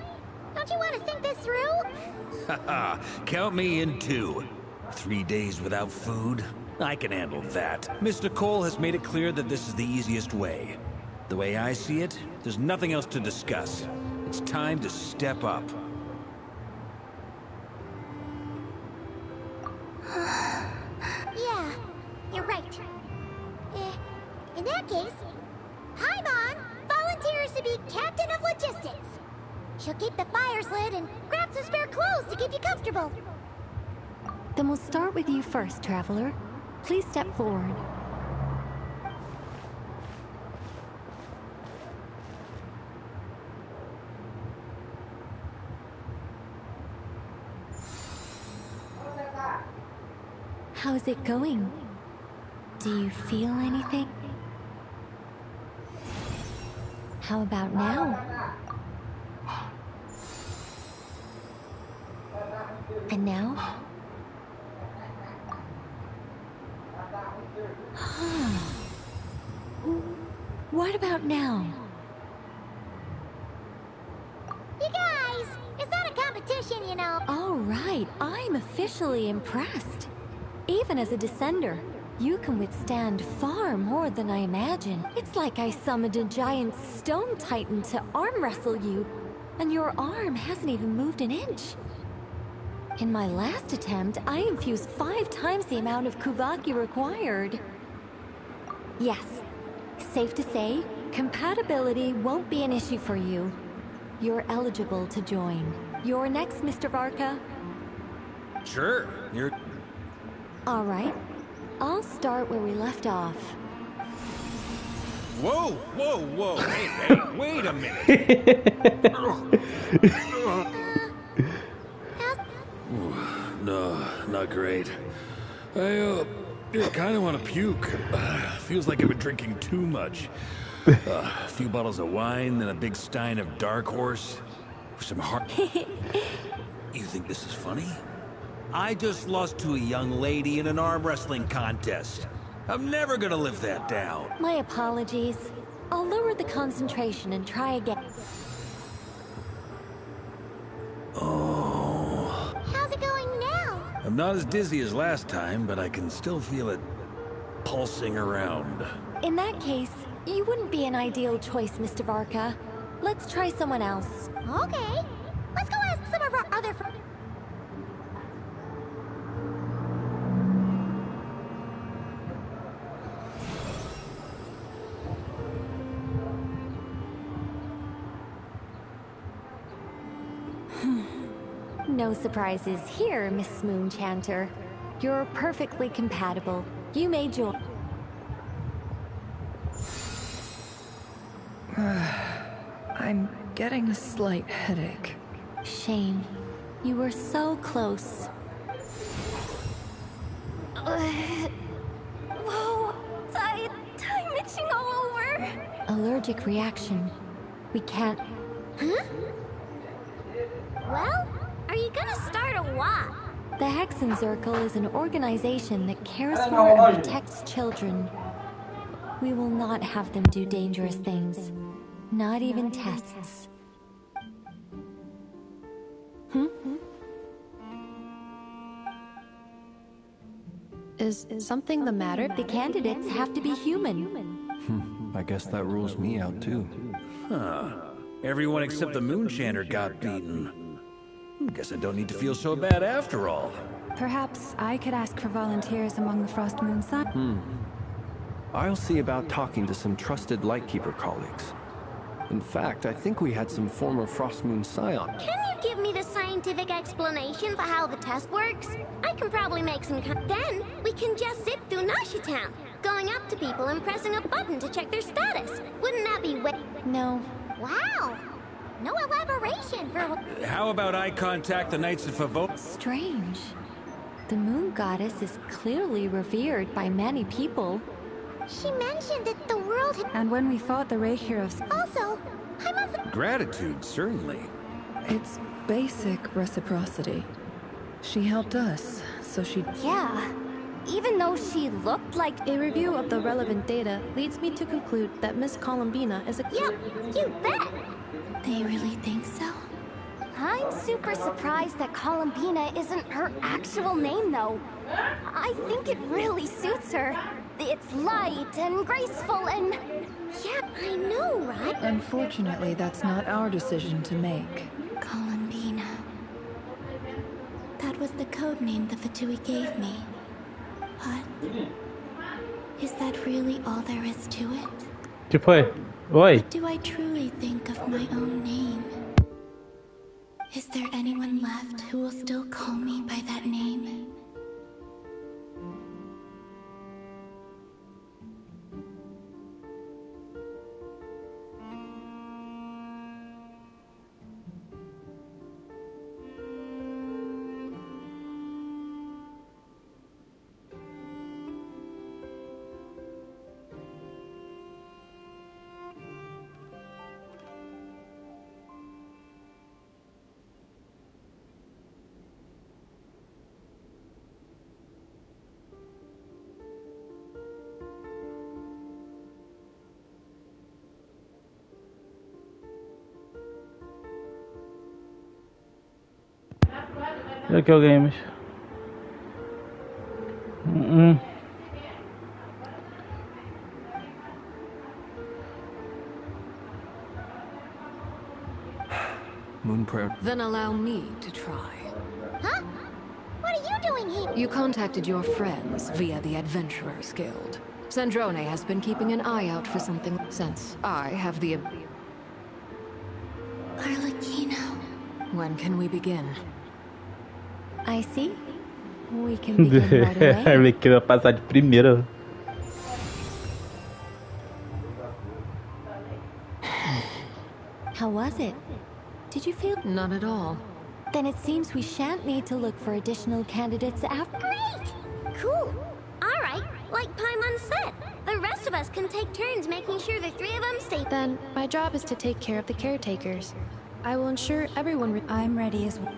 Don't you want to think this through? Haha, count me in too. 3 days without food? I can handle that. Miss Nicole has made it clear that this is the easiest way. The way I see it, there's nothing else to discuss. It's time to step up. Yeah, you're right. In that case, Paimon volunteers to be Captain of Logistics. She'll keep the fires lit and grab some spare clothes to keep you comfortable. Then we'll start with you first, Traveler. Please step forward. How's it going? Do you feel anything? How about now? And now? What about now? You guys, it's not a competition, you know. All right, I'm officially impressed. Even as a descender, you can withstand far more than I imagined. It's like I summoned a giant stone titan to arm wrestle you, and your arm hasn't even moved an inch. In my last attempt, I infused 5 times the amount of Kuvaki required. Yes, safe to say, compatibility won't be an issue for you. You're eligible to join. You're next, Mr. Varka. Sure, you're... All right. I'll start where we left off. Whoa, whoa, whoa, hey, wait a minute. No, not great. I kind of want to puke. Feels like I've been drinking too much. A few bottles of wine, then a big stein of Dark Horse. Some hard... You think this is funny? I just lost to a young lady in an arm wrestling contest. I'm never gonna live that down. My apologies. I'll lower the concentration and try again. Oh. How's it going now? I'm not as dizzy as last time, but I can still feel it pulsing around. In that case, you wouldn't be an ideal choice, Mr. Varka. Let's try someone else. Okay. Let's go ask some of our other friends. No surprises here, Miss Moonchanter. You're perfectly compatible. You may join. I'm getting a slight headache. Shame. You were so close. Whoa! Time itching all over! Allergic reaction. We can't... Huh? Well, are you gonna start a what? The Hexenzirkel is an organization that cares for and protects children. We will not have them do dangerous things. Not even tests. Is something the matter? The candidates have to be human. I guess that rules me out too. Huh. Everyone except the Moonchanter got beaten. Guess I don't need to feel so bad after all. Perhaps I could ask for volunteers among the Frost Moon Sun. I'll see about talking to some trusted Lightkeeper colleagues. In fact, I think we had some former Frost Moon Scion. Can you give me the scientific explanation for how the test works? I can probably make some Then we can just zip through Nashitown, going up to people and pressing a button to check their status. Wouldn't that be No. Wow! No elaboration for... How about I contact the Knights of Favor? Strange. The Moon Goddess is clearly revered by many people. She mentioned that the world had... And when we fought the Ray Heroes... Also, I must... Gratitude, certainly. It's basic reciprocity. She helped us, so she... Yeah. Even though she looked like... A review of the relevant data leads me to conclude that Miss Columbina is a... Yep, you bet! They really think so? I'm super surprised that Columbina isn't her actual name, though. I think it really suits her. It's light and graceful and... Yeah, I know, right? Unfortunately, that's not our decision to make. Columbina. That was the code name the Fatui gave me. But... is that really all there is to it? Que foi? Oi? What do I truly think of my own name? Is there anyone left who will still call me by that name? E aqui o games. Moon prayer. Then allow me to try. Huh? What are you doing here? You contacted your friends via the Adventurers Guild. Sandrone has been keeping an eye out for something since I have the... Arlecchino. When can we begin? I see. We can begin right away. Arlecchino vai passar de primeira. How was it? Did you feel... Not at all. Then it seems we shan't need to look for additional candidates after... Great! Cool. All right, like Paimon said, the rest of us can take turns making sure the three of them stay... Then, my job is to take care of the caretakers. I will ensure everyone... I'm ready as well.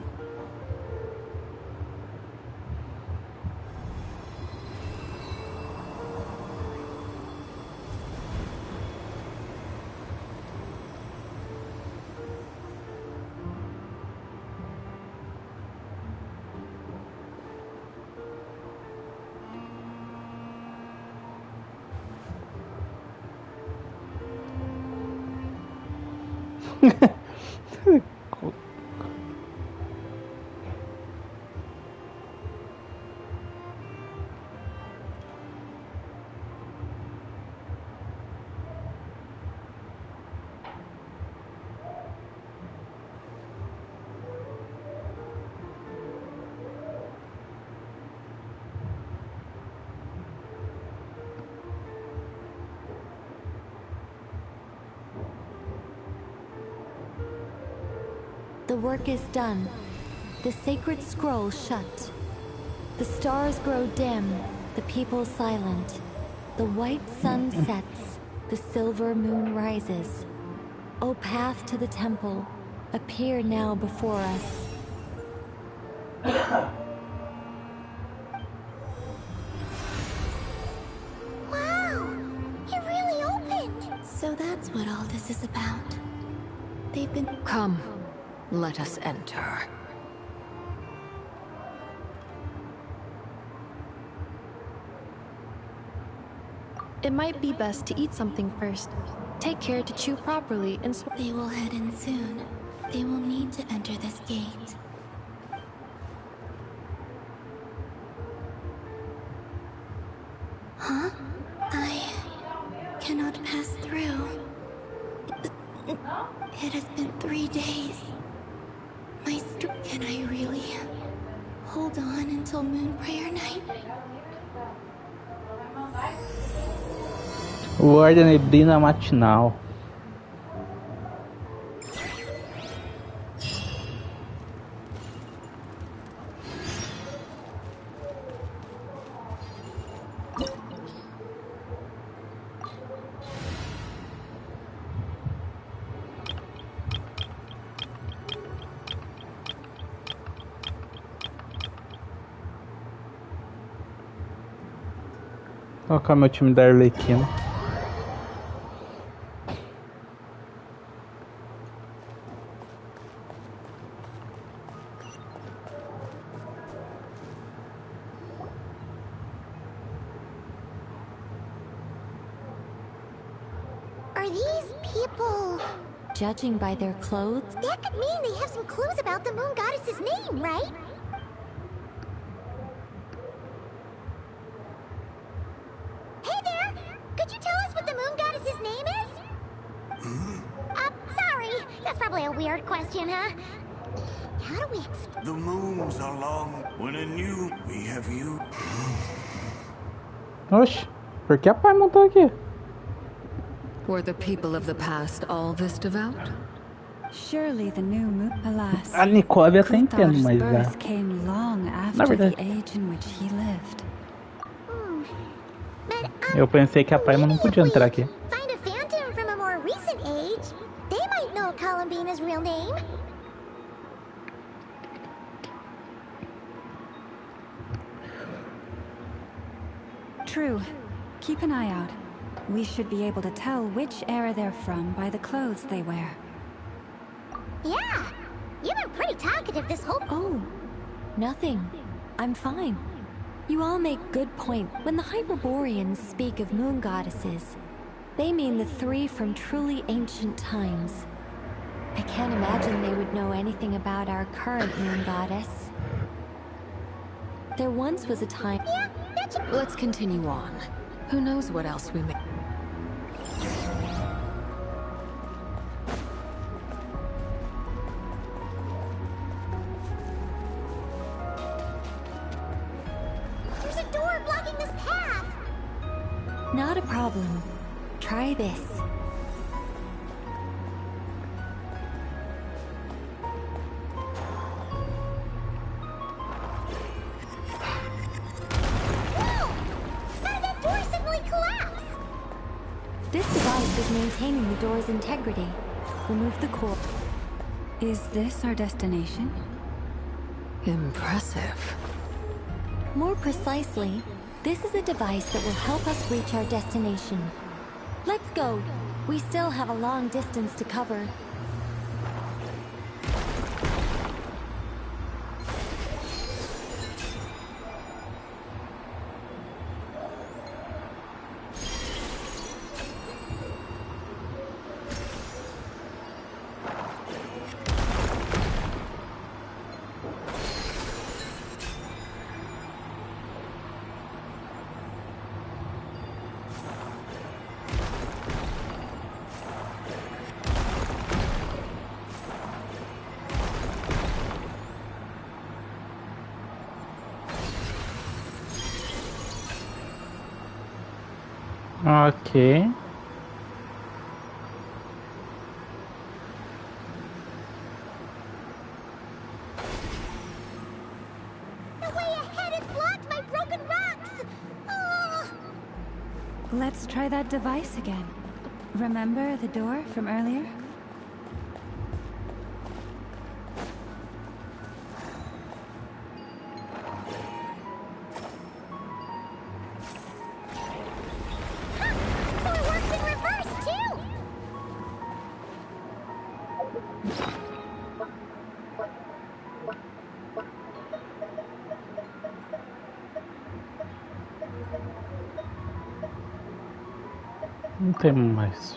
The work is done. The sacred scroll shut. The stars grow dim, the people silent. The white sun sets, the silver moon rises. O path to the temple, appear now before us. Wow! It really opened! So that's what all this is about. They've been... Come, let us enter. It might be best to eat something first. Take care to chew properly and They will head in soon. They will need to enter this gate. Huh? I cannot pass through. It has been 3 days. Can I really hold on until Moon Prayer Night? Guarda neblina matinal. Vou colocar meu time da Arlequina. Are these people... Judging by their clothes, That could mean they have some clues about the moon goddess's name, right? Hey there! Could you tell us what the moon goddess's name is? Sorry. That's probably a weird question, huh? How do we explain? The moons are long. When anew we have you. Oxe, por que a pai não tá aqui? Were the people of the past all this devout? Surely the new moon, alas. A Nicole até entendo, mas birth came long after verdade, the age in which he lived. eu pensei que a pai não podia entrar aqui. Find a phantom from a more recent age. They might know Columbina's real name. True. Keep an eye out. We should be able to tell which era they're from by the clothes they wear. Yeah, you've been pretty talkative this whole... Oh, nothing. I'm fine. You all make good point. When the Hyperboreans speak of moon goddesses, they mean the three from truly ancient times. I can't imagine they would know anything about our current moon goddess. There once was a time... Yeah, that's... Let's continue on. Who knows what else we may... There's a door blocking this path! Not a problem. Try this. This device is maintaining the door's integrity. Remove the core. Is this our destination? Impressive. More precisely, this is a device that will help us reach our destination. Let's go. We still have a long distance to cover. Ok. The way ahead is blocked by broken rocks! Oh. Let's try that device again. Remember the door from earlier? Não tem mais.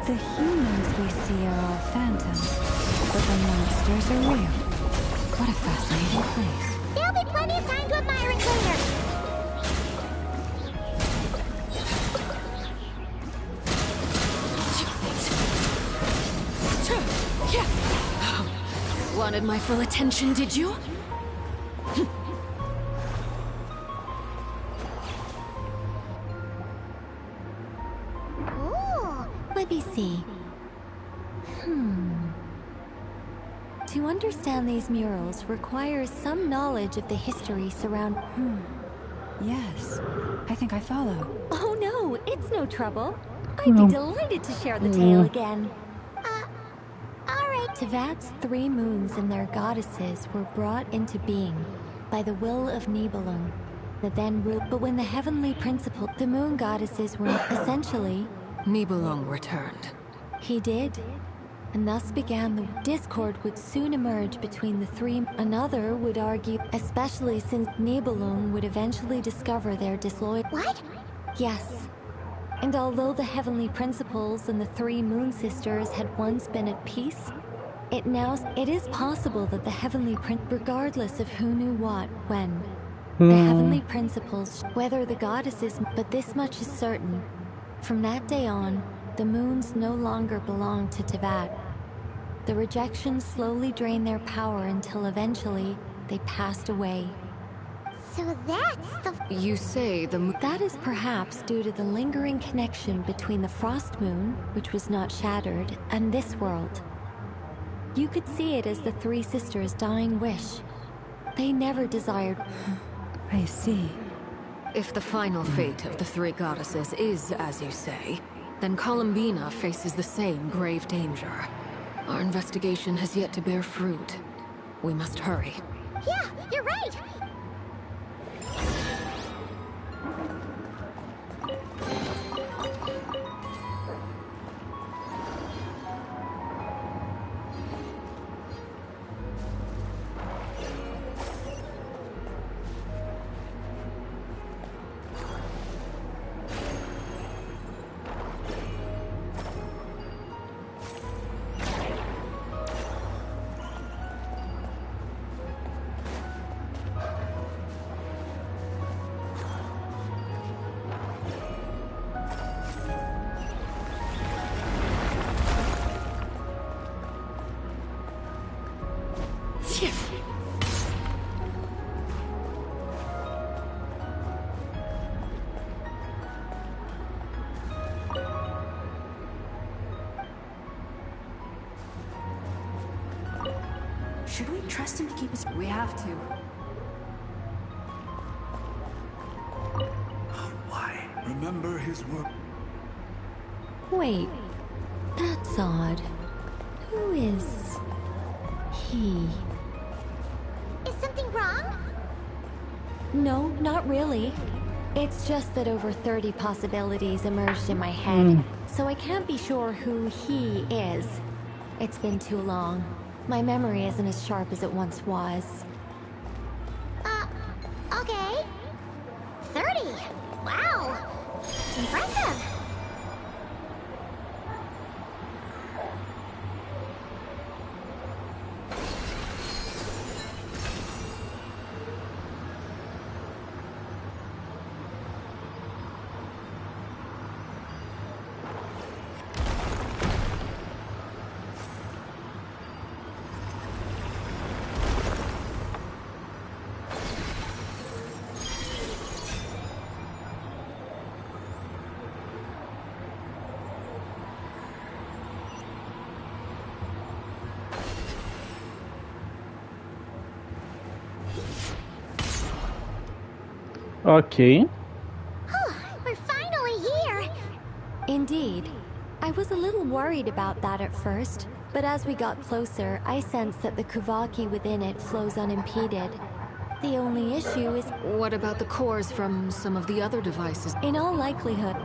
The humans we see are all phantoms, but the monsters are real. What a fascinating place. There'll be plenty of time to admire it later. Wanted my full attention, did you? Let me see. To understand these murals requires some knowledge of the history surround... Yes, I think I follow. Oh no, it's no trouble. I'd be delighted to share the tale again. Alright, Teyvat's 3 moons and their goddesses were brought into being by the will of Nibelung, the then rule. But when the heavenly principle, the moon goddesses were essentially... Nibelung returned. He did. And thus began the discord would soon emerge between the 3. Another would argue, especially since Nibelung would eventually discover their disloyalty. What? Yes. And although the heavenly principles and the 3 moon sisters had once been at peace, it is possible that the heavenly regardless of who knew what, when, the heavenly principles, whether the goddesses, but this much is certain. From that day on, the moons no longer belonged to Teyvat. The rejections slowly drained their power until eventually they passed away. So that's the... You say the moon... That is perhaps due to the lingering connection between the frost moon, which was not shattered, and this world. You could see it as the 3 sisters' dying wish. They never desired... I see. If the final fate of the 3 goddesses is as you say, then Columbina faces the same grave danger. Our investigation has yet to bear fruit. We must hurry. Yeah, you're right! Should we trust him to keep us? We have to. Why? Remember his word. Wait, that's odd. Who is... he? Is something wrong? No, not really. It's just that over 30 possibilities emerged in my head, so I can't be sure who he is. It's been too long. My memory isn't as sharp as it once was. Okay. 30! Wow! Impressive! Ok. We're finally here! Indeed. I was a little worried about that at first, but as we got closer, I sensed that the Kuvaki within it flows unimpeded. The only issue is... What about the cores from some of the other devices? In all likelihood...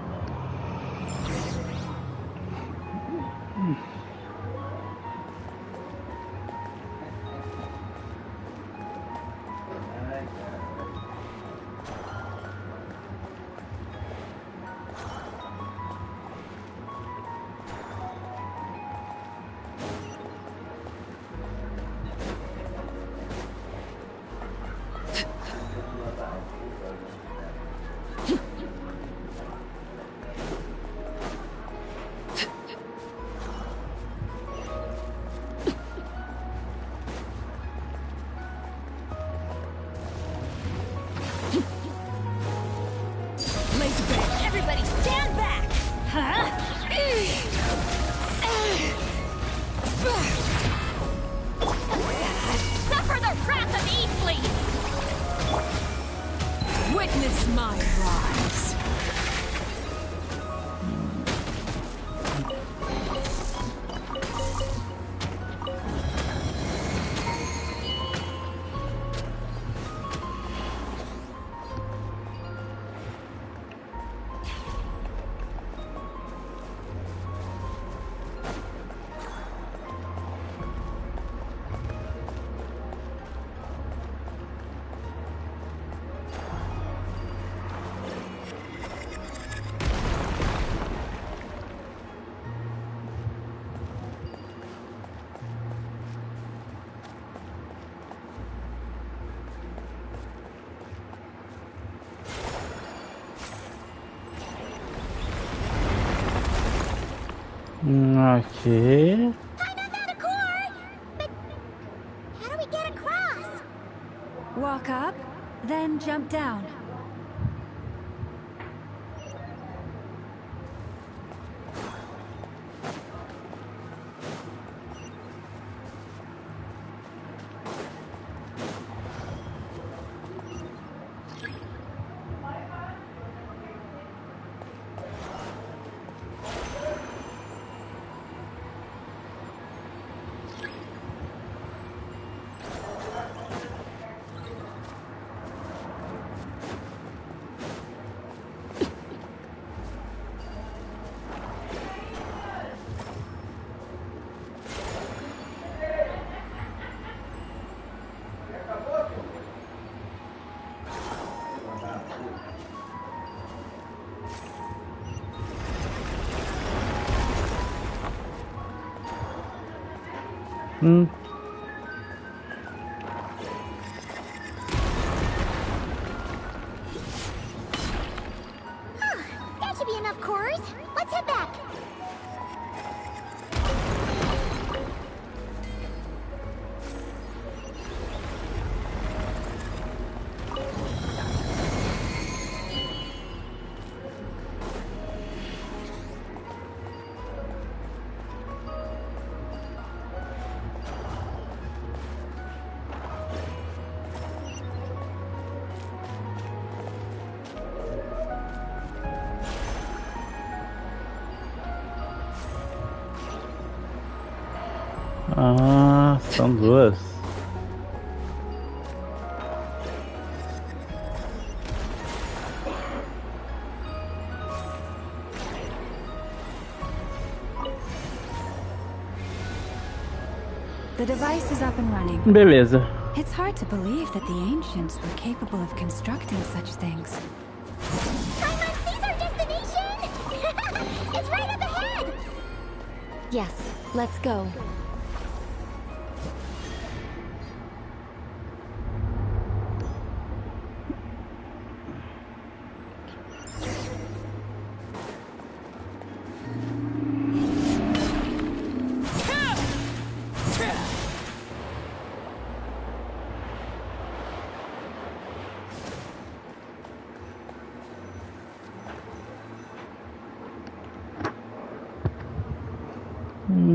Okay. I know that a core, but how do we get across? Walk up, then jump down. That should be enough cores. Let's head back. Ah, são duas. The device is up and running. Beleza. It's hard to believe that the ancients were capable of constructing such things. Paimon sees our destination! It's right up ahead! Yes, let's go.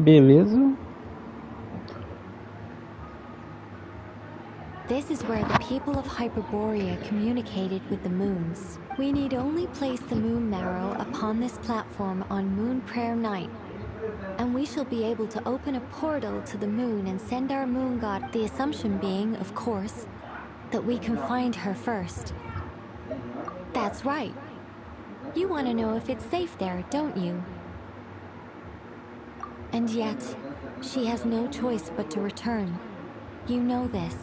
Beleza. This is where the people of Hyperborea communicated with the moons. We need only place the moon marrow upon this platform on Moon Prayer Night, and we shall be able to open a portal to the moon and send our moon god, the assumption being, of course, that we can find her first. That's right. You want to know if it's safe there, don't you? And yet, she has no choice but to return. You know this.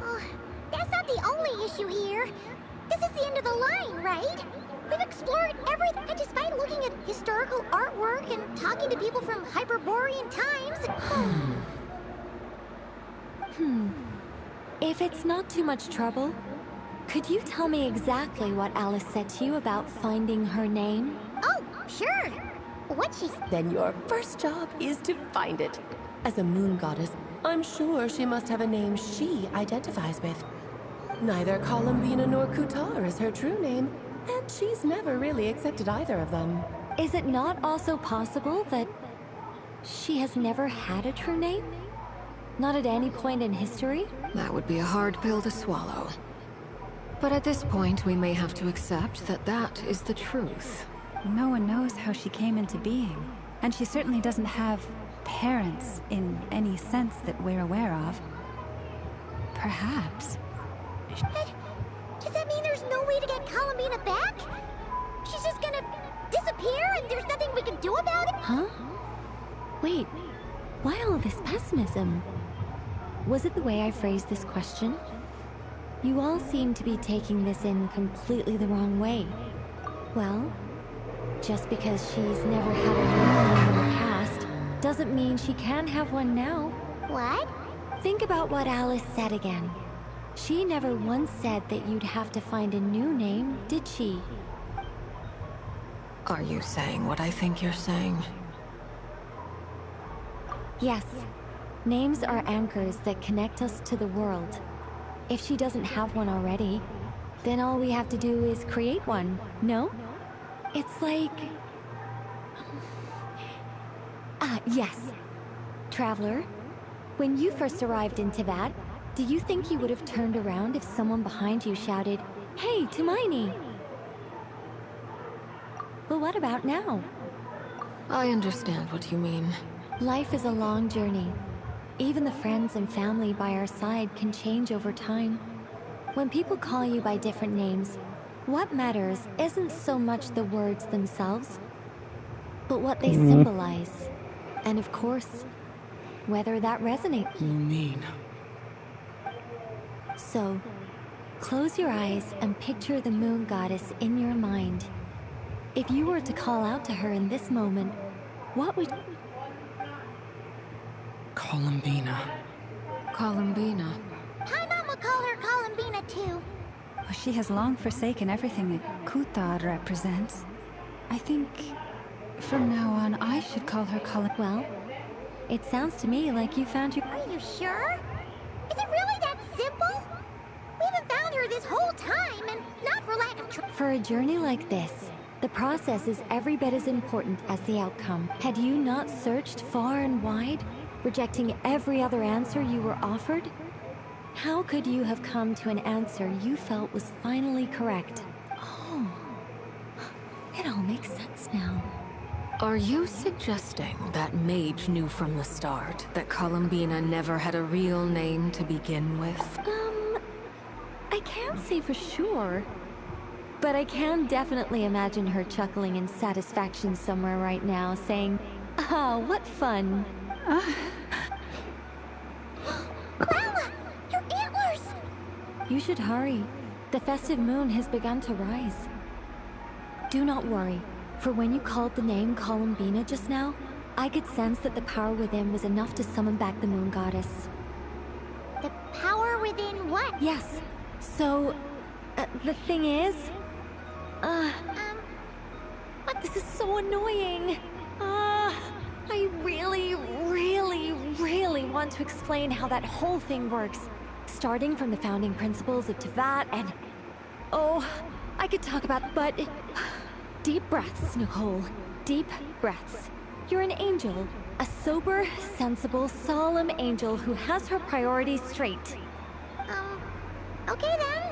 Oh, that's not the only issue here. This is the end of the line, right? We've explored everything, and despite looking at historical artwork and talking to people from Hyperborean times... If it's not too much trouble, could you tell me exactly what Alice said to you about finding her name? Oh, sure. What she... Then your first job is to find it. As a moon goddess, I'm sure she must have a name she identifies with. Neither Columbina nor Kutar is her true name, and she's never really accepted either of them. Is it not also possible that she has never had a true name? Not at any point in history? That would be a hard pill to swallow. But at this point, we may have to accept that that is the truth. No one knows how she came into being, and she certainly doesn't have parents in any sense that we're aware of. Perhaps. Does that mean there's no way to get Columbina back? She's just gonna disappear and there's nothing we can do about it? Huh? Wait, why all this pessimism? Was it the way I phrased this question? You all seem to be taking this in completely the wrong way. Well, just because she's never had a real name in the past doesn't mean she can have one now. What? Think about what Alice said again. She never once said that you'd have to find a new name, did she? Are you saying what I think you're saying? Yes. Names are anchors that connect us to the world. If she doesn't have one already, then all we have to do is create one, no? It's like... yes. Traveler, when you first arrived in Tivat, do you think you would have turned around if someone behind you shouted, "Hey, Tumaini"? But what about now? I understand what you mean. Life is a long journey. Even the friends and family by our side can change over time. When people call you by different names, what matters isn't so much the words themselves, but what they symbolize. And of course, whether that resonates. Lumine. So, close your eyes and picture the moon goddess in your mind. If you were to call out to her in this moment, what would... Columbina. Columbina. My mom would call her Columbina too. Well, she has long forsaken everything that Kuthar represents. I think, from now on, I should call her Well, it sounds to me like you found your... Are you sure? Is it really that simple? We haven't found her this whole time, and not for lack of For a journey like this, the process is every bit as important as the outcome. Had you not searched far and wide, rejecting every other answer you were offered, how could you have come to an answer you felt was finally correct? Oh, it all makes sense now. Are you suggesting that Mage knew from the start that Columbina never had a real name to begin with? I can't say for sure, but I can definitely imagine her chuckling in satisfaction somewhere right now, saying, "Ah, what fun." Lala, your antlers! You should hurry. The festive moon has begun to rise. Do not worry, for when you called the name Columbina just now, I could sense that the power within was enough to summon back the moon goddess. The power within what? Yes. So, the thing is... What? This is so annoying. I really want to explain how that whole thing works. Starting from the founding principles of Tivat and... Oh, I could talk about... But... Deep breaths, Nicole. Deep breaths. You're an angel. A sober, sensible, solemn angel who has her priorities straight. Okay then.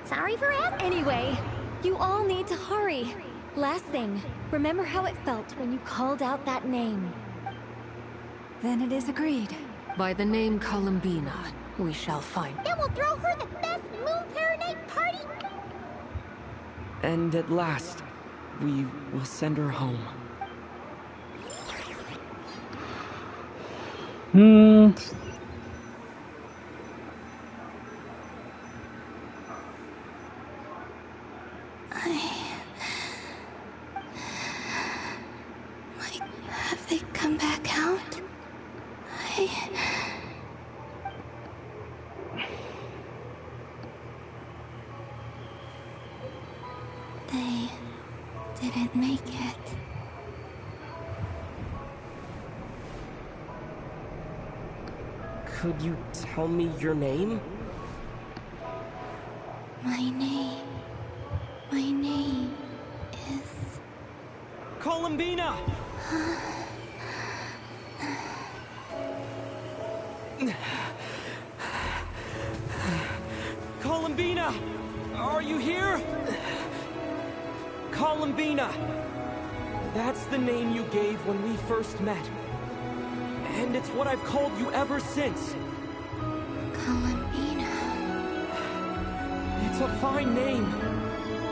Sorry for asking. Anyway, you all need to hurry. Last thing, remember how it felt when you called out that name. Then it is agreed. By the name Columbina, we shall find. Then we'll throw her the best moon paradise party. And at last, we will send her home. Have they come back out? They didn't make it. Could you tell me your name? My name is... Columbina! Columbina! Are you here? Columbina! That's the name you gave when we first met. And it's what I've called you ever since. Columbina. It's a fine name.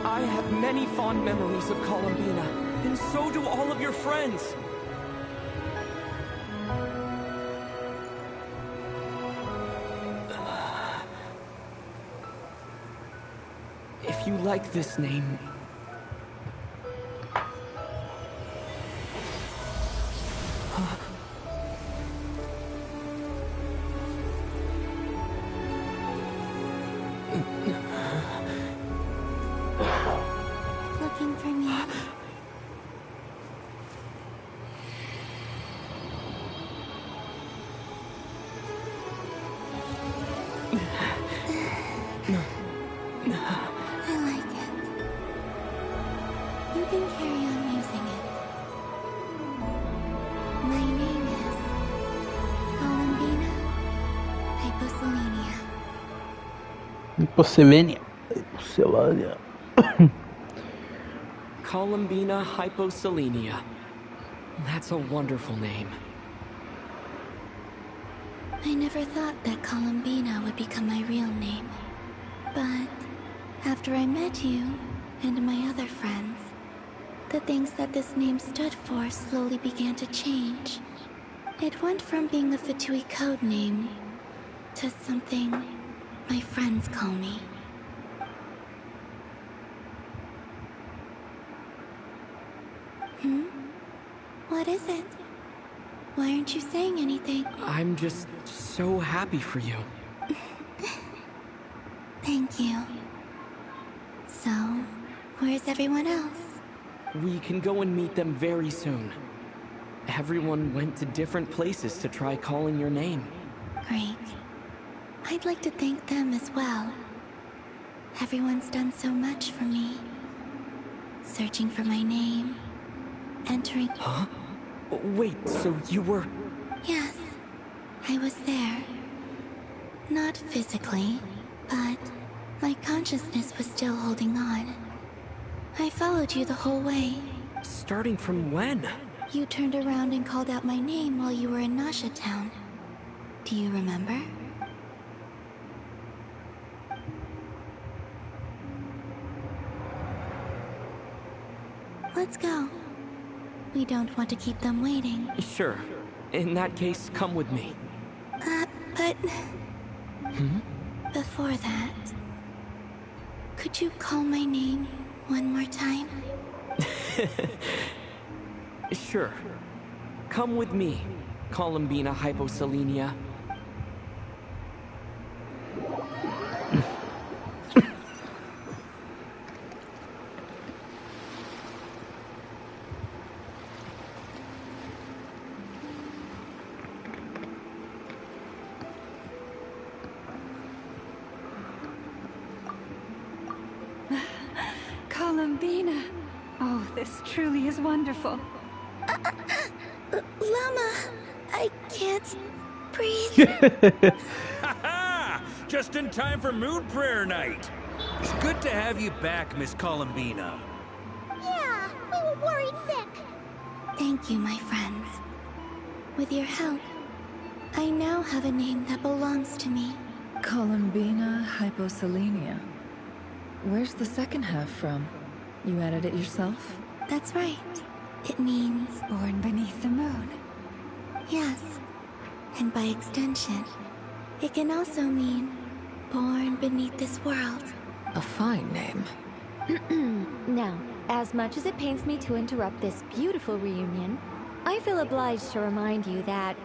I have many fond memories of Columbina, and so do all of your friends. If you like this name... Looking for me? Hypocelenia. Hypocelania. Columbina hyposelenia. That's a wonderful name. I never thought that Columbina would become my real name. But after I met you and my other friends, the things that this name stood for slowly began to change. It went from being a Fatui code name to something my friends call me. What is it? Why aren't you saying anything? I'm just so happy for you. Thank you. So, where's everyone else? We can go and meet them very soon. Everyone went to different places to try calling your name. Great. I'd like to thank them as well. Everyone's done so much for me. Searching for my name. Entering... Huh? Wait, so you were... Yes, I was there. Not physically, but my consciousness was still holding on. I followed you the whole way. Starting from when? You turned around and called out my name while you were in Nasha Town. Do you remember? Let's go. We don't want to keep them waiting. Sure. In that case, come with me. But... Before that... Could you call my name one more time? Sure. Come with me, Columbina hyposelenia. Columbina. Oh, this truly is wonderful. Llama, I can't breathe. Ha-ha! Just in time for Moon Prayer Night. It's good to have you back, Miss Columbina. Yeah, we were worried sick. Thank you, my friends. With your help, I now have a name that belongs to me. Columbina hyposelenia. Where's the second half from? You added it yourself? That's right. It means... Born beneath the moon. Yes. And by extension, it can also mean... born beneath this world. A fine name. Now, as much as it pains me to interrupt this beautiful reunion, I feel obliged to remind you that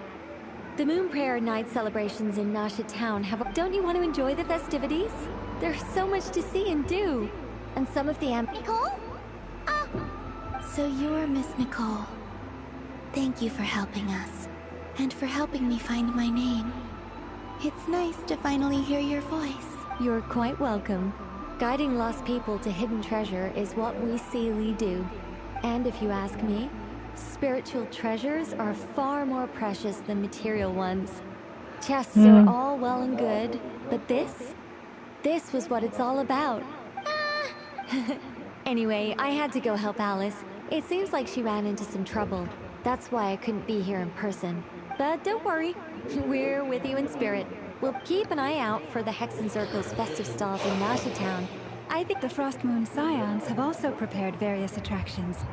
the Moon Prayer Night celebrations in Nasha Town have... Don't you want to enjoy the festivities? There's so much to see and do. And some of the Nicole? So you're Miss Nicole. Thank you for helping us. And for helping me find my name. It's nice to finally hear your voice. You're quite welcome. Guiding lost people to hidden treasure is what we Seelie do. And if you ask me, spiritual treasures are far more precious than material ones. Chests are all well and good, but this was what it's all about. Anyway, I had to go help Alice. It seems like she ran into some trouble. That's why I couldn't be here in person. But don't worry, we're with you in spirit. We'll keep an eye out for the Hexen Circle's festive stalls in Nasha Town. I think the Frost Moon Scions have also prepared various attractions.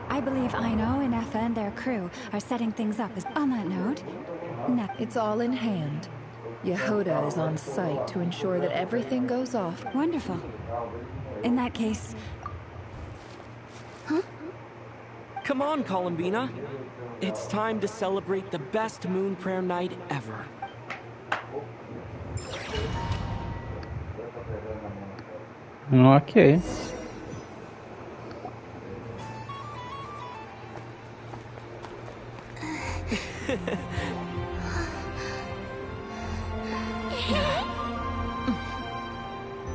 I believe Aino and Effa and their crew are setting things up. On that note, It's all in hand. Yehoda is on site to ensure that everything goes off. Wonderful. In that case... Huh? Come on, Columbina. It's time to celebrate the best Moon Prayer Night ever. Ok.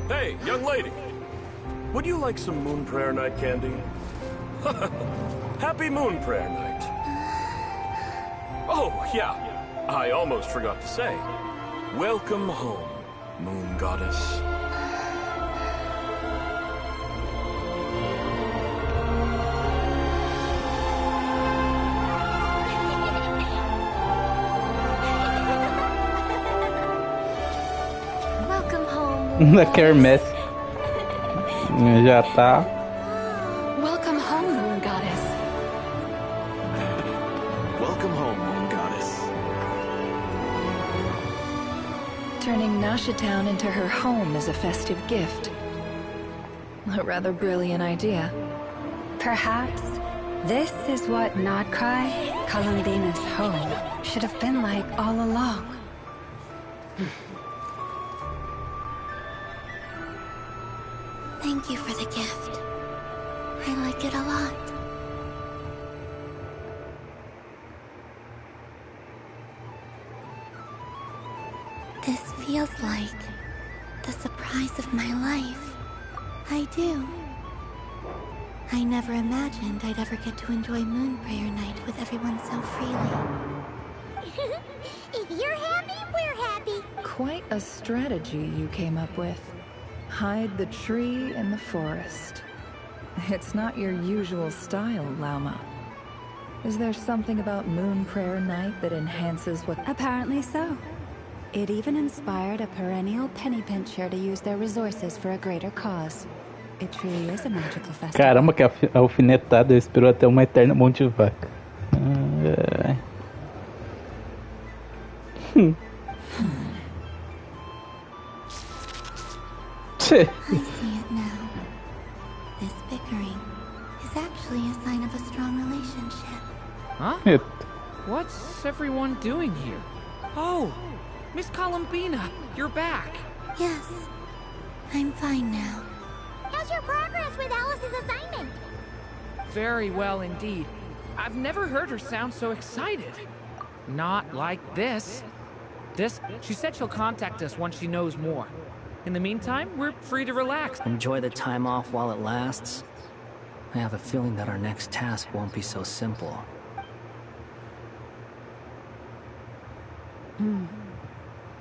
Hey, young lady. Would you like some Moon Prayer Night candy? Happy Moon Prayer Night. Oh, yeah. I almost forgot to say. Welcome home, Moon Goddess. Na quermesse. Já tá. Welcome home, Moon Goddess. Welcome home, Moon Goddess. Turning Nasha Town into her home is a festive gift. A rather brilliant idea. Perhaps this is what Nodcry, Columbina's home, should have been like all along. Thank you for the gift. I like it a lot. This feels like the surprise of my life. I do. I never imagined I'd ever get to enjoy Moon Prayer Night with everyone so freely. If you're happy, we're happy. Quite a strategy you came up with. Hide the tree in the forest. It's not your usual style, Lauma. Is there something about Moon Prayer Night that enhances what... Apparently so. It even inspired a perennial penny pincher to use their resources for a greater cause. It truly is a magical festival. Caramba, que alfinetada esperou até uma eterna mão de vaca. I see it now. This bickering is actually a sign of a strong relationship. Huh? What's everyone doing here? Oh, Miss Columbina, you're back. Yes, I'm fine now. How's your progress with Alice's assignment? Very well indeed. I've never heard her sound so excited. Not like this. She said she'll contact us once she knows more. In the meantime, we're free to relax. Enjoy the time off while it lasts. I have a feeling that our next task won't be so simple.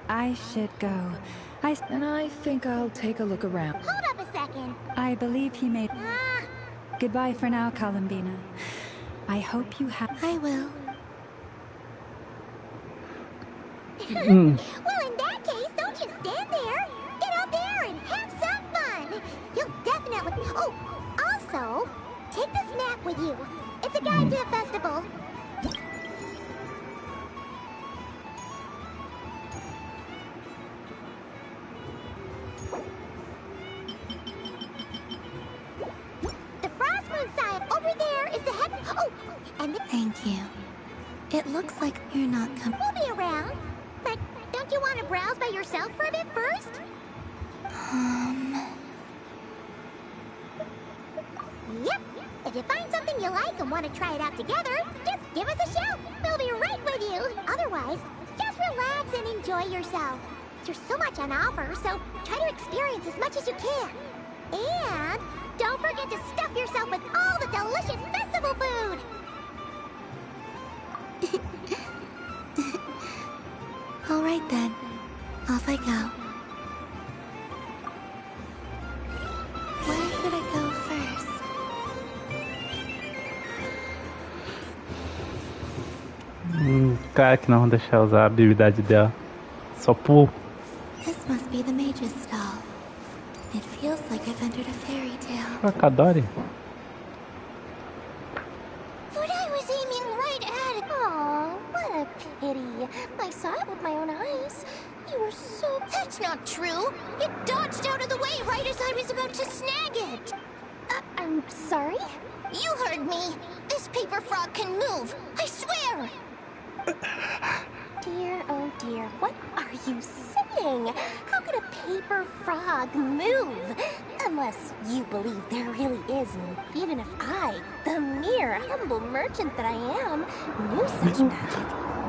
I should go. And I think I'll take a look around. Hold up a second. I believe he made... Goodbye for now, Columbina. I hope you have... I will. Well, in that case, don't just stand there. Get out there and have some fun. You'll definitely... Oh, also, take this map with you. It's a guide to the festival. The Frost Moon side over there is the head... Oh, and the... Thank you. It looks like you're not coming. We'll be around. But don't you want to browse by yourself for a bit first? Yep. If you find something you like and want to try it out together, just give us a shout. We'll be right with you. Otherwise, just relax and enjoy yourself. There's so much on offer, so try to experience as much as you can. And don't forget to stuff yourself with all the delicious festival food. All right then. Off I go. Where should I go first? Cara que não vão deixar usar a habilidade dela. Só pulo. This must be the mage's stall. It feels like I've entered a fairy tale. Cadore. But I was aiming right at it. Aw, what a pity. I saw it with my own eyes. You were so... That's not true. You dodged out of the way right as I was about to snag it. I'm sorry? You heard me. This paper frog can move. I swear. Dear, oh dear, what are you saying? How could a paper frog move? Unless you believe there really is, and even if I, the mere humble merchant that I am, knew such magic.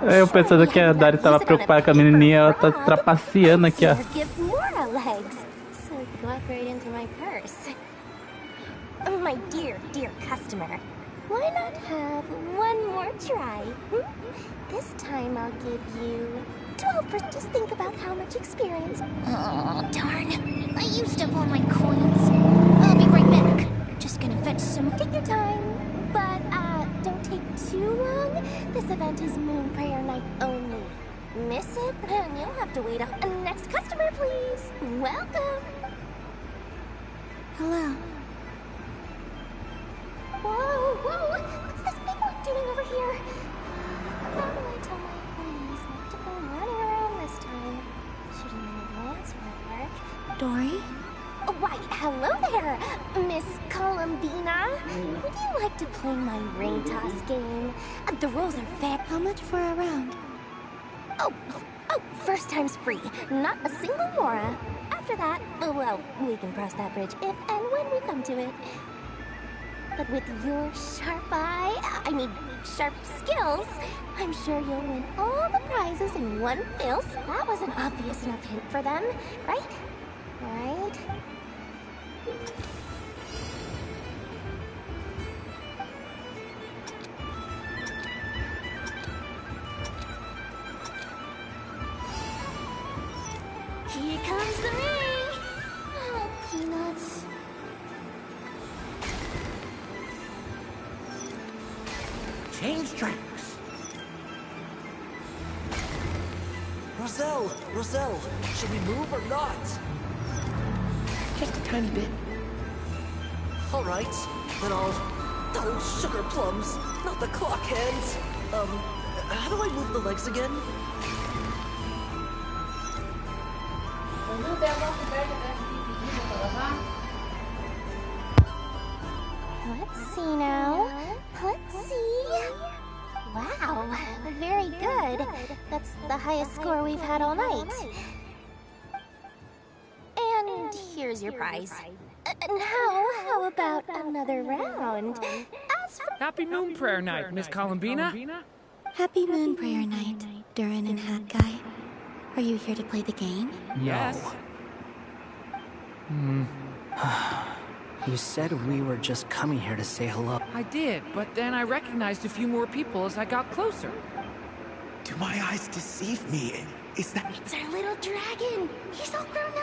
Eu pensando que a Dari tava preocupada com a menininha, ela tá trapaceando aqui, ó. Give Bora legs, so it could walk right into my purse. Oh, my dear, dear customer, why not have one more try? This time I'll give you 12%. Just think about how much experience. Oh, darn. I used up all my coins. I'll be right back. Just gonna fetch some. Take your time. But, don't take too long. This event is Moon Prayer Night only. miss it, then you'll have to wait up. Next customer, please. Welcome. Hello. Whoa, whoa! What's this big one doing over here? How do I tell my employees not to go running around this time? Shooting in advance won't work. Dory? Oh, why, hello there, Miss Columbina. Would you like to play my ring toss game? The rules are fair. How much for a round? Oh, first time's free. Not a single mora. After that, well, we can cross that bridge if and when we come to it. But with your sharp sharp skills, I'm sure you'll win all the prizes in one fell. That was an obvious enough hint for them, right? Right? Here comes the ring! Oh, peanuts. Change tracks. Roselle, should we move or not? Just a tiny bit. All right, then oh, sugar plums, not the clock hands. How do I move the legs again? Let's see now. Let's see. Wow, very good. That's the highest score we've had all night. And here's your prize. Now, how about another round? Happy Moon Prayer Night, Miss Columbina. Happy Moon Prayer Night, Durin and Hat Guy. Are you here to play the game? Yes. You said we were just coming here to say hello. I did, but then I recognized a few more people as I got closer. Do my eyes deceive me? Is that... It's our little dragon. He's all grown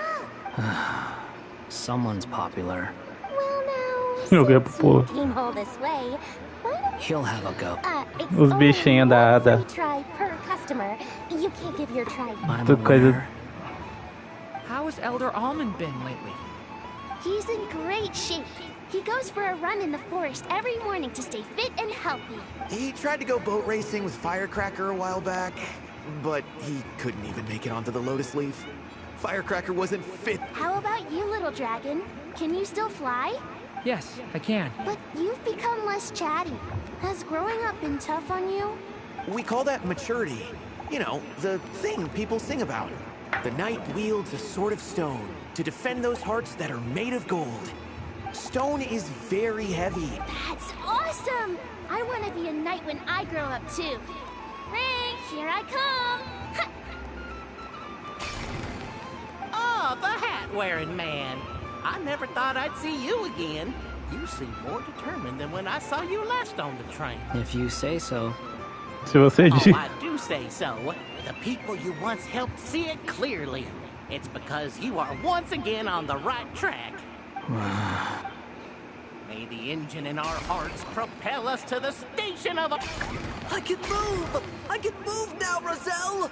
up. Someone's popular. Well, now, Joguei pro since povo. you came all this way, why don't He'll have a go. it's Os only bichinhos da one Ada. free try per customer. You can't give your try. I'm Tudo coisa. How has Elder Almond been lately? He's in great shape. He goes for a run in the forest every morning to stay fit and healthy. He tried to go boat racing with Firecracker a while back, but he couldn't even make it onto the Lotus Leaf. Firecracker wasn't fit. How about you, little dragon? Can you still fly? Yes, I can. But you've become less chatty. Has growing up been tough on you? We call that maturity. You know, the thing people sing about. The knight wields a sword of stone to defend those hearts that are made of gold. Stone is very heavy. That's awesome! I want to be a knight when I grow up, too. Ring, here I come! Oh, the hat-wearing man. I never thought I'd see you again. You seem more determined than when I saw you last on the train. If you say so. Se você Oh, diz. I do say so. The people you once helped see it clearly. It's because you are once again on the right track. May the engine in our hearts propel us to the station of a... I can move! I can move now, Roselle!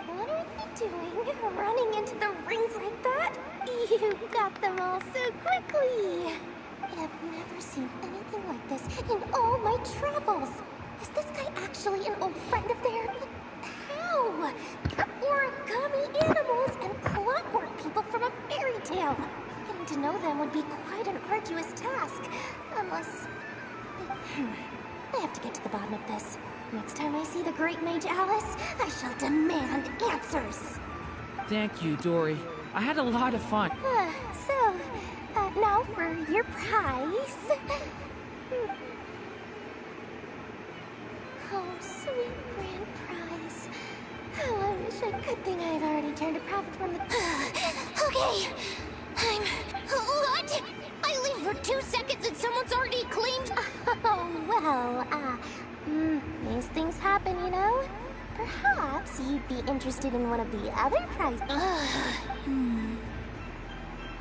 What are you doing? Running into the rings like that? You got them all so quickly. I've never seen anything like this in all my travels. Is this guy actually an old friend of theirs? How? Origami animals and clockwork people from a fairy tale. Getting to know them would be quite an arduous task. Unless... I have to get to the bottom of this. Next time I see the great mage Alice, I shall demand answers. Thank you, Dory. I had a lot of fun. Now for your prize. Oh, sweet grand prize. Oh, I wish I could think I've already turned a profit from the... Okay, What? I leave for 2 seconds and someone's already claimed... Oh, well, these things happen, you know? Perhaps you'd be interested in one of the other prizes.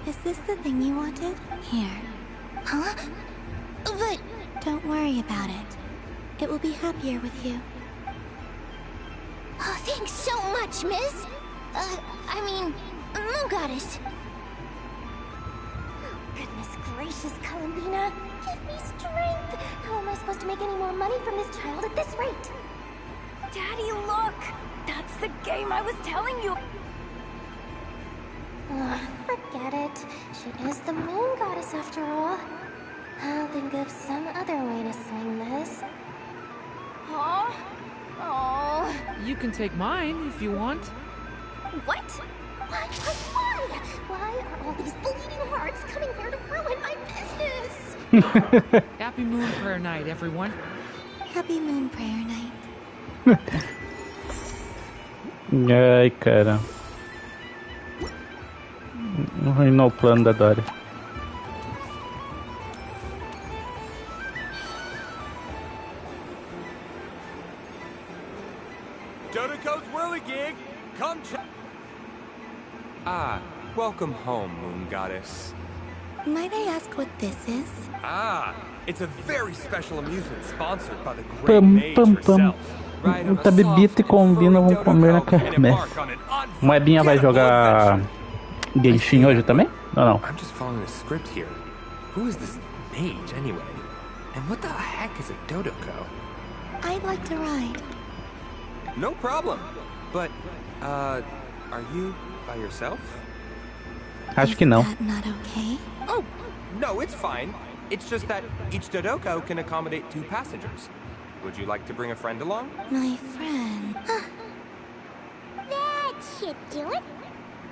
Is this the thing you wanted? Here. Huh? But... Don't worry about it. It will be happier with you. Oh, Thanks so much, miss. I mean, Moon Goddess. Goodness gracious, Columbina. Give me strength. How am I supposed to make any more money from this child at this rate? Daddy, look! That's the game I was telling you. Forget it. She is the Moon Goddess after all. I'll think of some other way to swing this. Huh? Oh. You can take mine if you want. What? Why? Why are all these bleeding hearts coming here to ruin my business? Happy Moon Prayer Night, everyone. Happy Moon Prayer Night. Ai, cara. Arruinou o plano da Dory. Dodoco's whirligig! Come check. Ah, welcome home, Moon Goddess. Might I ask what this is? Ah, it's a very special amusement sponsored by the great mage herself. Muita bebida e combina, vão comer na quermesse. Moebinha vai jogar Genshin hoje também? Ou não? I'm just following a script here. Who is this mage anyway? And what the heck is a Dodoco? I'd like to ride. No problem. But, are you by yourself? Acho que não. Is that not okay? Oh, no, it's fine. It's just that each Dodoco can accommodate 2 passengers. Would you like to bring a friend along? My friend. That should do it.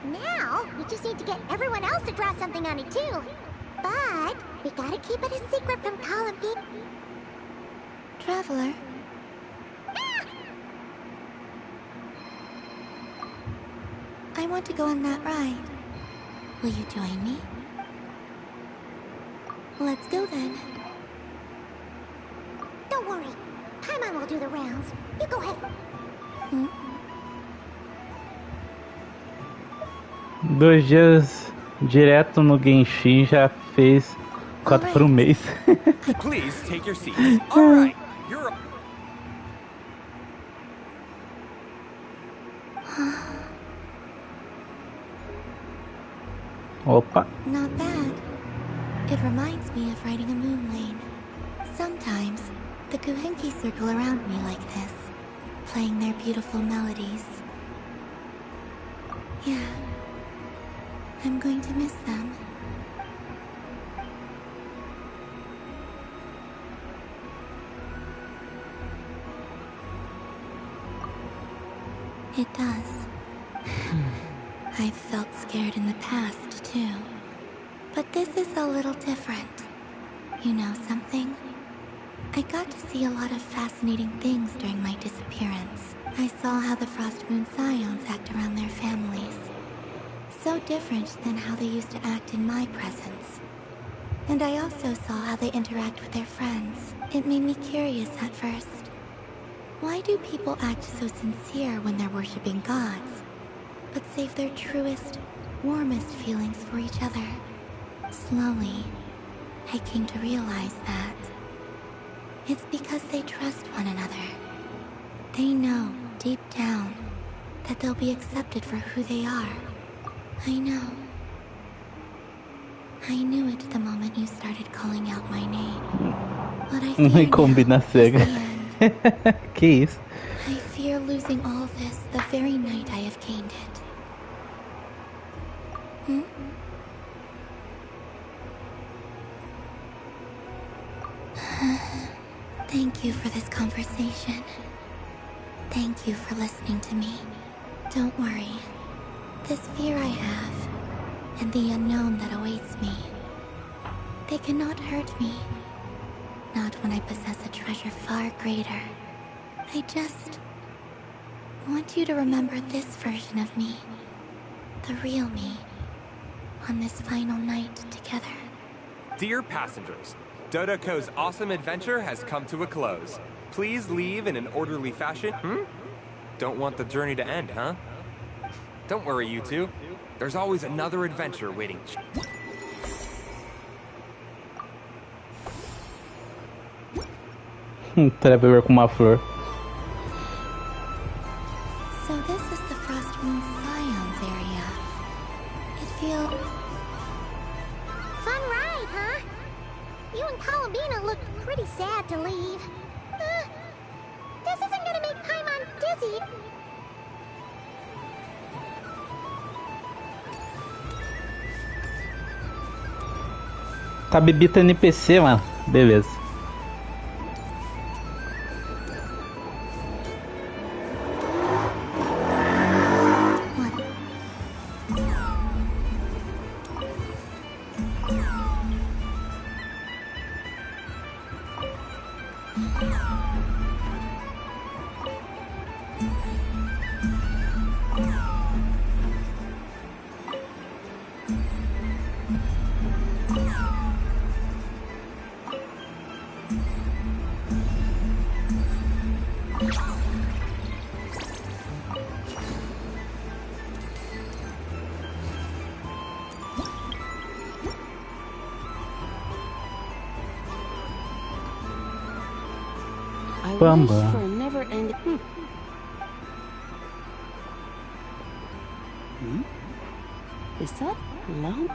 Now, we just need to get everyone else to draw something on it too. But, we gotta keep it a secret from Columbine. Traveler. I want to go on that ride. Will you join me? Let's go then. Don't worry. Paimon will do the rounds. You go ahead. 2 dias direto no Genshin já fez 4 por um mês. Please take your seats. All right, you're. Opa. Not bad. It reminds me of riding a moon lane. Sometimes, the Kuhenki circle around me like this, playing their beautiful melodies. Yeah. I'm going to miss them. It does. I've felt scared in the past, too. But this is a little different. You know something? I got to see a lot of fascinating things during my disappearance. I saw how the Frost Moon Scions act around their families. So different than how they used to act in my presence. And I also saw how they interact with their friends. It made me curious at first. Why do people act so sincere when they're worshipping gods, but save their truest, warmest feelings for each other? Slowly, I came to realize that it's because they trust one another. They know, deep down, that they'll be accepted for who they are. I know. I knew it the moment you started calling out my name. But I fear now, Combina cega. Que isso? I fear losing all this the very night I have gained it. Thank you for this conversation. Thank you for listening to me. Don't worry. This fear I have, and the unknown that awaits me, they cannot hurt me. Not when I possess a treasure far greater. I just want you to remember this version of me. The real me. On this final night together. Dear passengers, Dodoco's awesome adventure has come to a close. Please leave in an orderly fashion. Don't want the journey to end, huh? Don't worry, you two. There's always another adventure waiting. Traveler com uma flor. So, Tá bebida NPC, mano. Beleza. Bamba. Wish for a never-ending. Is that Lam?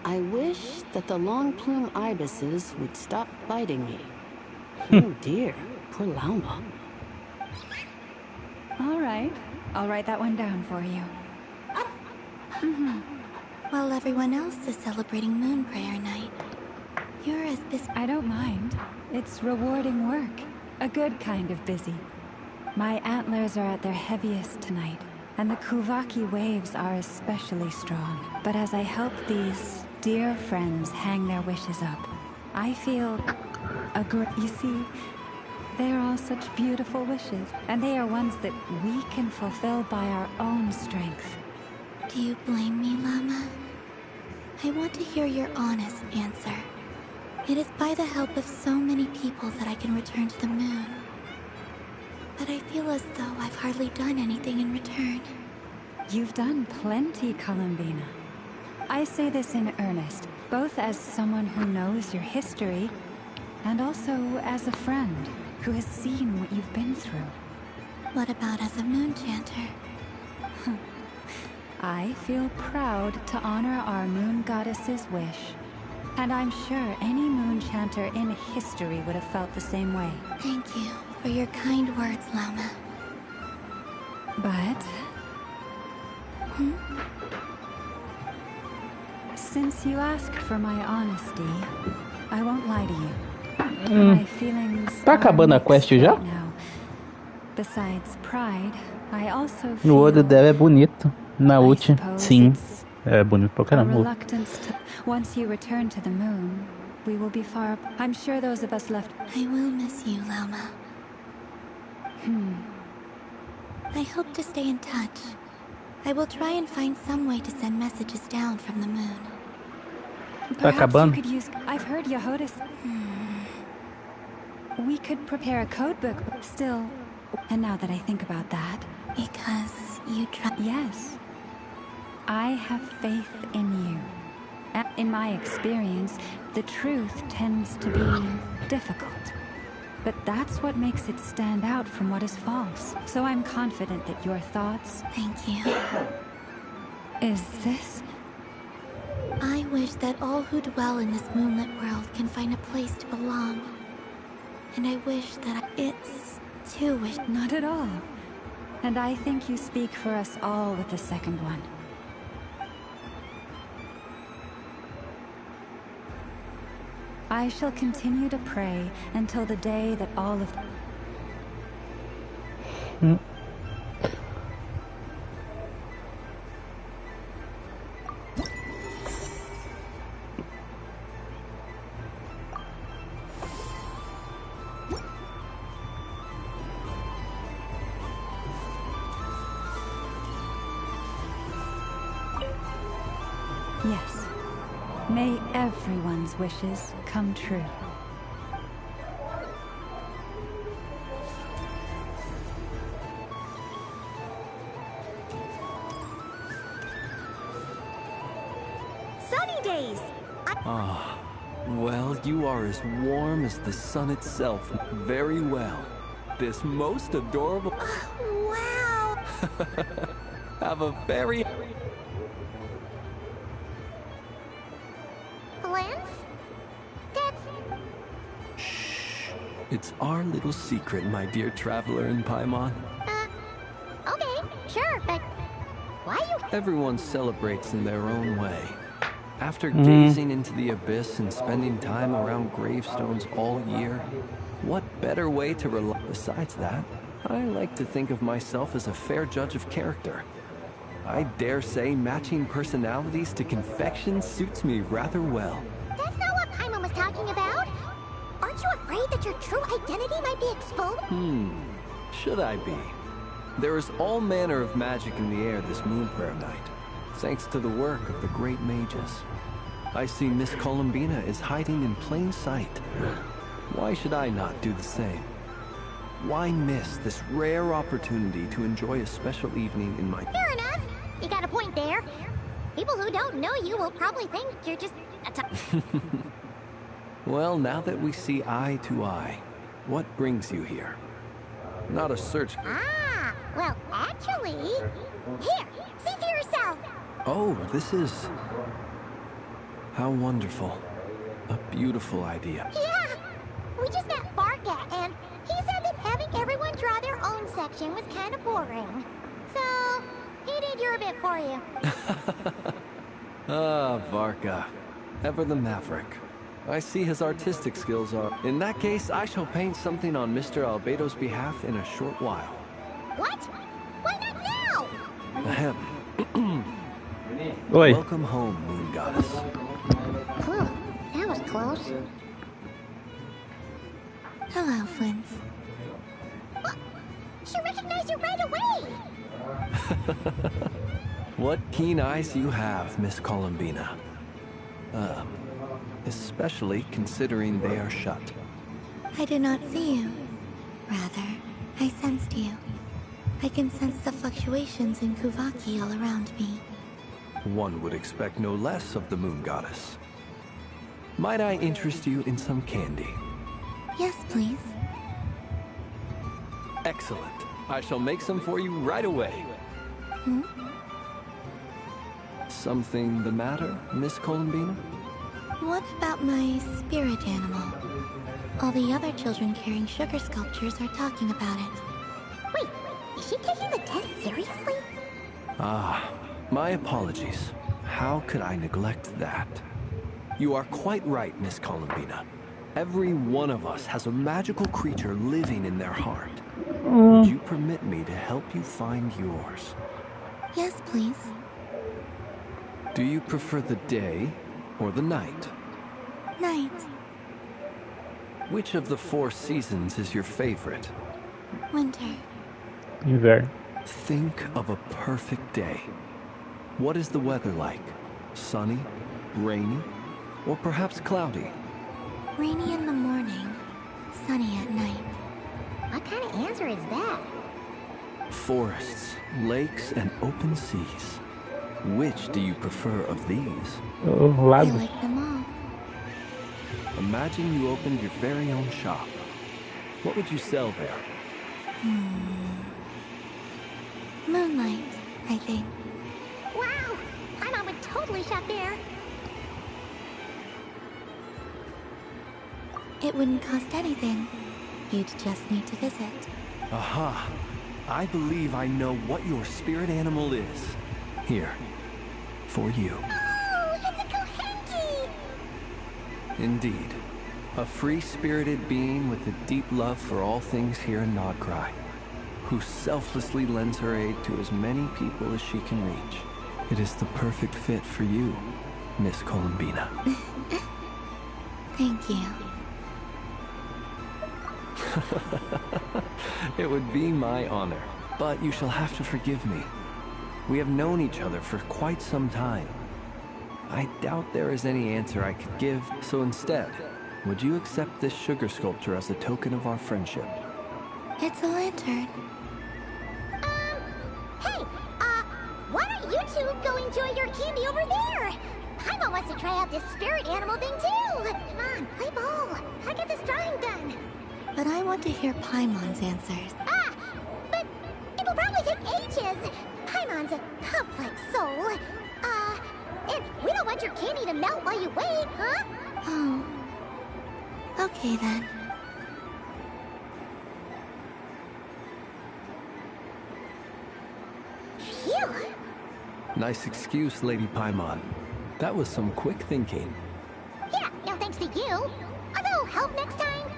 I wish that the long plume ibises would stop biting me. Oh dear, poor Lauma. All right, I'll write that one down for you. While everyone else is celebrating Moon Prayer Night, you're as busy. I don't mind. It's rewarding work. A good kind of busy. My antlers are at their heaviest tonight, and the Kuvaki waves are especially strong. But as I help these dear friends hang their wishes up, I feel you see, they are all such beautiful wishes, and they are ones that we can fulfill by our own strength. Do you blame me, Llama? I want to hear your honest answer. It is by the help of so many people that I can return to the moon. But I feel as though I've hardly done anything in return. You've done plenty, Columbina. I say this in earnest, both as someone who knows your history, and also as a friend who has seen what you've been through. What about as a moon chanter? I feel proud to honor our moon goddess's wish. And I'm sure any moon chanter in history would have felt the same way. Thank you for your kind words, Llama. But... since you asked for my honesty, I won't lie to you. My feelings Tá acabando a quest já? right now. Besides pride, I also O feel olho dela é bonito. Na ult, sim. É bonito pra a caramba. reluctance to... Once you return to the moon, we will be far... I'm sure those of us left... I will miss you, Llama. I hope to stay in touch. I will try and find some way to send messages down from the moon. Tá acabando? You could use... I've heard Yehoda's... We could prepare a codebook, but still... And now that I think about that... Because you try... Yes. I have faith in you. In my experience, the truth tends to be difficult. But that's what makes it stand out from what is false. So I'm confident that your thoughts... Thank you. Is this... I wish that all who dwell in this moonlit world can find a place to belong. And I wish that it's too wish... Not at all. And I think you speak for us all with the second one. I shall continue to pray until the day that all of... Yes. May everyone's wishes come true. Sunny days! Ah, well, you are as warm as the sun itself. Very well. This most adorable... Wow! Have a very... It's our little secret, my dear traveler in Paimon. Okay, sure, but why you... Everyone celebrates in their own way. After gazing into the abyss and spending time around gravestones all year, what better way to relax? Besides that, I like to think of myself as a fair judge of character. I dare say matching personalities to confection suits me rather well. That's not what Paimon was talking about. Aren't you afraid that your true identity might be exposed? Should I be? There is all manner of magic in the air this moon prayer night, thanks to the work of the great mages. I see Miss Columbina is hiding in plain sight. Why should I not do the same? Why miss this rare opportunity to enjoy a special evening in my... Fair enough. You got a point there. People who don't know you will probably think you're just a Well, now that we see eye to eye, what brings you here? Not a search... Ah, well, actually... Here, see for yourself. Oh, this is... How wonderful. A beautiful idea. Yeah, we just met Barca, and he said that having everyone draw their own section was kind of boring. So, he did your bit for you. Ah, Varka. Ever the maverick. I see his artistic skills are... In that case, I shall paint something on Mr. Albedo's behalf in a short while. What? Why not now? Ahem. Oi. Welcome home, Moon Goddess. Whew, that was close. Hello, Flint. What? She recognized you right away! What keen eyes you have, Miss Columbina. Especially considering they are shut. I did not see you. Rather, I sensed you. I can sense the fluctuations in Kuvaki all around me. One would expect no less of the Moon Goddess. Might I interest you in some candy? Yes, please. Excellent. I shall make some for you right away. Hmm? Something the matter, Miss Columbina? What about my spirit animal? All the other children carrying sugar sculptures are talking about it. Wait, is she taking the test seriously? Ah, my apologies. How could I neglect that? You are quite right, Miss Columbina. Every one of us has a magical creature living in their heart. Would you permit me to help you find yours? Yes, please. Do you prefer the day or the night? Night. Which of the 4 seasons is your favorite? Winter. Inverno. Think of a perfect day. What is the weather like? Sunny, rainy, or perhaps cloudy? Rainy in the morning, sunny at night. What kind of answer is that? Forests, lakes, and open seas. Which do you prefer of these? I like them all. Imagine you opened your very own shop. What would you sell there? Moonlight, I think. Wow! Paimon would totally shop there. It wouldn't cost anything. You'd just need to visit. Aha! I believe I know what your spirit animal is. Here, for you. Oh, it's a Kohenki! Indeed. A free-spirited being with a deep love for all things here in Nodcry, who selflessly lends her aid to as many people as she can reach. It is the perfect fit for you, Miss Columbina. Thank you. It would be my honor, but you shall have to forgive me. We have known each other for quite some time. I doubt there is any answer I could give, so instead, would you accept this sugar sculpture as a token of our friendship? It's a lantern. Hey, why don't you two go enjoy your candy over there? Paimon wants to try out this spirit animal thing too. Come on, play ball. I'll get this drawing done. But I want to hear Paimon's answers. But it'll probably take ages. Paimon's a complex soul. And we don't want your candy to melt while you wait, huh? Oh. Okay then. Nice excuse, Lady Paimon. That was some quick thinking. Yeah, no thanks to you. A little help next time.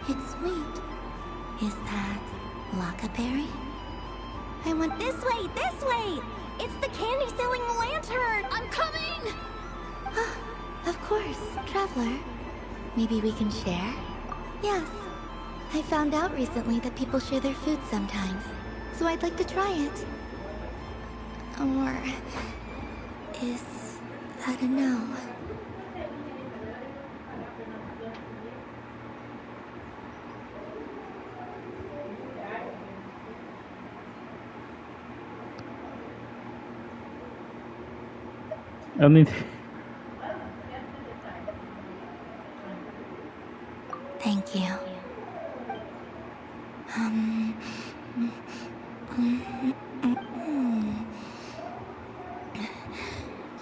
It's sweet. Is that Lockaberry? I went this way, this way! It's the candy-selling lantern! I'm coming! Of course, Traveler. Maybe we can share? Yes. I found out recently that people share their food sometimes, so I'd like to try it. Or... is that a no? Eu não entendi. Thank you.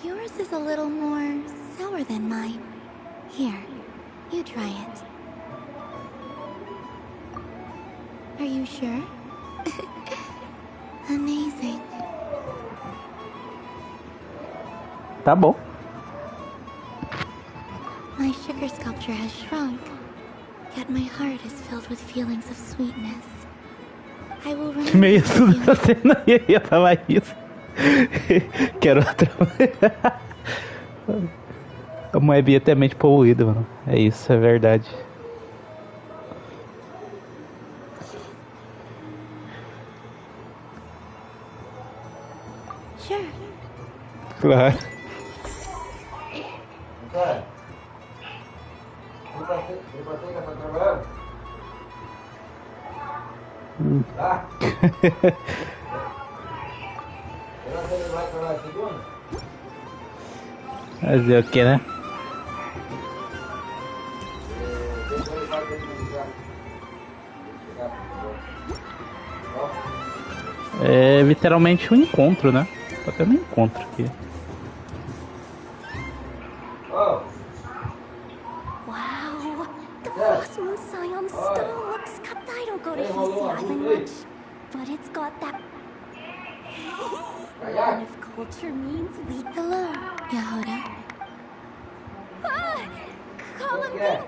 Yours is a little more sour than mine. Here, you try it. Are you sure? Amazing. Tá bom. My sugar sculpture has shrunk, yet my heart is filled with feelings of sweetness. I will remember. Meio tudo essa cena e eu ia falar isso. Quero outra. A moebinha é até mente poluída, mano. É isso, é verdade. Sure. Claro. Fazer o que, né? É literalmente um encontro, né? Tá tendo um encontro aqui. Wow! The Frost Moon Scion still looks cut. I don't go to Hissy Island much, but it's got that. And if culture means we. Hello, Yahoda. Columbine.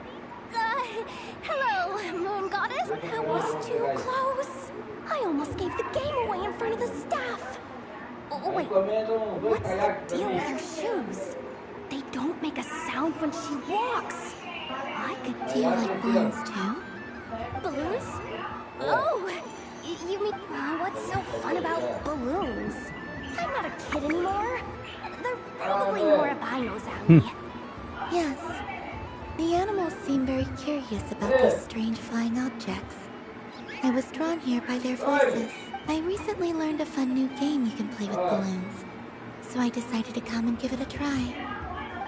Hello, Moon Goddess. That was too close. I almost gave the game away in front of the staff. Oh, wait, what's the deal with her shoes? They don't make a sound when she walks. I could Do you like balloons too? Balloons? Oh, you mean what's so fun about balloons? I'm not a kid anymore. They're probably more up Aino's alley. Yes. The animals seem very curious about these strange flying objects. I was drawn here by their voices. I recently learned a fun new game you can play with balloons, so I decided to come and give it a try.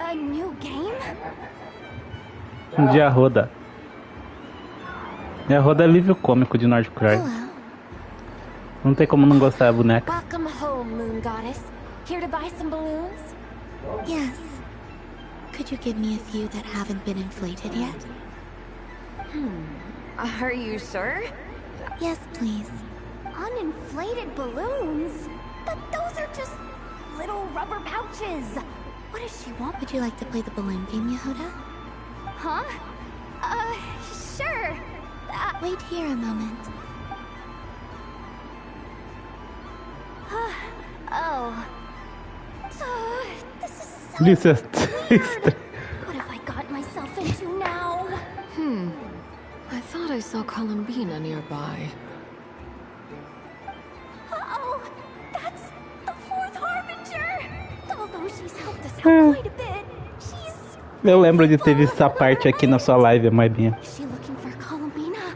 A new game? De Arroda. E Arroda é alívio cômico de Nord Cry. Não tem como não gostar da boneca. Welcome home, Moon Goddess. Here to buy some balloons? Yes. Could you give me a few that haven't been inflated yet? Are you sure? Yes, please. Uninflated balloons? But those are just little rubber pouches. What does she want? Would you like to play the balloon game, Yahoda? Huh? Sure. Wait here a moment. Oh. This is so Licença. weird. What have I got myself into now? I thought I saw Columbina nearby. Uh-oh. That's the fourth Harbinger. Although she's helped us out quite a bit, she's... Eu lembro de ter visto essa parte aqui na sua live, Moebinha. Is she looking for Columbina?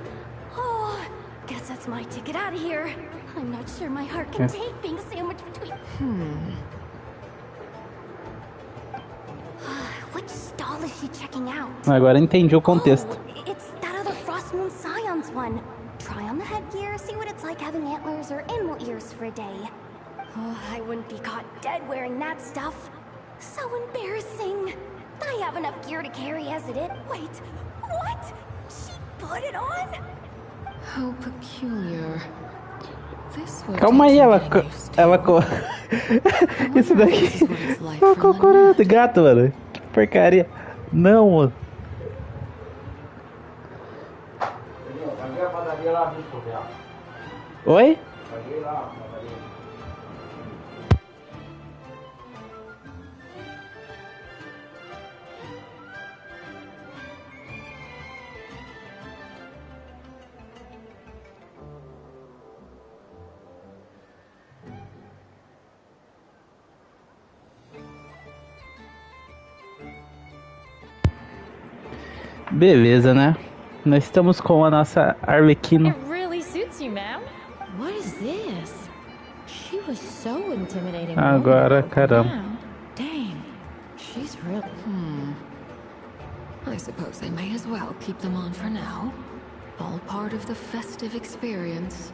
Oh, guess that's my ticket out of here. I'm not sure my heart can take being sandwiched between... Which stall is she checking out? Agora entendi o contexto. It's that other Frost Moon Scion's one. Try on the headgear, see what it's like having antlers or animal ears for a day. Oh, I wouldn't be caught dead wearing that stuff. So embarrassing. I have enough gear to carry as it is. Wait, what? She put it on? How peculiar. This would Calma take aí, some ela. getting used to. Ela. Isso daqui. É uma cocô de gato, mano. Que porcaria. Não, mano. Oi? Beleza, né? Nós estamos com a nossa Arlequino. It really suits you, ma'am. What is this? She was so intimidating. Agora, caramba. Wow. Dang, she's real. I suppose I may as well keep them on for now. All part of the festive experience.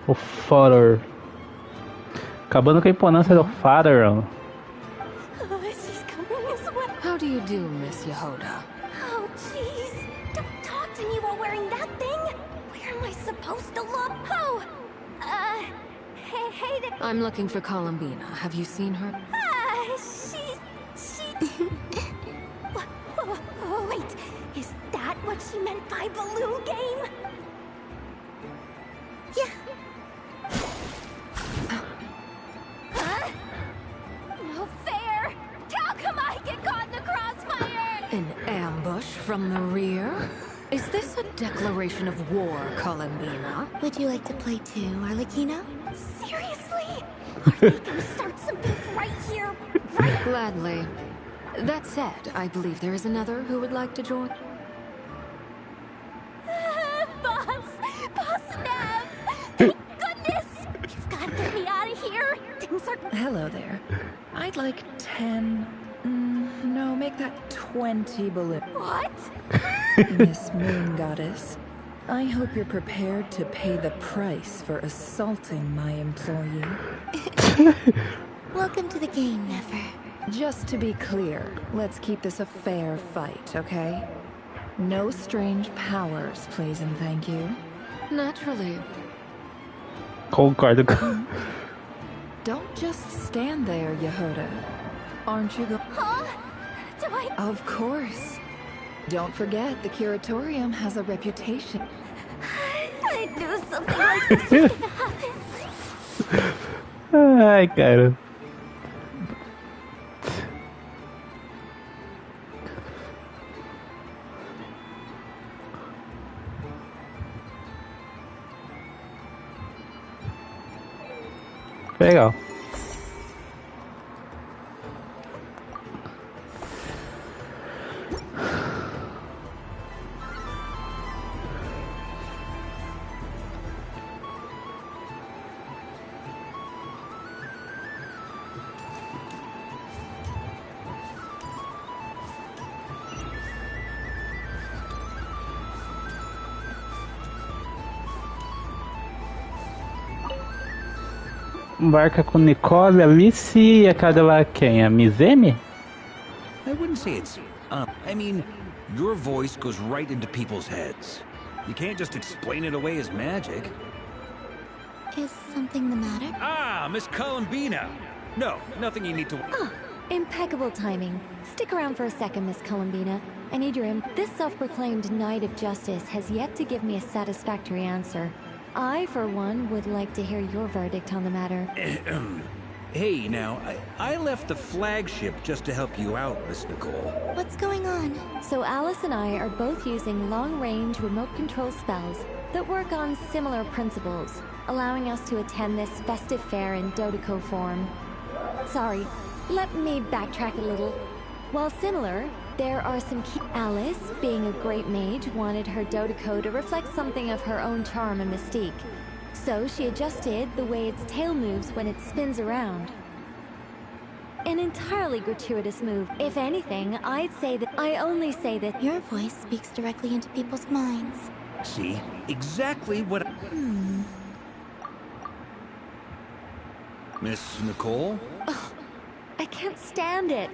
O Father. Acabando com a imponência do Father. How do you do, Miss Yehoda? Oh, jeez. Don't talk to me while wearing that thing. Where am I supposed to look? Oh, hey there. I'm looking for Columbina. Have you seen her? Oh, wait. Is that what she meant by balloon game? Yeah. No fair. How come I get caught in the crossfire? An ambush from the rear? Is this a declaration of war, Columbina? Would you like to play too, Arlequino? Seriously? Are they gonna start some beef right here? Right? Gladly. That said, I believe there is another who would like to join. Boss Nav! Thank goodness! You've got to get me out of here! Things are... Hello there. I'd like 10... no, make that 20 balloons. What? Miss Moon Goddess, I hope you're prepared to pay the price for assaulting my employee. Welcome to the game, Nefer. Just to be clear, let's keep this a fair fight, okay? No strange powers, please and thank you. Naturally. Concordo. Don't just stand there, Yehoda. Aren't you Huh? Do I... Of course. Don't forget, the Curatorium has a reputation. I knew something like this was gonna happen. Ai, cara. Legal. Embarca com Nicole, Alice e aquela quem? A Mizeme? I wouldn't say it's I mean, your voice goes right into people's heads. You can't just explain it away as magic. Is something the matter? Ah, Miss Columbina! No, nothing you need to... Oh, impeccable timing. Stick around for a second, Miss Columbina. I need your This self-proclaimed Knight of Justice has yet to give me a satisfactory answer. I, for one, would like to hear your verdict on the matter. Hey, now, I left the flagship just to help you out, Miss Nicole. What's going on? So Alice and I are both using long-range remote control spells that work on similar principles, allowing us to attend this festive fair in Dodeco form. Sorry, let me backtrack a little. While similar, there are some key... Alice, being a great mage, wanted her Dodeco to reflect something of her own charm and mystique. So she adjusted the way its tail moves when it spins around. An entirely gratuitous move. If anything, I'd say that... I only say that... Your voice speaks directly into people's minds. See? Exactly what... Miss Nicole? Ugh, I can't stand it.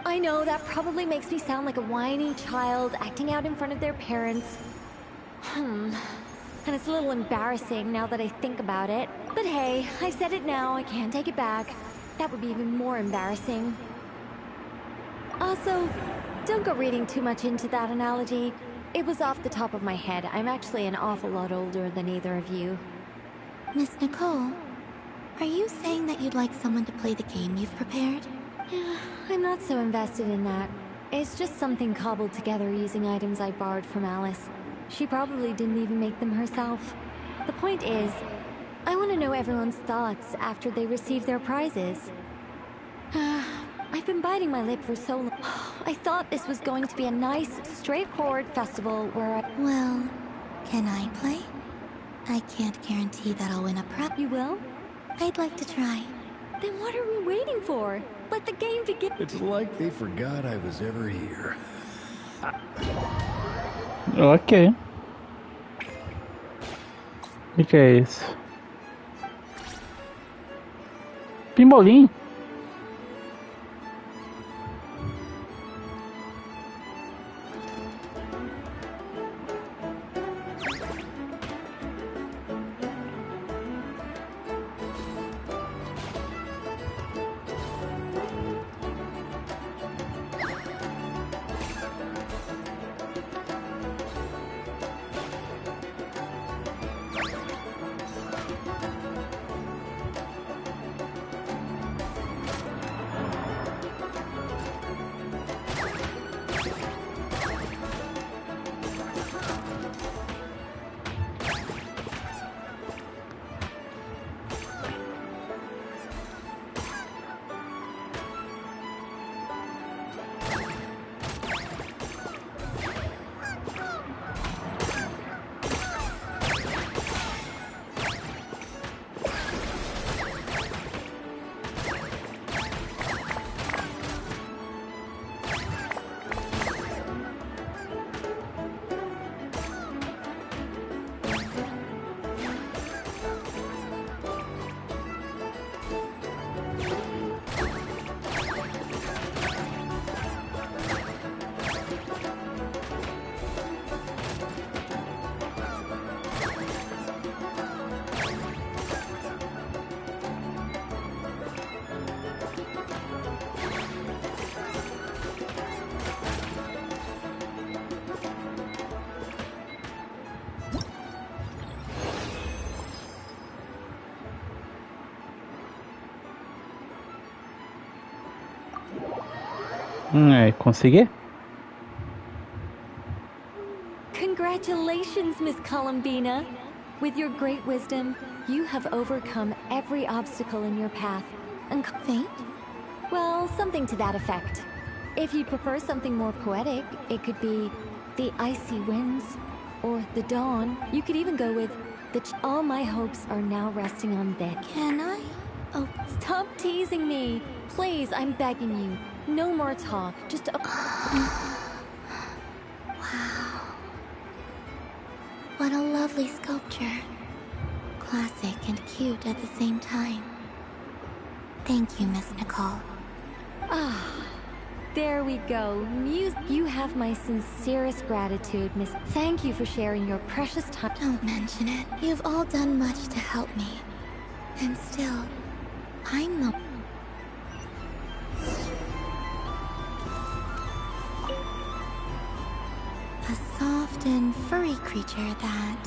I know that probably makes me sound like a whiny child acting out in front of their parents. And it's a little embarrassing now that I think about it. But hey, I said it now, I can't take it back. That would be even more embarrassing. Also, don't go reading too much into that analogy. It was off the top of my head. I'm actually an awful lot older than either of you. Miss Nicole, are you saying that you'd like someone to play the game you've prepared? I'm not so invested in that. It's just something cobbled together using items I borrowed from Alice. She probably didn't even make them herself. The point is, I want to know everyone's thoughts after they receive their prizes. I've been biting my lip for so long. I thought this was going to be a nice, straightforward festival where I... Well, can I play? I can't guarantee that I'll win a prep. You will? I'd like to try. Then what are we waiting for? Let the game begin. It's like they forgot I was ever here. Ok. O que é isso? Pimbolim? Consegui? Congratulations, Miss Columbina. With your great wisdom, you have overcome every obstacle in your path. And fate? Well, something to that effect. If you'd prefer something more poetic, it could be the icy winds, or the dawn. You could even go with all my hopes are now resting on that. Can I? Oh, stop teasing me. Please, I'm begging you. No more talk. Just Wow. What a lovely sculpture. Classic and cute at the same time. Thank you, Miss Nicole. There we go. You have my sincerest gratitude, Miss. Thank you for sharing your precious time. Don't mention it. You've all done much to help me. And still, I'm the... A soft and furry creature that...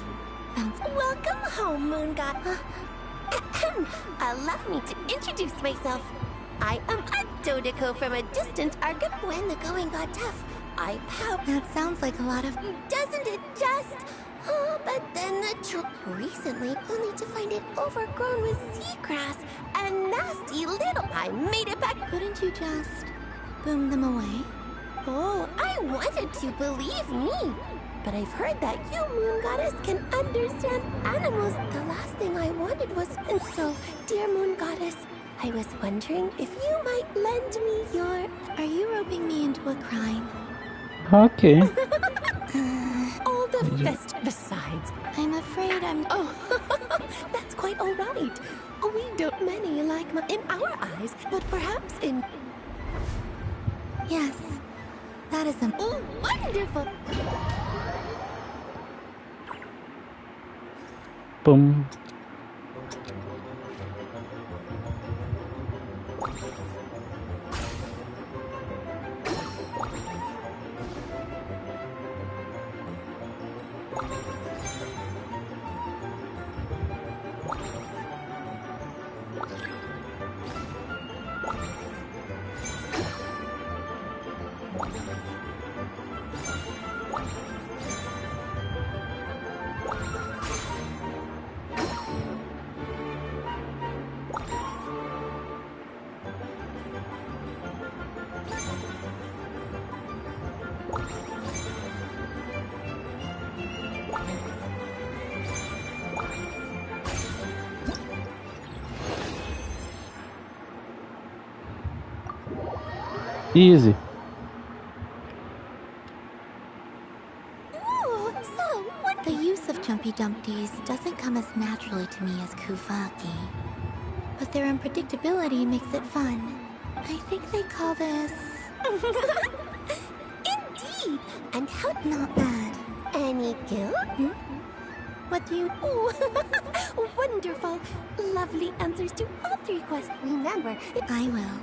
Welcome home, Moon God. Allow me to introduce myself. I am a Dodeko from a distant Argap when the going got tough. I pow. That sounds like a lot of... Doesn't it just? Oh, but then the recently, only to find it overgrown with seagrass and nasty little. I made it back. Couldn't you just boom them away? Oh, I wanted to, believe me. But I've heard that you, Moon Goddess, can understand animals. The last thing I wanted was... And so, dear Moon Goddess, I was wondering if you might lend me your... Are you roping me into a crime? Ok. All the best besides. I'm afraid I'm... Oh, that's quite all right. We don't many like in our eyes, but perhaps in... Yes, that is a... Oh, wonderful! Pum. Easy. Ooh, so what? The use of Jumpy Dumpties doesn't come as naturally to me as Kuvaki. But their unpredictability makes it fun. I think they call this... Indeed! And how... Not bad. Any guilt? Hmm? What do you... Oh, wonderful. Lovely answers to all 3 questions. Remember... I will.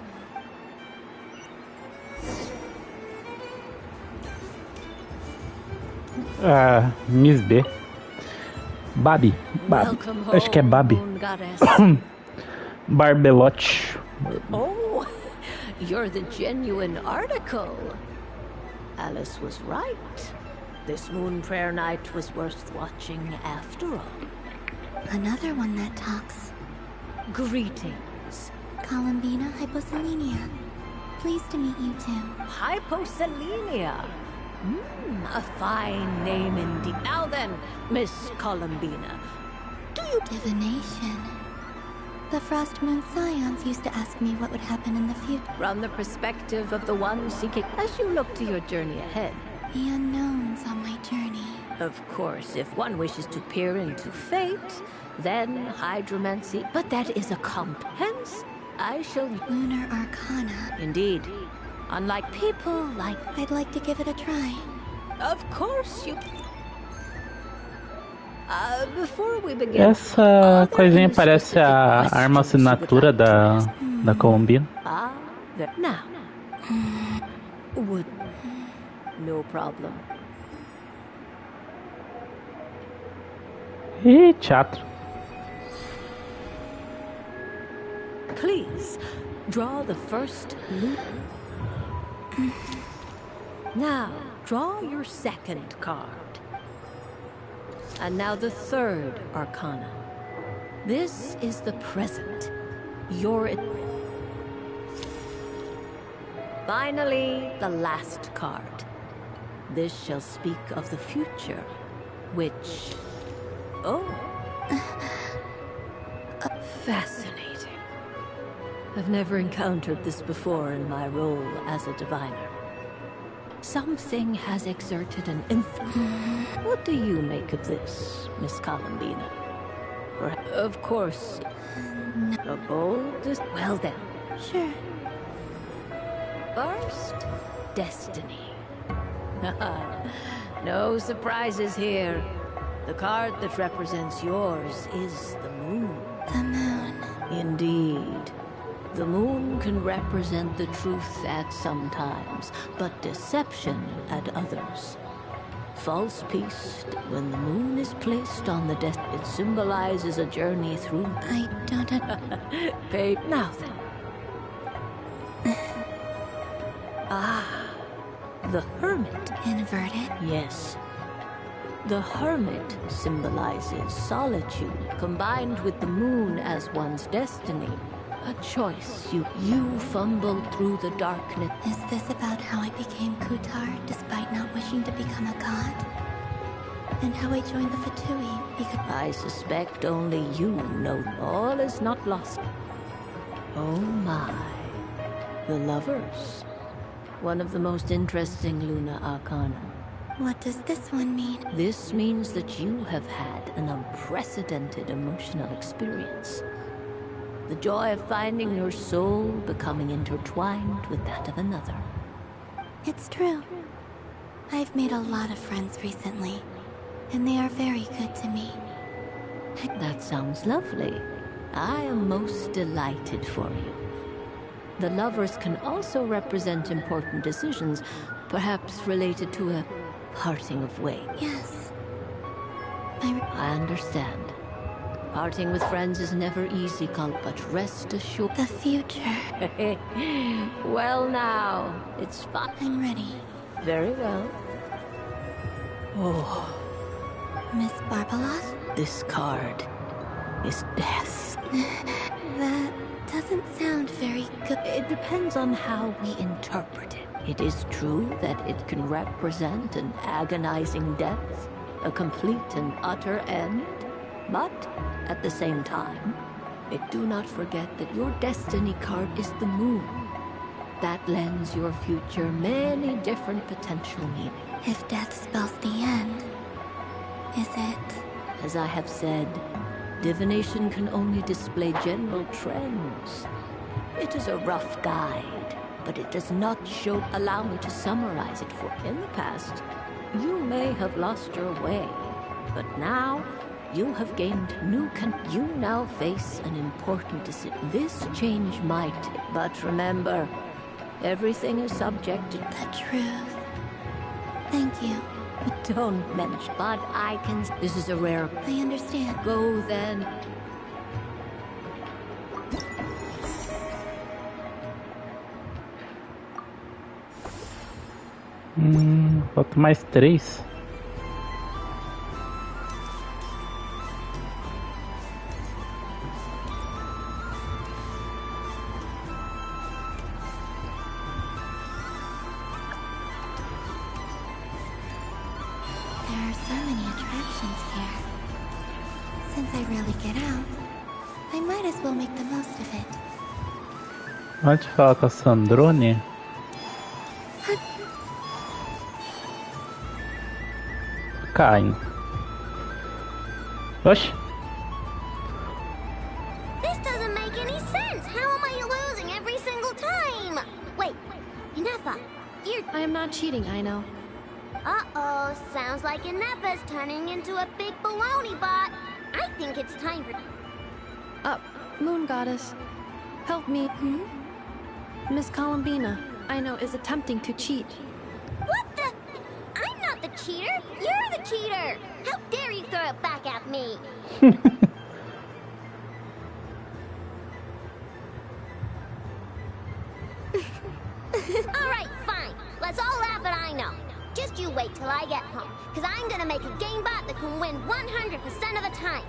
Miss B. Babi. Acho que é Babi. Barbelote. Oh, you're the genuine article. Alice was right. This moon prayer night was worth watching after all. Another one that talks. Greetings. Columbina Hyposelenia. Pleased to meet you too. Hyposelenia. A fine name indeed. Now then, Miss Columbina, do you... Divination. The Frost Moon Scions used to ask me what would happen in the future. From the perspective of the one seeking... As you look to your journey ahead. The unknowns on my journey. Of course, if one wishes to peer into fate, then hydromancy... But that is a hence I shall... Lunar Arcana. Indeed. Unlike people like... I'd like to give it a try. Of course you... Before we begin... Essa coisinha parece a arma assinatura da Colombina. Now. Would... No problem. Ih, teatro. Please, draw the first loop. Now, draw your second card. And now the third arcana. This is the present. Finally, the last card. This shall speak of the future, which... Oh. Fascinating. I've never encountered this before in my role as a diviner. Something has exerted an influence. What do you make of this, Miss Columbina? Of course, a bold... Well then. Sure. First, destiny. No surprises here. The card that represents yours is the moon. The moon. Indeed. The moon can represent the truth at some times, but deception at others. false peace. When the moon is placed on the desk, it symbolizes a journey through... I don't... Pay now then. The hermit. Inverted? Yes. The hermit symbolizes solitude, combined with the moon as one's destiny. A choice. You fumble through the darkness. Is this about how I became Kutar despite not wishing to become a god? And how I joined the Fatui because... I suspect only you know all is not lost. Oh my. The lovers. One of the most interesting Luna Arcana. What does this one mean? This means that you have had an unprecedented emotional experience. The joy of finding your soul becoming intertwined with that of another. It's true. I've made a lot of friends recently, and they are very good to me. That sounds lovely. I am most delighted for you. The lovers can also represent important decisions, perhaps related to a parting of ways. Yes. I understand. Parting with friends is never easy, but rest assured... The future. Well now, it's fine. I'm ready. Very well. Oh. Miss Barbeloth? This card is death. That doesn't sound very good. It depends on how we interpret it. It is true that it can represent an agonizing death, a complete and utter end, but at the same time, do not forget that your destiny card is the moon. That lends your future many different potential meanings. If death spells the end, is it? As I have said, divination can only display general trends. It is a rough guide, but it does not show... Allow me to summarize it for... In the past, you may have lost your way, but now you have gained new... You now face an important decision. This change might... But remember, everything is subject to... The truth. Thank you. Don't mention, but I can... This is a rare... I understand. Go then. Falta mais 3. Pode falar com a Sandrone? Caem. Oxi. This doesn't make any sense. How am I losing every single time? Wait, Inefa, you're... I am not cheating, I know. Uh-oh, sounds like Inefa's turning into a big baloney bot. I think it's time for... Moon Goddess, help me. Miss Columbina, I know, is attempting to cheat. What the? I'm not the cheater. You're the cheater. How dare you throw it back at me? All right, fine. Let's all laugh at I know. Just you wait till I get home, because I'm going to make a game bot that can win 100% of the time.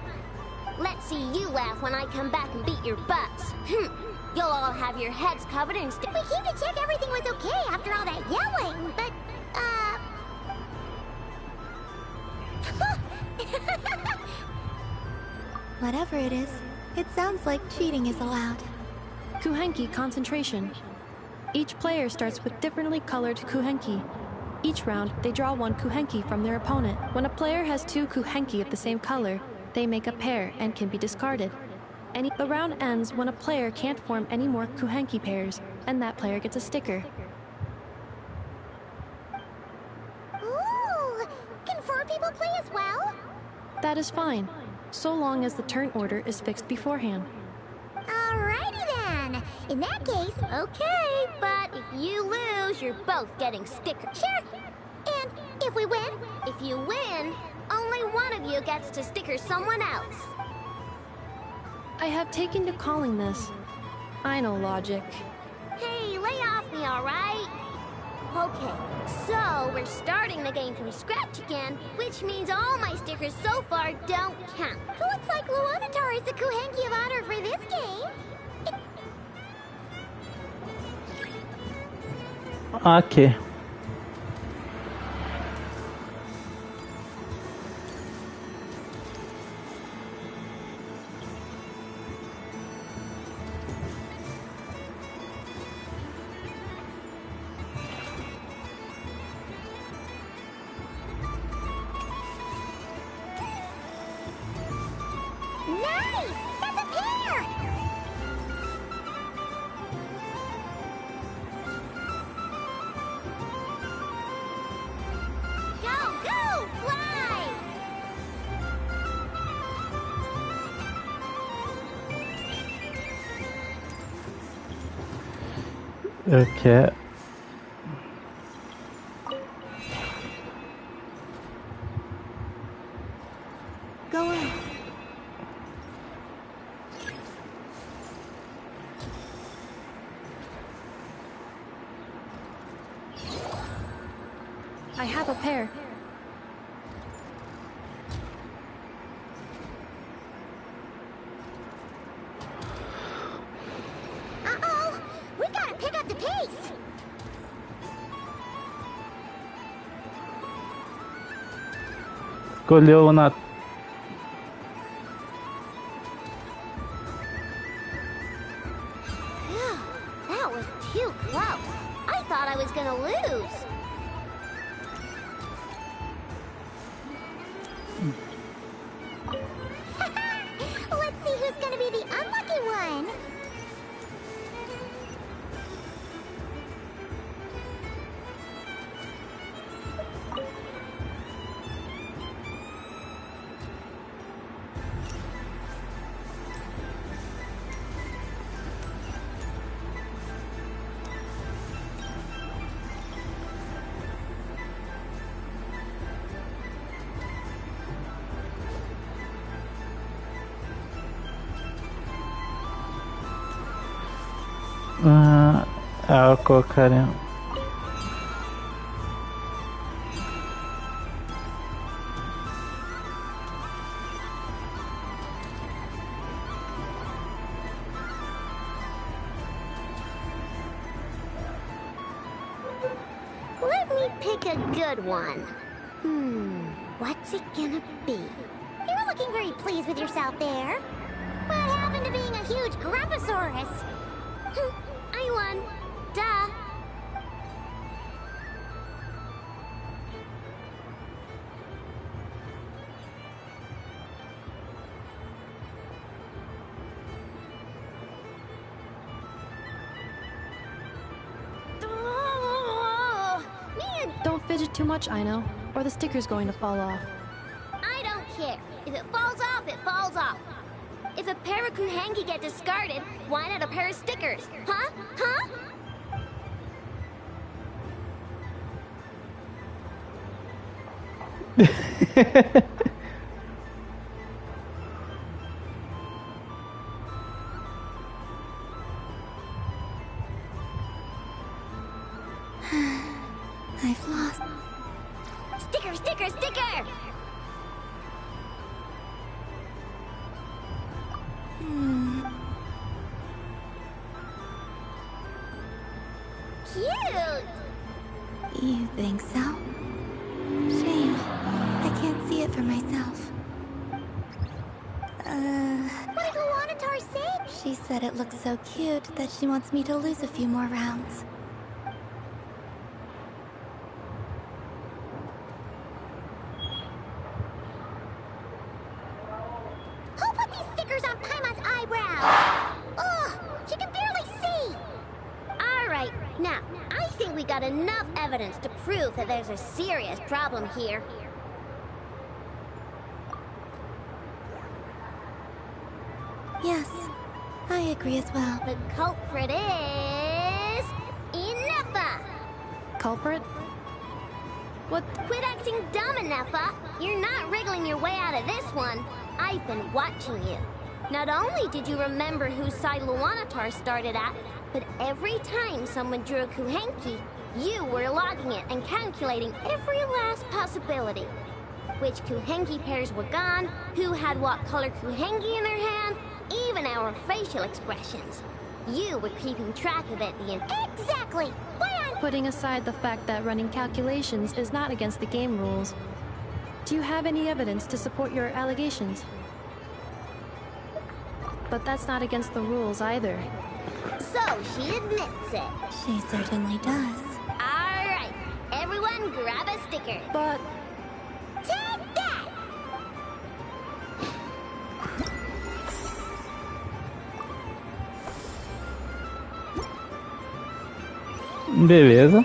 Let's see you laugh when I come back and beat your butts. You'll all have your heads covered in We came to check everything was okay after all that yelling, but, Whatever it is, it sounds like cheating is allowed. Kuhenki concentration. Each player starts with differently colored Kuhenki. Each round, they draw one Kuhenki from their opponent. When a player has two Kuhenki of the same color, they make a pair and can be discarded. The round ends when a player can't form any more Kuhenki pairs, and that player gets a sticker. Ooh! Can 4 people play as well? That is fine, so long as the turn order is fixed beforehand. Alrighty then. In that case, okay. But if you lose, you're both getting stickers. Sure. And if we win, If you win, only one of you gets to sticker someone else. I have taken to calling this. I know logic. Hey, lay off me, alright? Okay, so we're starting the game from scratch again, which means all my stickers so far don't count. Looks like Luanatar is the Kuhenki of honor for this game. Ok. Nice! That's a pair! Go, go, fly! Ok. Go on. I have a pair. Uh-oh! We gotta pick up the pace! Escolheu na. That was too close. I thought I was gonna lose. Let's see who's gonna be the unlucky one! Eu colocaria. Let me pick a good one. What's it gonna be? You're looking very pleased with yourself there. What happened to being a huge Grumposaurus? I won. Duh. Don't fidget too much, Ino, or the sticker's going to fall off. I don't care. If it falls off, it falls off. If a pair of Kuhenki get discarded, why not a pair of stickers? Huh? Huh? I've lost. Sticker, sticker, sticker! Cute! You think so? Shame. I can't see it for myself. What did Luanatar say? She said it looks so cute that she wants me to lose a few more rounds. Who put these stickers on Paimon's eyebrows? Ugh! She can barely see! Alright, now, I think we got enough evidence to prove that there's a serious problem here. Yes, I agree as well. The culprit is... Inefa! Culprit? What? Quit acting dumb, Nefa. You're not wriggling your way out of this one. I've been watching you. Not only did you remember whose side Luanatar started at, but every time someone drew a Kuhenki, you were logging it and calculating every last possibility. Which Kuhenki pairs were gone, who had what color Kuhenki in their hand, even our facial expressions. You were keeping track of it the Exactly! Why aren't... Putting aside the fact that running calculations is not against the game rules, do you have any evidence to support your allegations? But that's not against the rules either. So, she admits it. She certainly does. Alright, everyone grab a sticker. But... Take that! Beleza.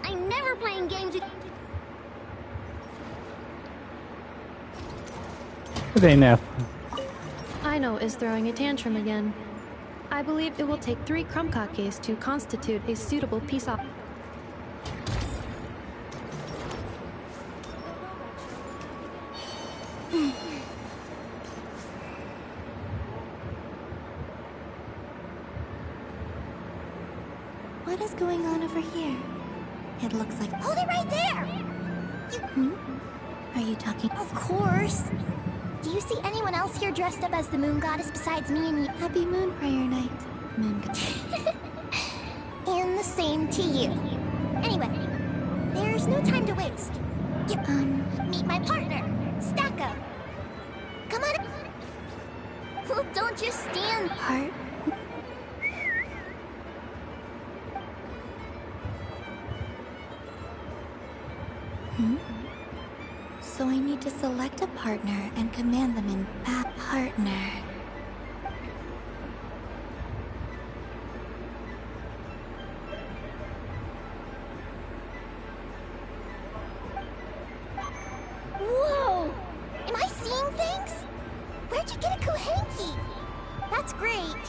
I'm never playing games with... Vem, né? Aino is throwing a tantrum again. I believe it will take 3 Krumkakes to constitute a suitable peace offering. What is going on over here? It looks like... Hold it right there! Are you talking... Of course! Do you see anyone else here dressed up as the moon goddess besides me and you? Happy Moon Prayer Night, Moon And the same to you. Anyway, there's no time to waste. Meet my partner, Stacko. Come on. Well, don't just stand. Heart. So I need to select a partner and command them in partner. Whoa! Am I seeing things? Where'd you get a Kuhenki? That's great.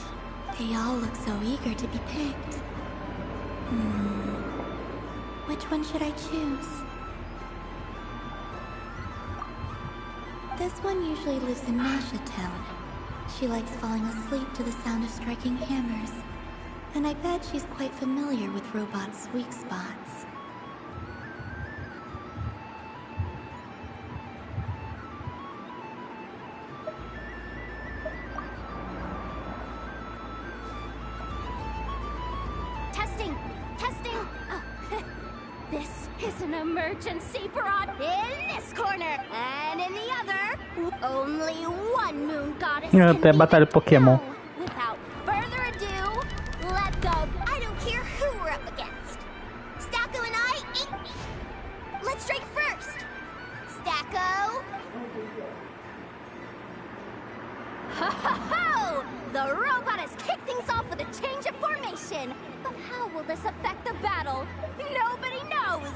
They all look so eager to be picked. Which one should I choose? This one usually lives in Nasha Town. She likes falling asleep to the sound of striking hammers. And I bet she's quite familiar with robots' weak spots. Testing! Testing! Oh. This is an emergency broad in this corner, and in the other, only one moon goddess can Até be batalha Pokémon. Without further ado, let the... I don't care who we're up against. Stacko and I... Let's strike first. Stacko. Ho ho ho! The robot has kicked things off with a change of formation. But how will this affect the battle? Nobody knows.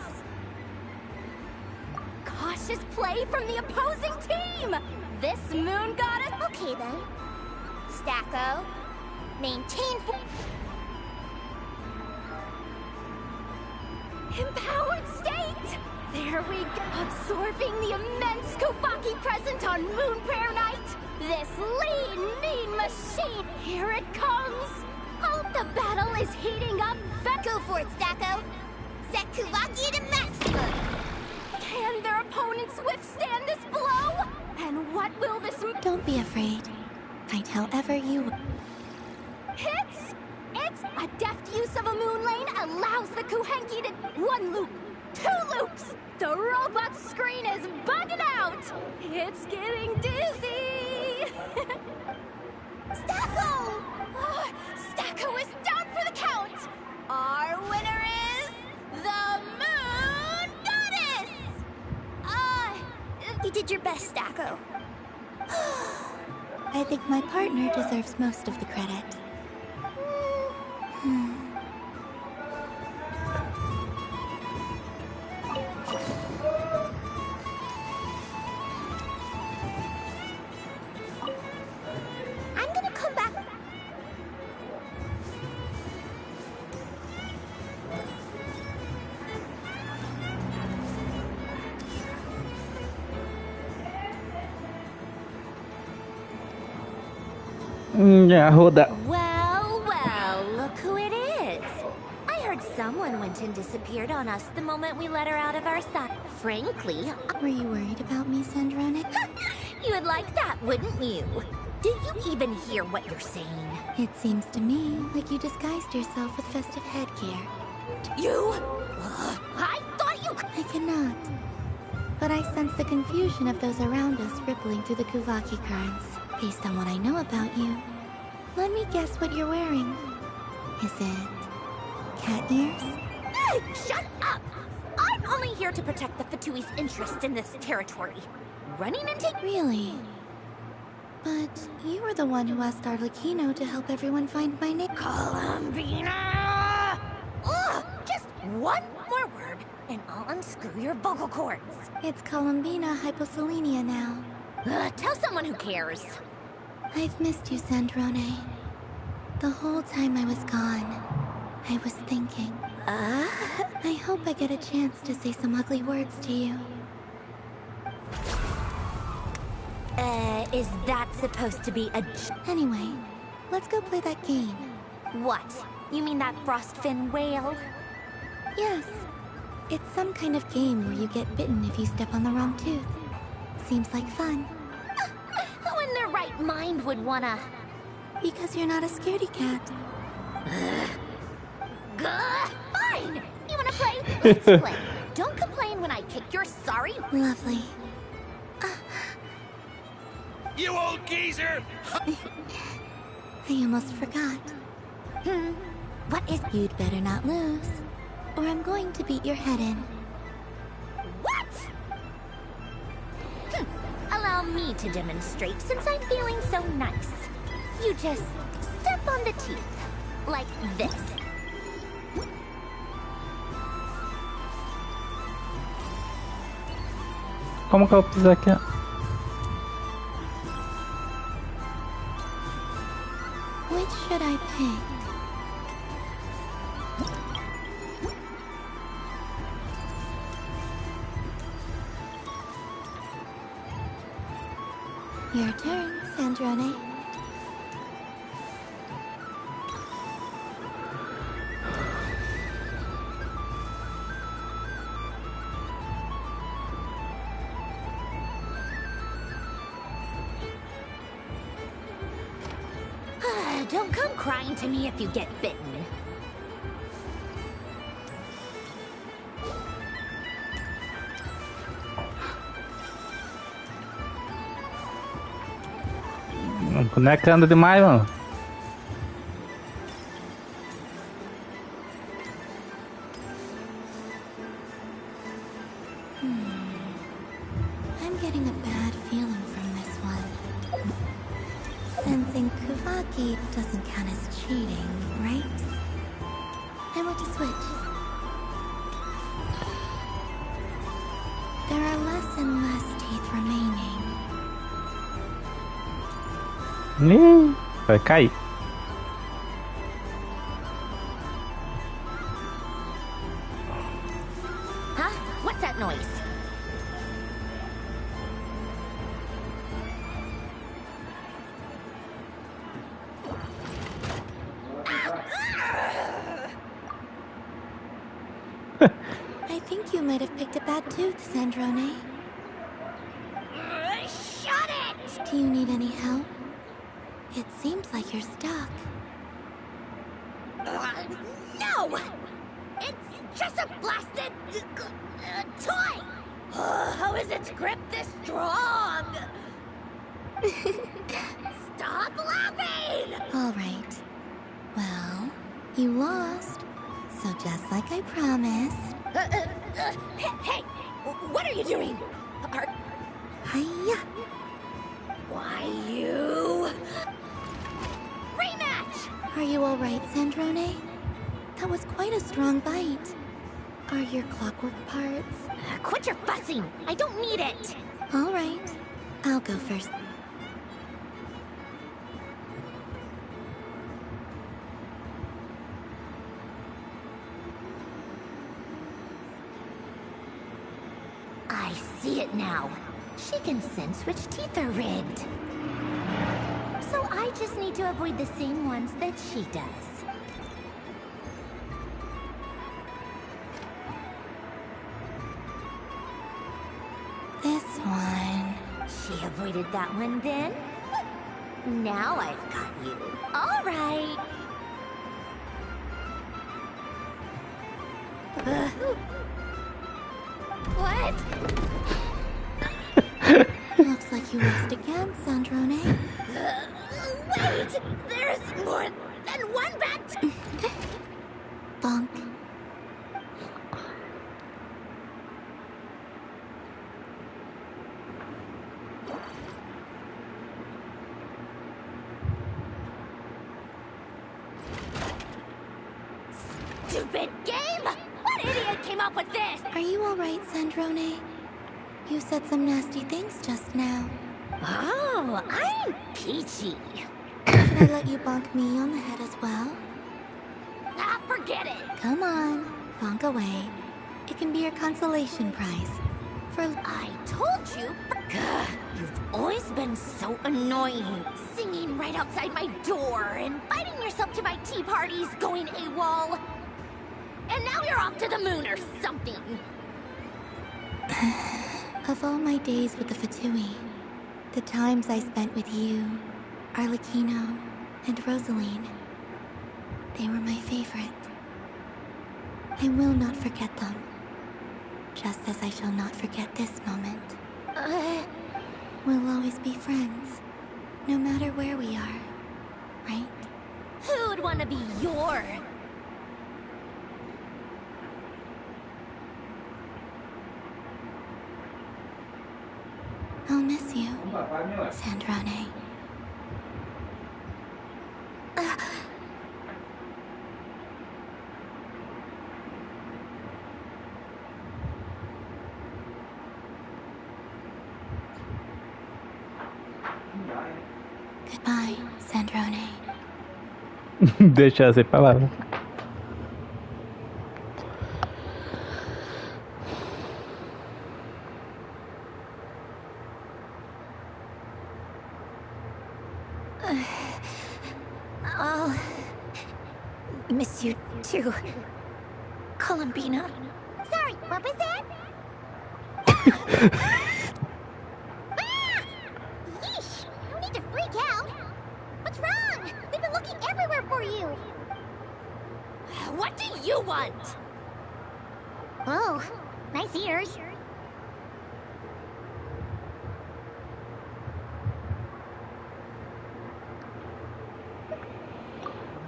Cautious play from the opposing team. This moon goddess... Okay then. Stacko, maintain... Empowered state! There we go! Absorbing the immense Kubaki present on Moon Prayer Night! This lean, mean machine! Here it comes! Oh, the battle is heating up! Go for it, Stacko! Set Kubaki to maximum! Can their opponents withstand this blow? And what will this... Don't be afraid. Fight however you... It's a deft use of a moon lane allows the Kuhenki to... 1 loop, 2 loops! The robot screen is bugging out! It's getting dizzy! Stacko! Oh, Stacko is down for the count! Our winner is... the Moon Goddess! You did your best, Stacko. I think my partner deserves most of the credit. I'm gonna come back. Roda. Well, well, look who it is. I heard someone went and disappeared on us the moment we let her out of our sight. Frankly, were you worried about me, Sandrone? You would like that, wouldn't you? Do you even hear what you're saying? It seems to me like you disguised yourself with festive headgear. You? I thought you... I cannot. But I sense the confusion of those around us rippling through the Kuvaki currents. Based on what I know about you, let me guess what you're wearing. Is it cat ears? Shut up! I'm only here to protect the Fatui's interest in this territory. Running into... Really? But you were the one who asked Arlecchino to help everyone find my name. Columbina! Ugh! Just one more word, and I'll unscrew your vocal cords. It's Columbina hyposelenia now. Tell someone who cares. I've missed you, Sandrone. The whole time I was gone, I was thinking. I hope I get a chance to say some ugly words to you. Is that supposed to be a... Anyway, let's go play that game. What? You mean that frostfin whale? Yes. It's some kind of game where you get bitten if you step on the wrong tooth. Seems like fun. Who in their right mind would wanna... Because you're not a scaredy cat. Fine! You wanna play? Let's play. Don't complain when I kick your sorry... Lovely. You old geezer! I almost forgot. What is... You'd better not lose, or I'm going to beat your head in. What? Allow me to demonstrate since I'm feeling so nice. You just step on the teeth, like this. Como que eu vou pisar aqui? Which should I pick? Your turn, Sandrone. Don't come crying to me if you get bitten. A boneca anda demais, mano. I'm getting a bad feeling from this one. Sensing Kuvaki doesn't count as cheating, right? I want to switch. There are less and less teeth remaining. Vai cair. Huh? What's that noise? I think you might have picked a bad tooth, Sandrone. Shut it! Do you need any help? It seems like you're stuck. No! It's just a blasted... toy! How is its grip this strong? Stop laughing! All right. Well, you lost. So just like I promised... Hey! What are you doing? Hiya! Why you... Rematch! Are you all right, Sandrone? That was quite a strong bite. Are your clockwork parts? Quit your fussing! I don't need it! All right. I'll go first. I see it now. She can sense which teeth are rigged. So I just need to avoid the same ones that she does. This one. She avoided that one then? Now I've got you. All right. What? Looks like you lost again, Sandrone. Wait! There's more than one bat! Bonk. Stupid game! What idiot came up with this? Are you alright, Sandrone? You said some nasty things just now. Oh, I'm peachy. Should I let you bonk me on the head as well? Ah, forget it. Come on, bonk away. It can be your consolation prize. I told you. Gah, you've always been so annoying. Singing right outside my door, inviting yourself to my tea parties, going AWOL. And now you're off to the moon or something. Of all my days with the Fatui, the times I spent with you, Arlecchino, and Rosaline, they were my favorite. I will not forget them, just as I shall not forget this moment. We'll always be friends, no matter where we are, right? Who'd want to be your... I'll miss you, Sandrone. Goodbye, Sandrone. Deixa ela sem palavras. I'll miss you too, Columbina. Sorry, what was that? Yeesh! No need to freak out. What's wrong? We've been looking everywhere for you. What do you want? Oh, nice ears.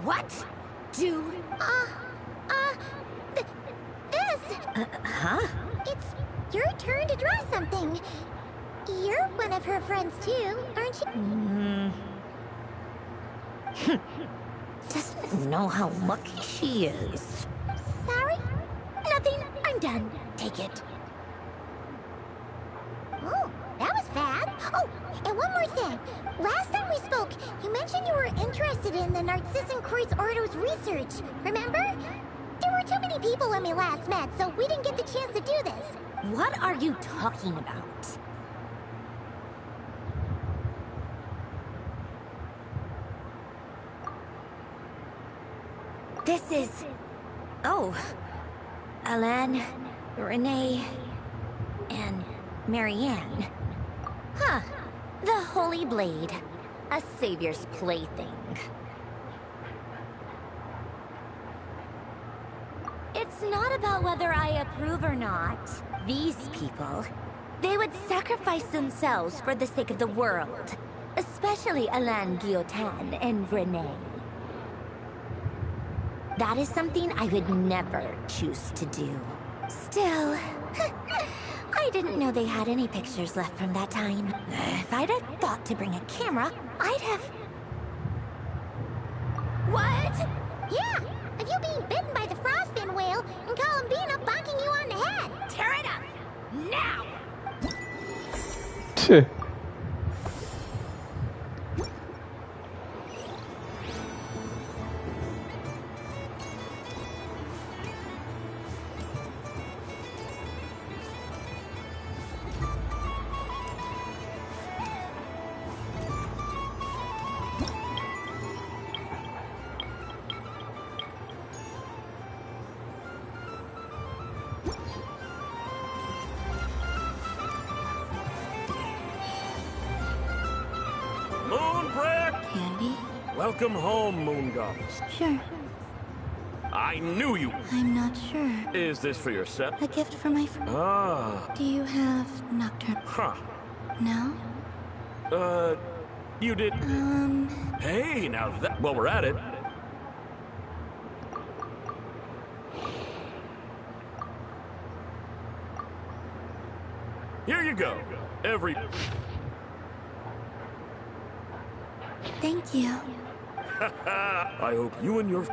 What do... this... huh? It's your turn to draw something. You're one of her friends too, aren't you? Doesn't know how lucky she is. Sorry? Nothing. I'm done. Take it. Oh, that was fast. Oh, and one more thing. Last time we spoke, you mentioned you were interested in the Narcissan Kreuz Ordo's research. Remember? There were too many people when we last met, so we didn't get the chance to do this. What are you talking about? This is... Oh. Alain, Renee, and Marianne. Huh. The Holy Blade. A savior's plaything. It's not about whether I approve or not. These people, they would sacrifice themselves for the sake of the world. Especially Alain Guillotin and Renee. That is something I would never choose to do. Still, I didn't know they had any pictures left from that time. If I'd have thought to bring a camera, I'd have... What? Yeah, of you being bitten by the frostfin whale and Columbina bonking you on the head. Tear it up! Now! Moon Prayer! Candy? Welcome home, Moon Goddess. Sure. I knew you! I'm not sure. Is this for yourself? A gift for my friend. Ah. Do you have Nocturne? Huh. No? You did... Hey, now that... Well, we're at it. Here you go. Thank you. I hope you and your...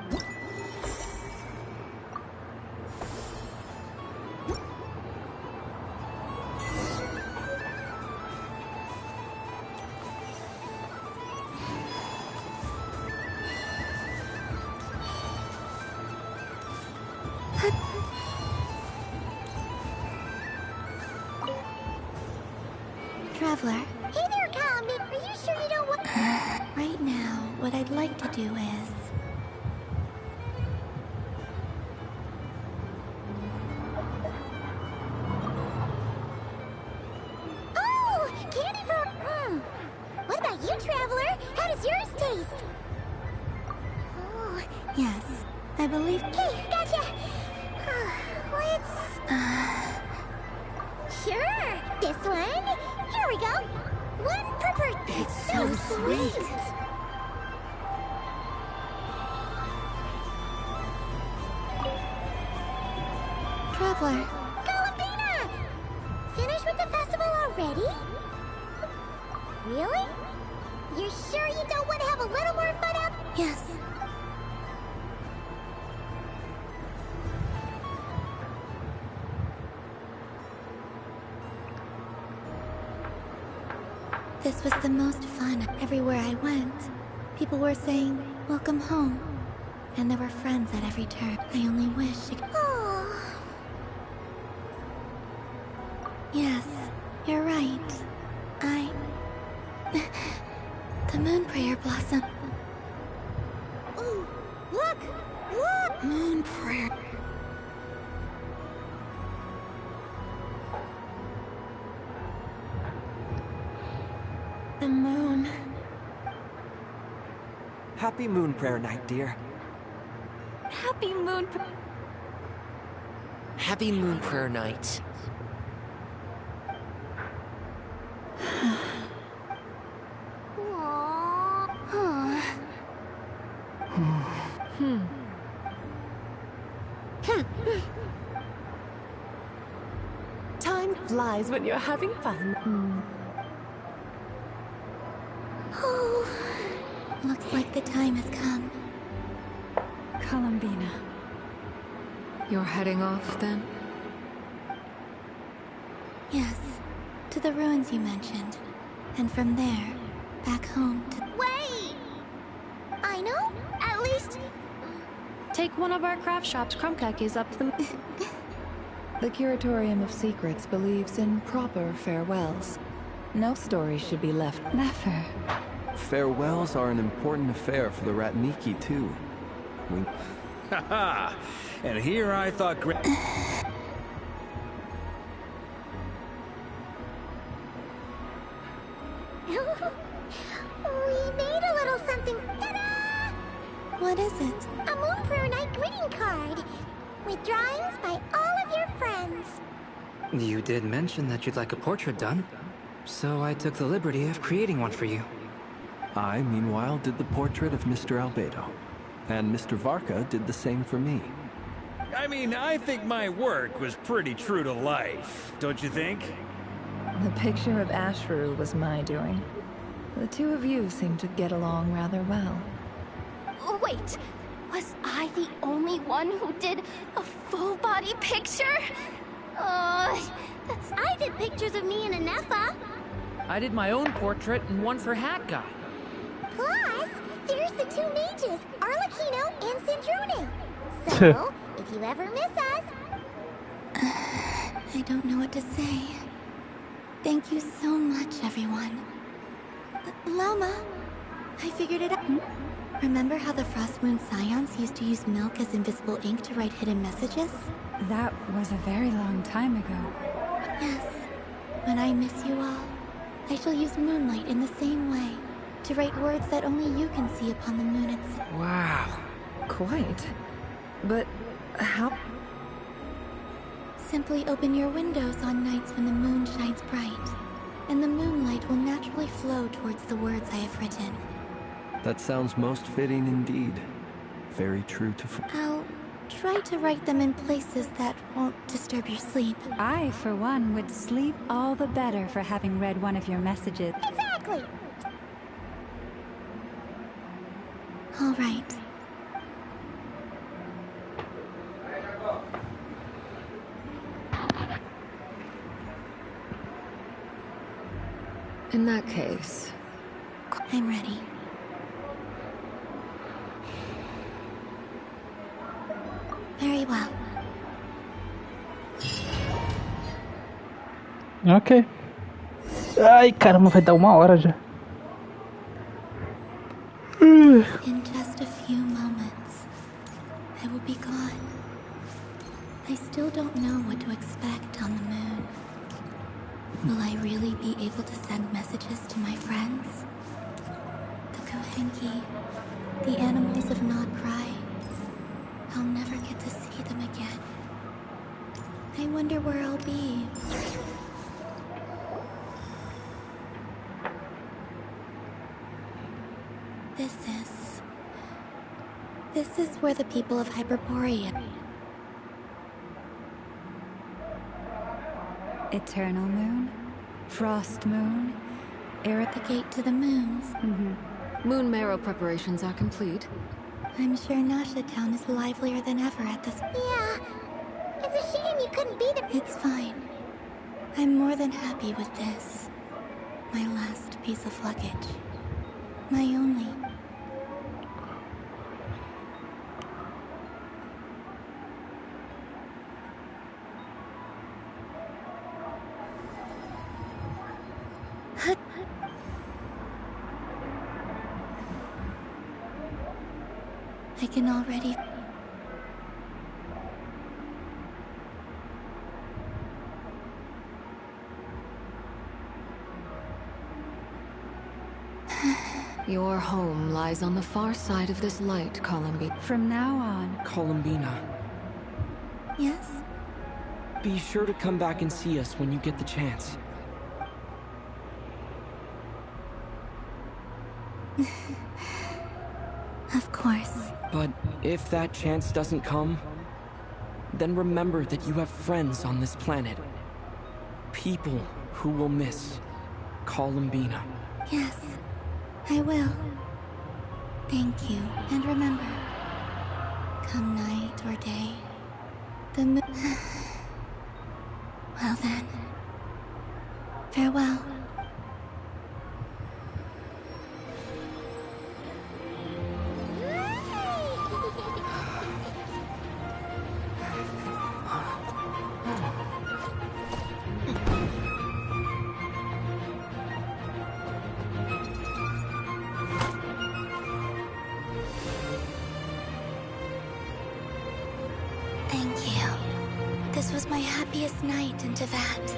Traveler. Hey there, Calumny. Are you sure you don't want... Right now, what I'd like to do is... Oh! Candy for... What about you, Traveler? How does yours taste? Oh... Yes, I believe... Okay, gotcha! Let's... Sure! This one? Here we go! One per person! It's so sweet! Traveler! Columbina! Finished with the festival already? Really? You're sure you don't want to have a little more fun up? Yes. This was the most fun. Everywhere I went, people were saying, "Welcome home." And there were friends at every turn. I only wish it... Yes, you're right. The moon prayer blossom. Ooh, look! Look! Moon prayer. The moon. Happy Moon Prayer Night, dear. Happy moon. Happy Moon Prayer Night. Time flies when you're having fun. Oh, looks like the time has come. Columbina. You're heading off, then? Yes, to the ruins you mentioned. And from there, back home to... Wait! I know? At least... Take one of our craft shops' crumcakes up to the... The Curatorium of Secrets believes in proper farewells. No story should be left. Never. Farewells are an important affair for the Ratniki, too. We... Haha! And here I thought... We made a little something. Ta-da! What is it? A Moon Prayer Night greeting card. With drawings by all of your friends. You did mention that you'd like a portrait done, so I took the liberty of creating one for you. I, meanwhile, did the portrait of Mr. Albedo. And Mr. Varka did the same for me. I mean, I think my work was pretty true to life, don't you think? The picture of Ashru was my doing. The two of you seem to get along rather well. Wait, was I the only one who did a full-body picture? I did pictures of me and Anefa. I did my own portrait and one for Hat Guy. Plus, there's the two mages, Arlecchino and Sindrune. So, if you ever miss us... I don't know what to say. Thank you so much, everyone. Lauma, I figured it out. Remember how the Frost Moon Scions used to use milk as invisible ink to write hidden messages? That was a very long time ago. Yes. When I miss you all, I shall use moonlight in the same way, to write words that only you can see upon the moon itself. Wow. Quite. But how? Simply open your windows on nights when the moon shines bright, and the moonlight will naturally flow towards the words I have written. That sounds most fitting indeed. Very true to... I'll try to write them in places that won't disturb your sleep. I, for one, would sleep all the better for having read one of your messages. Exactly! All right. In that case... I'm ready. Very well. Ok. Ai, caramba, vai dar 1 hora já. In just a few moments, I will be gone. I still don't know what to expect on the moon. Will I really be able to send messages to my friends? The Kuhenki, the animals of Nod Cry. I'll never get to see them again. I wonder where I'll be. This is where the people of Hyperborea... Eternal Moon? Frost Moon? The gate to the moons. Moon marrow preparations are complete. I'm sure Nasha Town is livelier than ever at this... Yeah. It's a shame you couldn't be the... It's fine. I'm more than happy with this. My last piece of luggage. My only... I can already... Your home lies on the far side of this light, Columbine. From now on... Columbina, Yes? be sure to come back and see us when you get the chance. Of course. But if that chance doesn't come, then remember that you have friends on this planet. People who will miss Columbina. Yes, I will. Thank you, and remember, come night or day, the moon... Well then, farewell. Thank you. This was my happiest night in Tevat.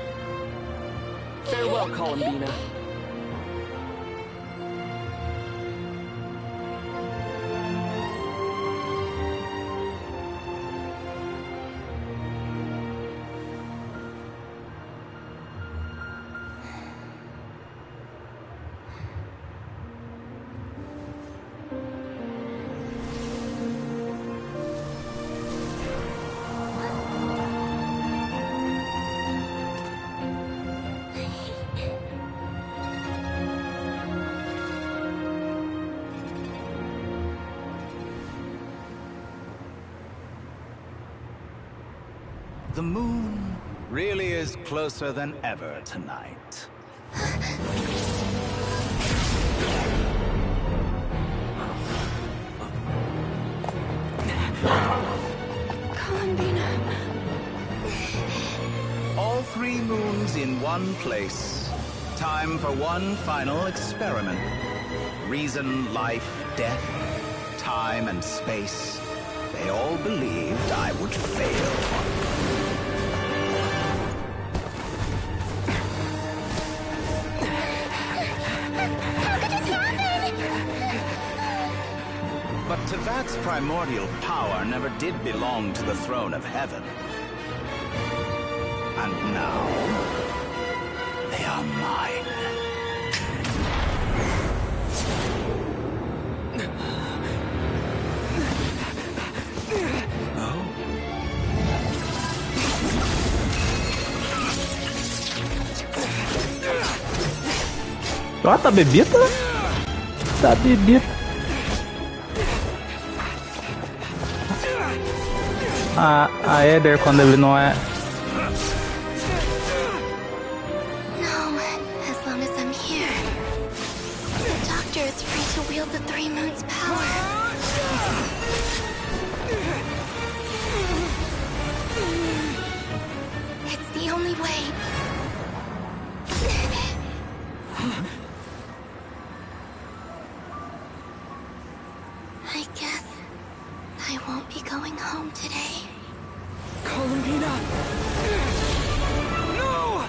Farewell, Columbina. The moon really is closer than ever tonight. Columbina. All 3 moons in one place. Time for one final experiment. Reason, life, death. time and space, they all believed I would fail. But Tevat's primordial power never did belong to the throne of heaven. And now, they are mine. Ó, tá bebida? Tá bebida. A Eder, quando ele não é... No, as long as I'm here. The Doctor is free to wield the Three Moons' power. It's the only way. I guess I won't be going home today. Columbina! No!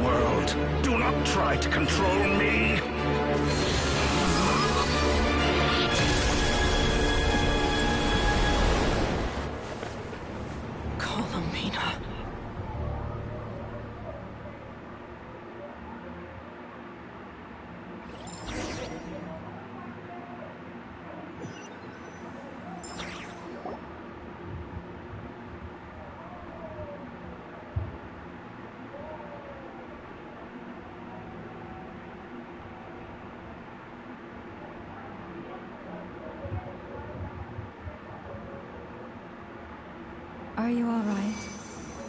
World, do not try to control me. Columbina. Are you all right?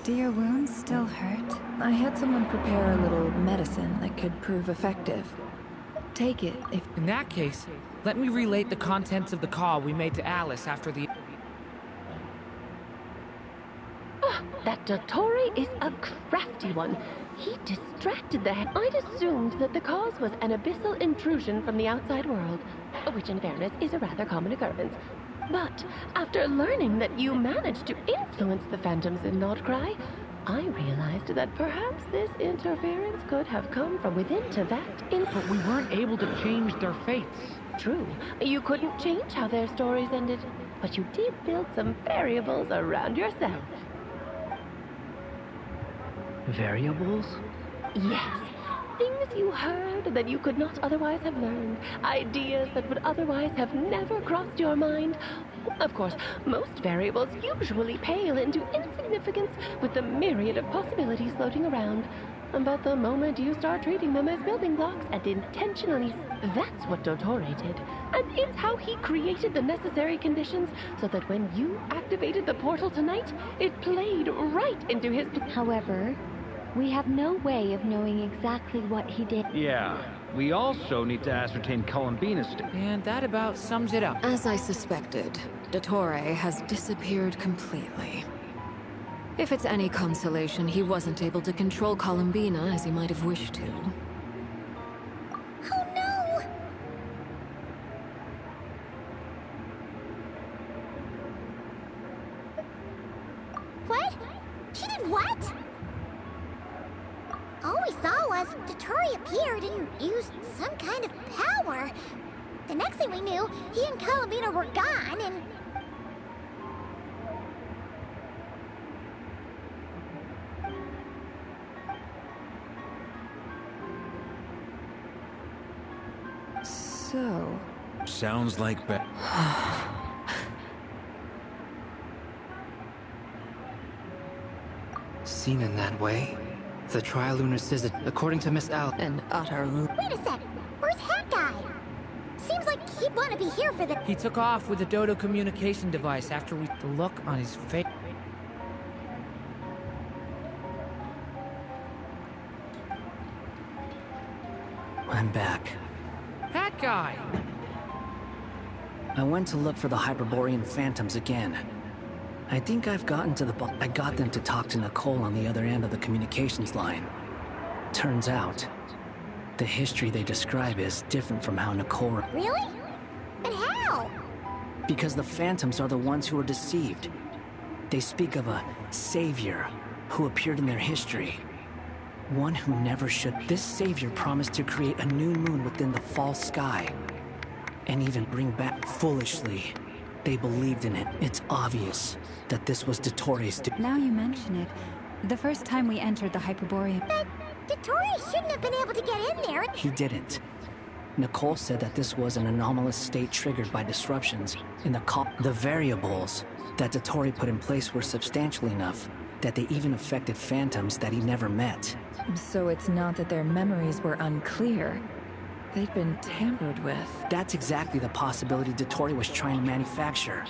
Do your wounds still hurt? I had someone prepare a little medicine that could prove effective. Take it if... In that case, let me relate the contents of the call we made to Alice after the... That Dottore is a crafty one. He distracted the head. I'd assumed that the cause was an abyssal intrusion from the outside world, which in fairness is a rather common occurrence. But after learning that you managed to influence the phantoms in Nordcry, I realized that perhaps this interference could have come from within Tevat. But we weren't able to change their fates. True, you couldn't change how their stories ended, but you did build some variables around yourself. Variables? Yes. Things you heard that you could not otherwise have learned. Ideas that would otherwise have never crossed your mind. Of course, most variables usually pale into insignificance with the myriad of possibilities floating around. But the moment you start treating them as building blocks and intentionally, that's what Dottore did. And it's how he created the necessary conditions so that when you activated the portal tonight, it played right into his... However, we have no way of knowing exactly what he did. Yeah, we also need to ascertain Columbina's state. And that about sums it up. As I suspected, Dottore has disappeared completely. If it's any consolation, he wasn't able to control Columbina as he might have wished to. Oh no! What? She did what? All we saw was Dottore appeared and used some kind of power. The next thing we knew, he and Columbina were gone and... So... Sounds like Seen in that way, the Trilunar Scissor, according to Miss Al... An utter... Wait a sec, where's Hat Guy? Seems like he He'd want to be here for the... He took off with the Dodo communication device after we... The look on his face... I'm back. That guy! I went to look for the Hyperborean phantoms again. I think I've gotten to the I got them to talk to Nicole on the other end of the communications line. Turns out, the history they describe is different from how Nicole... Really? But how? Because the phantoms are the ones who were deceived. They speak of a savior who appeared in their history. One who never should. This savior promised to create a new moon within the false sky. And even bring back... Foolishly, they believed in it. It's obvious that this was Dottore. Now you mention it, the first time we entered the Hyperborean... But Dottore shouldn't have been able to get in there. He didn't. Nicole said that this was an anomalous state triggered by disruptions in the variables that Dottore put in place were substantial enough that they even affected phantoms that he never met. So it's not that their memories were unclear. They'd been tampered with. That's exactly the possibility Dottore was trying to manufacture.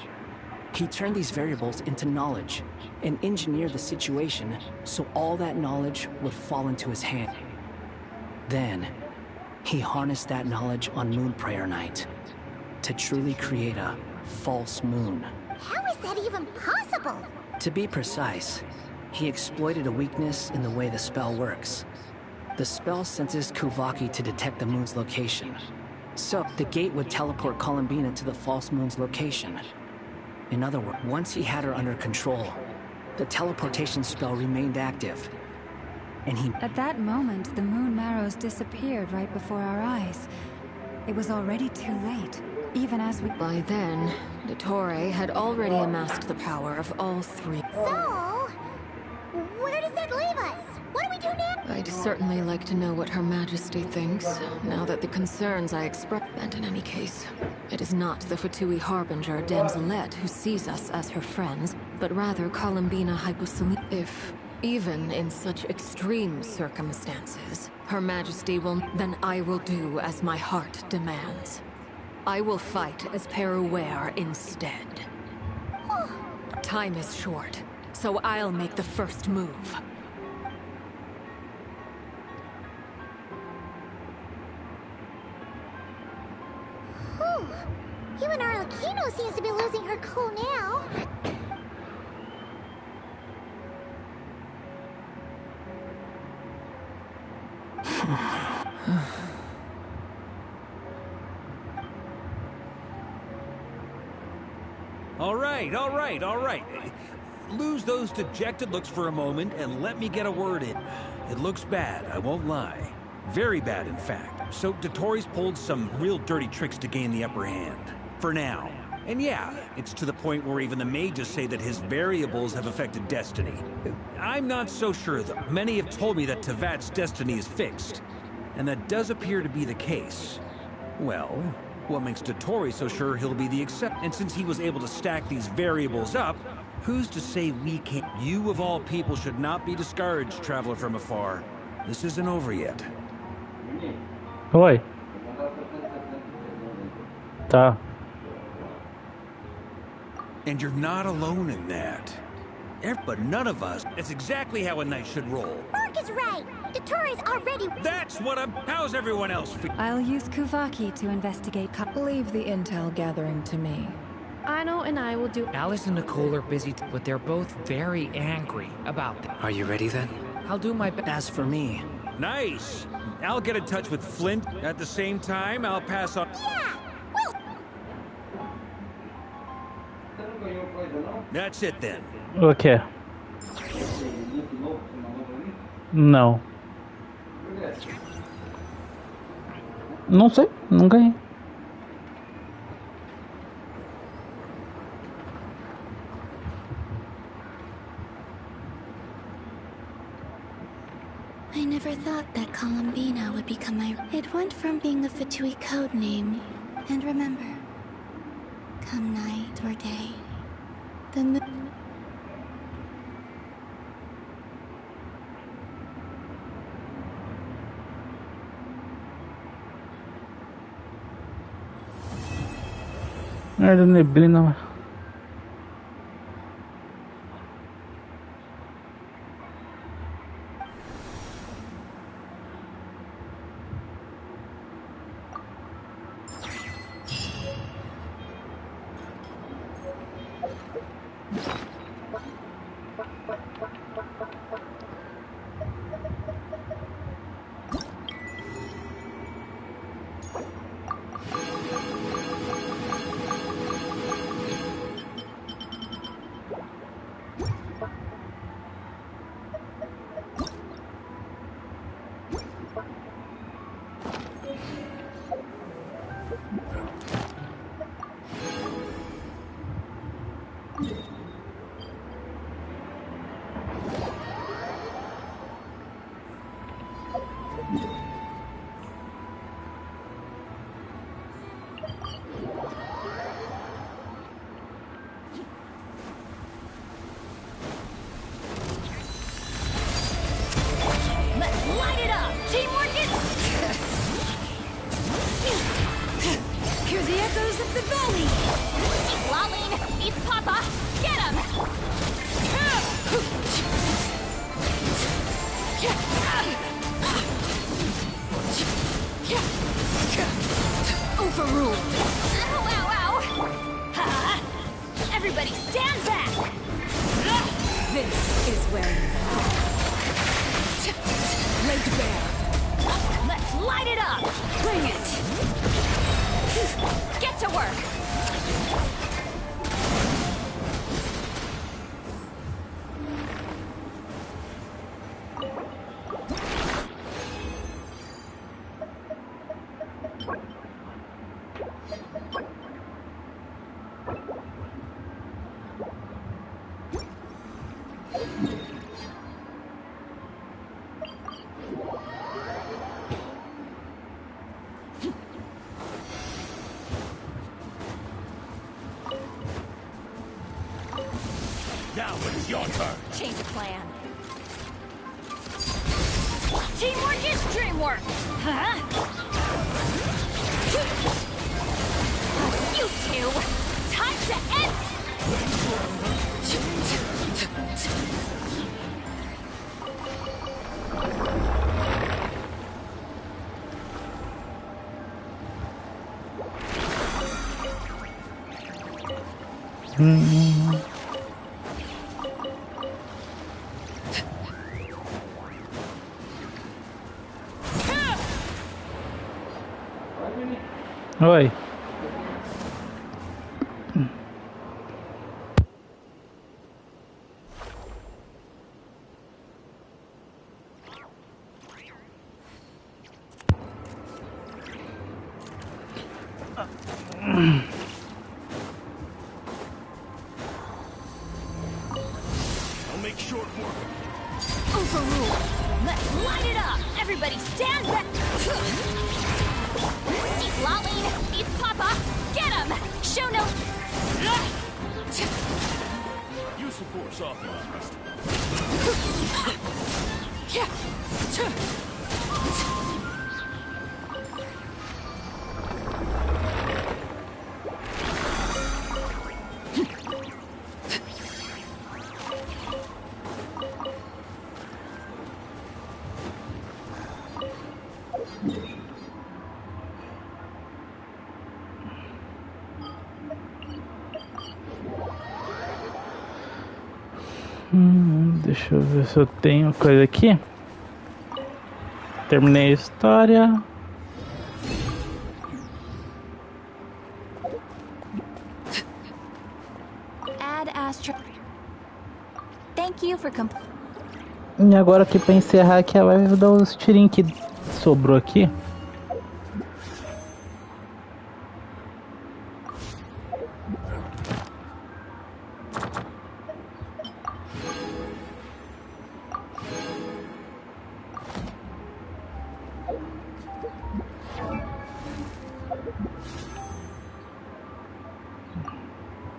He turned these variables into knowledge and engineered the situation so all that knowledge would fall into his hand. Then, he harnessed that knowledge on Moon Prayer Night to truly create a false moon. How is that even possible? To be precise, he exploited a weakness in the way the spell works. The spell senses Kuvaki to detect the moon's location. So, the gate would teleport Columbina to the false moon's location. In other words, once he had her under control, the teleportation spell remained active. And he... At that moment, the moon marrows disappeared right before our eyes. It was already too late, even as we... By then, Dottore had already amassed the power of all three. So, where does that leave us? What do we do now? I'd certainly like to know what Her Majesty thinks, now that the concerns I expressed... And in any case, it is not the Fatui Harbinger Denzelette who sees us as her friends, but rather Columbina Hyposaline. If, even in such extreme circumstances, Her Majesty will... Then I will do as my heart demands. I will fight as Peruware instead. Time is short, so I'll make the first move. Even Arlecchino seems to be losing her cool now. All right. Lose those dejected looks for a moment and let me get a word in. It looks bad, I won't lie. Very bad, in fact. So Dottore's pulled some real dirty tricks to gain the upper hand. For now. And yeah, it's to the point where even the mages say that his variables have affected destiny. I'm not so sure, though. Many have told me that Tevat's destiny is fixed. And that does appear to be the case. Well, what makes Dottore so sure he'll be the exception? And since he was able to stack these variables up, who's to say we can't? You, of all people, should not be discouraged, traveler from afar. This isn't over yet. Oi. Tá. And you're not alone in that. But none of us. That's exactly how a knight should roll. Mark is right. Dottore's already... That's what I'm... How's everyone else feel? I'll use Kuvaki to investigate... Leave the intel gathering to me. Ano and I will do... Alice and Nicole are busy, but they're both very angry about that. Are you ready then? I'll do my best. As for me... Nice! I'll get in touch with Flint. At the same time, I'll pass on... Yeah! That's it then. Ok. Não. Não sei, não ganhei. I never thought that Columbina would become my... It went from being a Fatui code name. And remember, come night or day, the moon... Era neblina. Now it's your turn. Change of plan. Teamwork is dreamwork. Huh? You two, time to end. Oi. I'll make short work. Overruled. Let's light it up. Everybody stand back. He's lolling. He's Papa. Get him. Show no. Use the force authorized. Deixa eu ver se eu tenho coisa aqui. Terminei a história. Add Astro. Thank you for E agora aqui pra encerrar aqui, ela vai dar os tirinhos que sobrou aqui.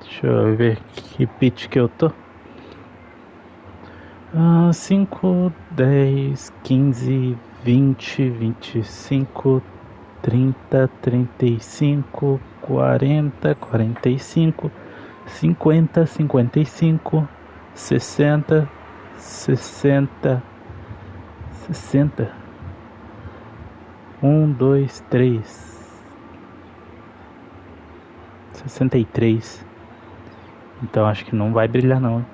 Deixa eu ver que pitch que eu tô. 5, 10, 15, 20, 25, 30, 35, 40, 45, 50, 55, 60, 60, 60. 1, 2, 3. 63. Então acho que não vai brilhar não.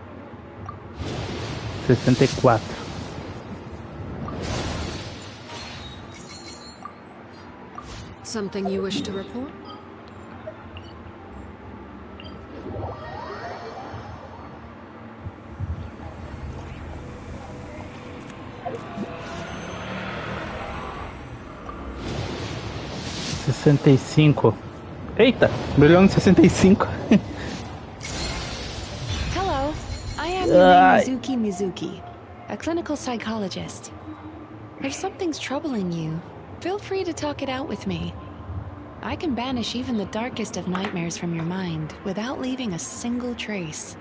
64. Something you wish to report? Eita, brilhou no 65. Hello, I am Yumi Mizuki, a clinical psychologist. If something's troubling you, feel free to talk it out with me. I can banish even the darkest of nightmares from your mind without leaving a single trace.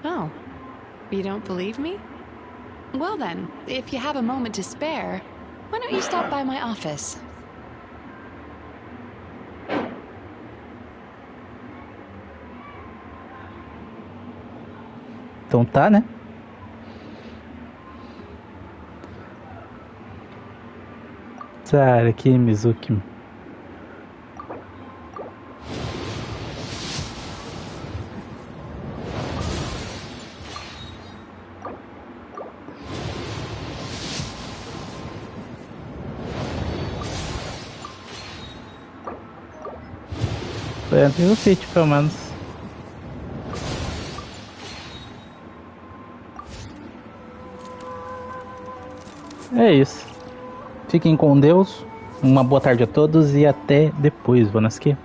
Oh, you don't believe me? Well then, if you have a moment to spare, why don't you stop by my office? Então tá, né? Sai aqui, Mizuki. Entre o sítio, pelo menos. É isso. Fiquem com Deus. Uma boa tarde a todos e até depois, Bonaski.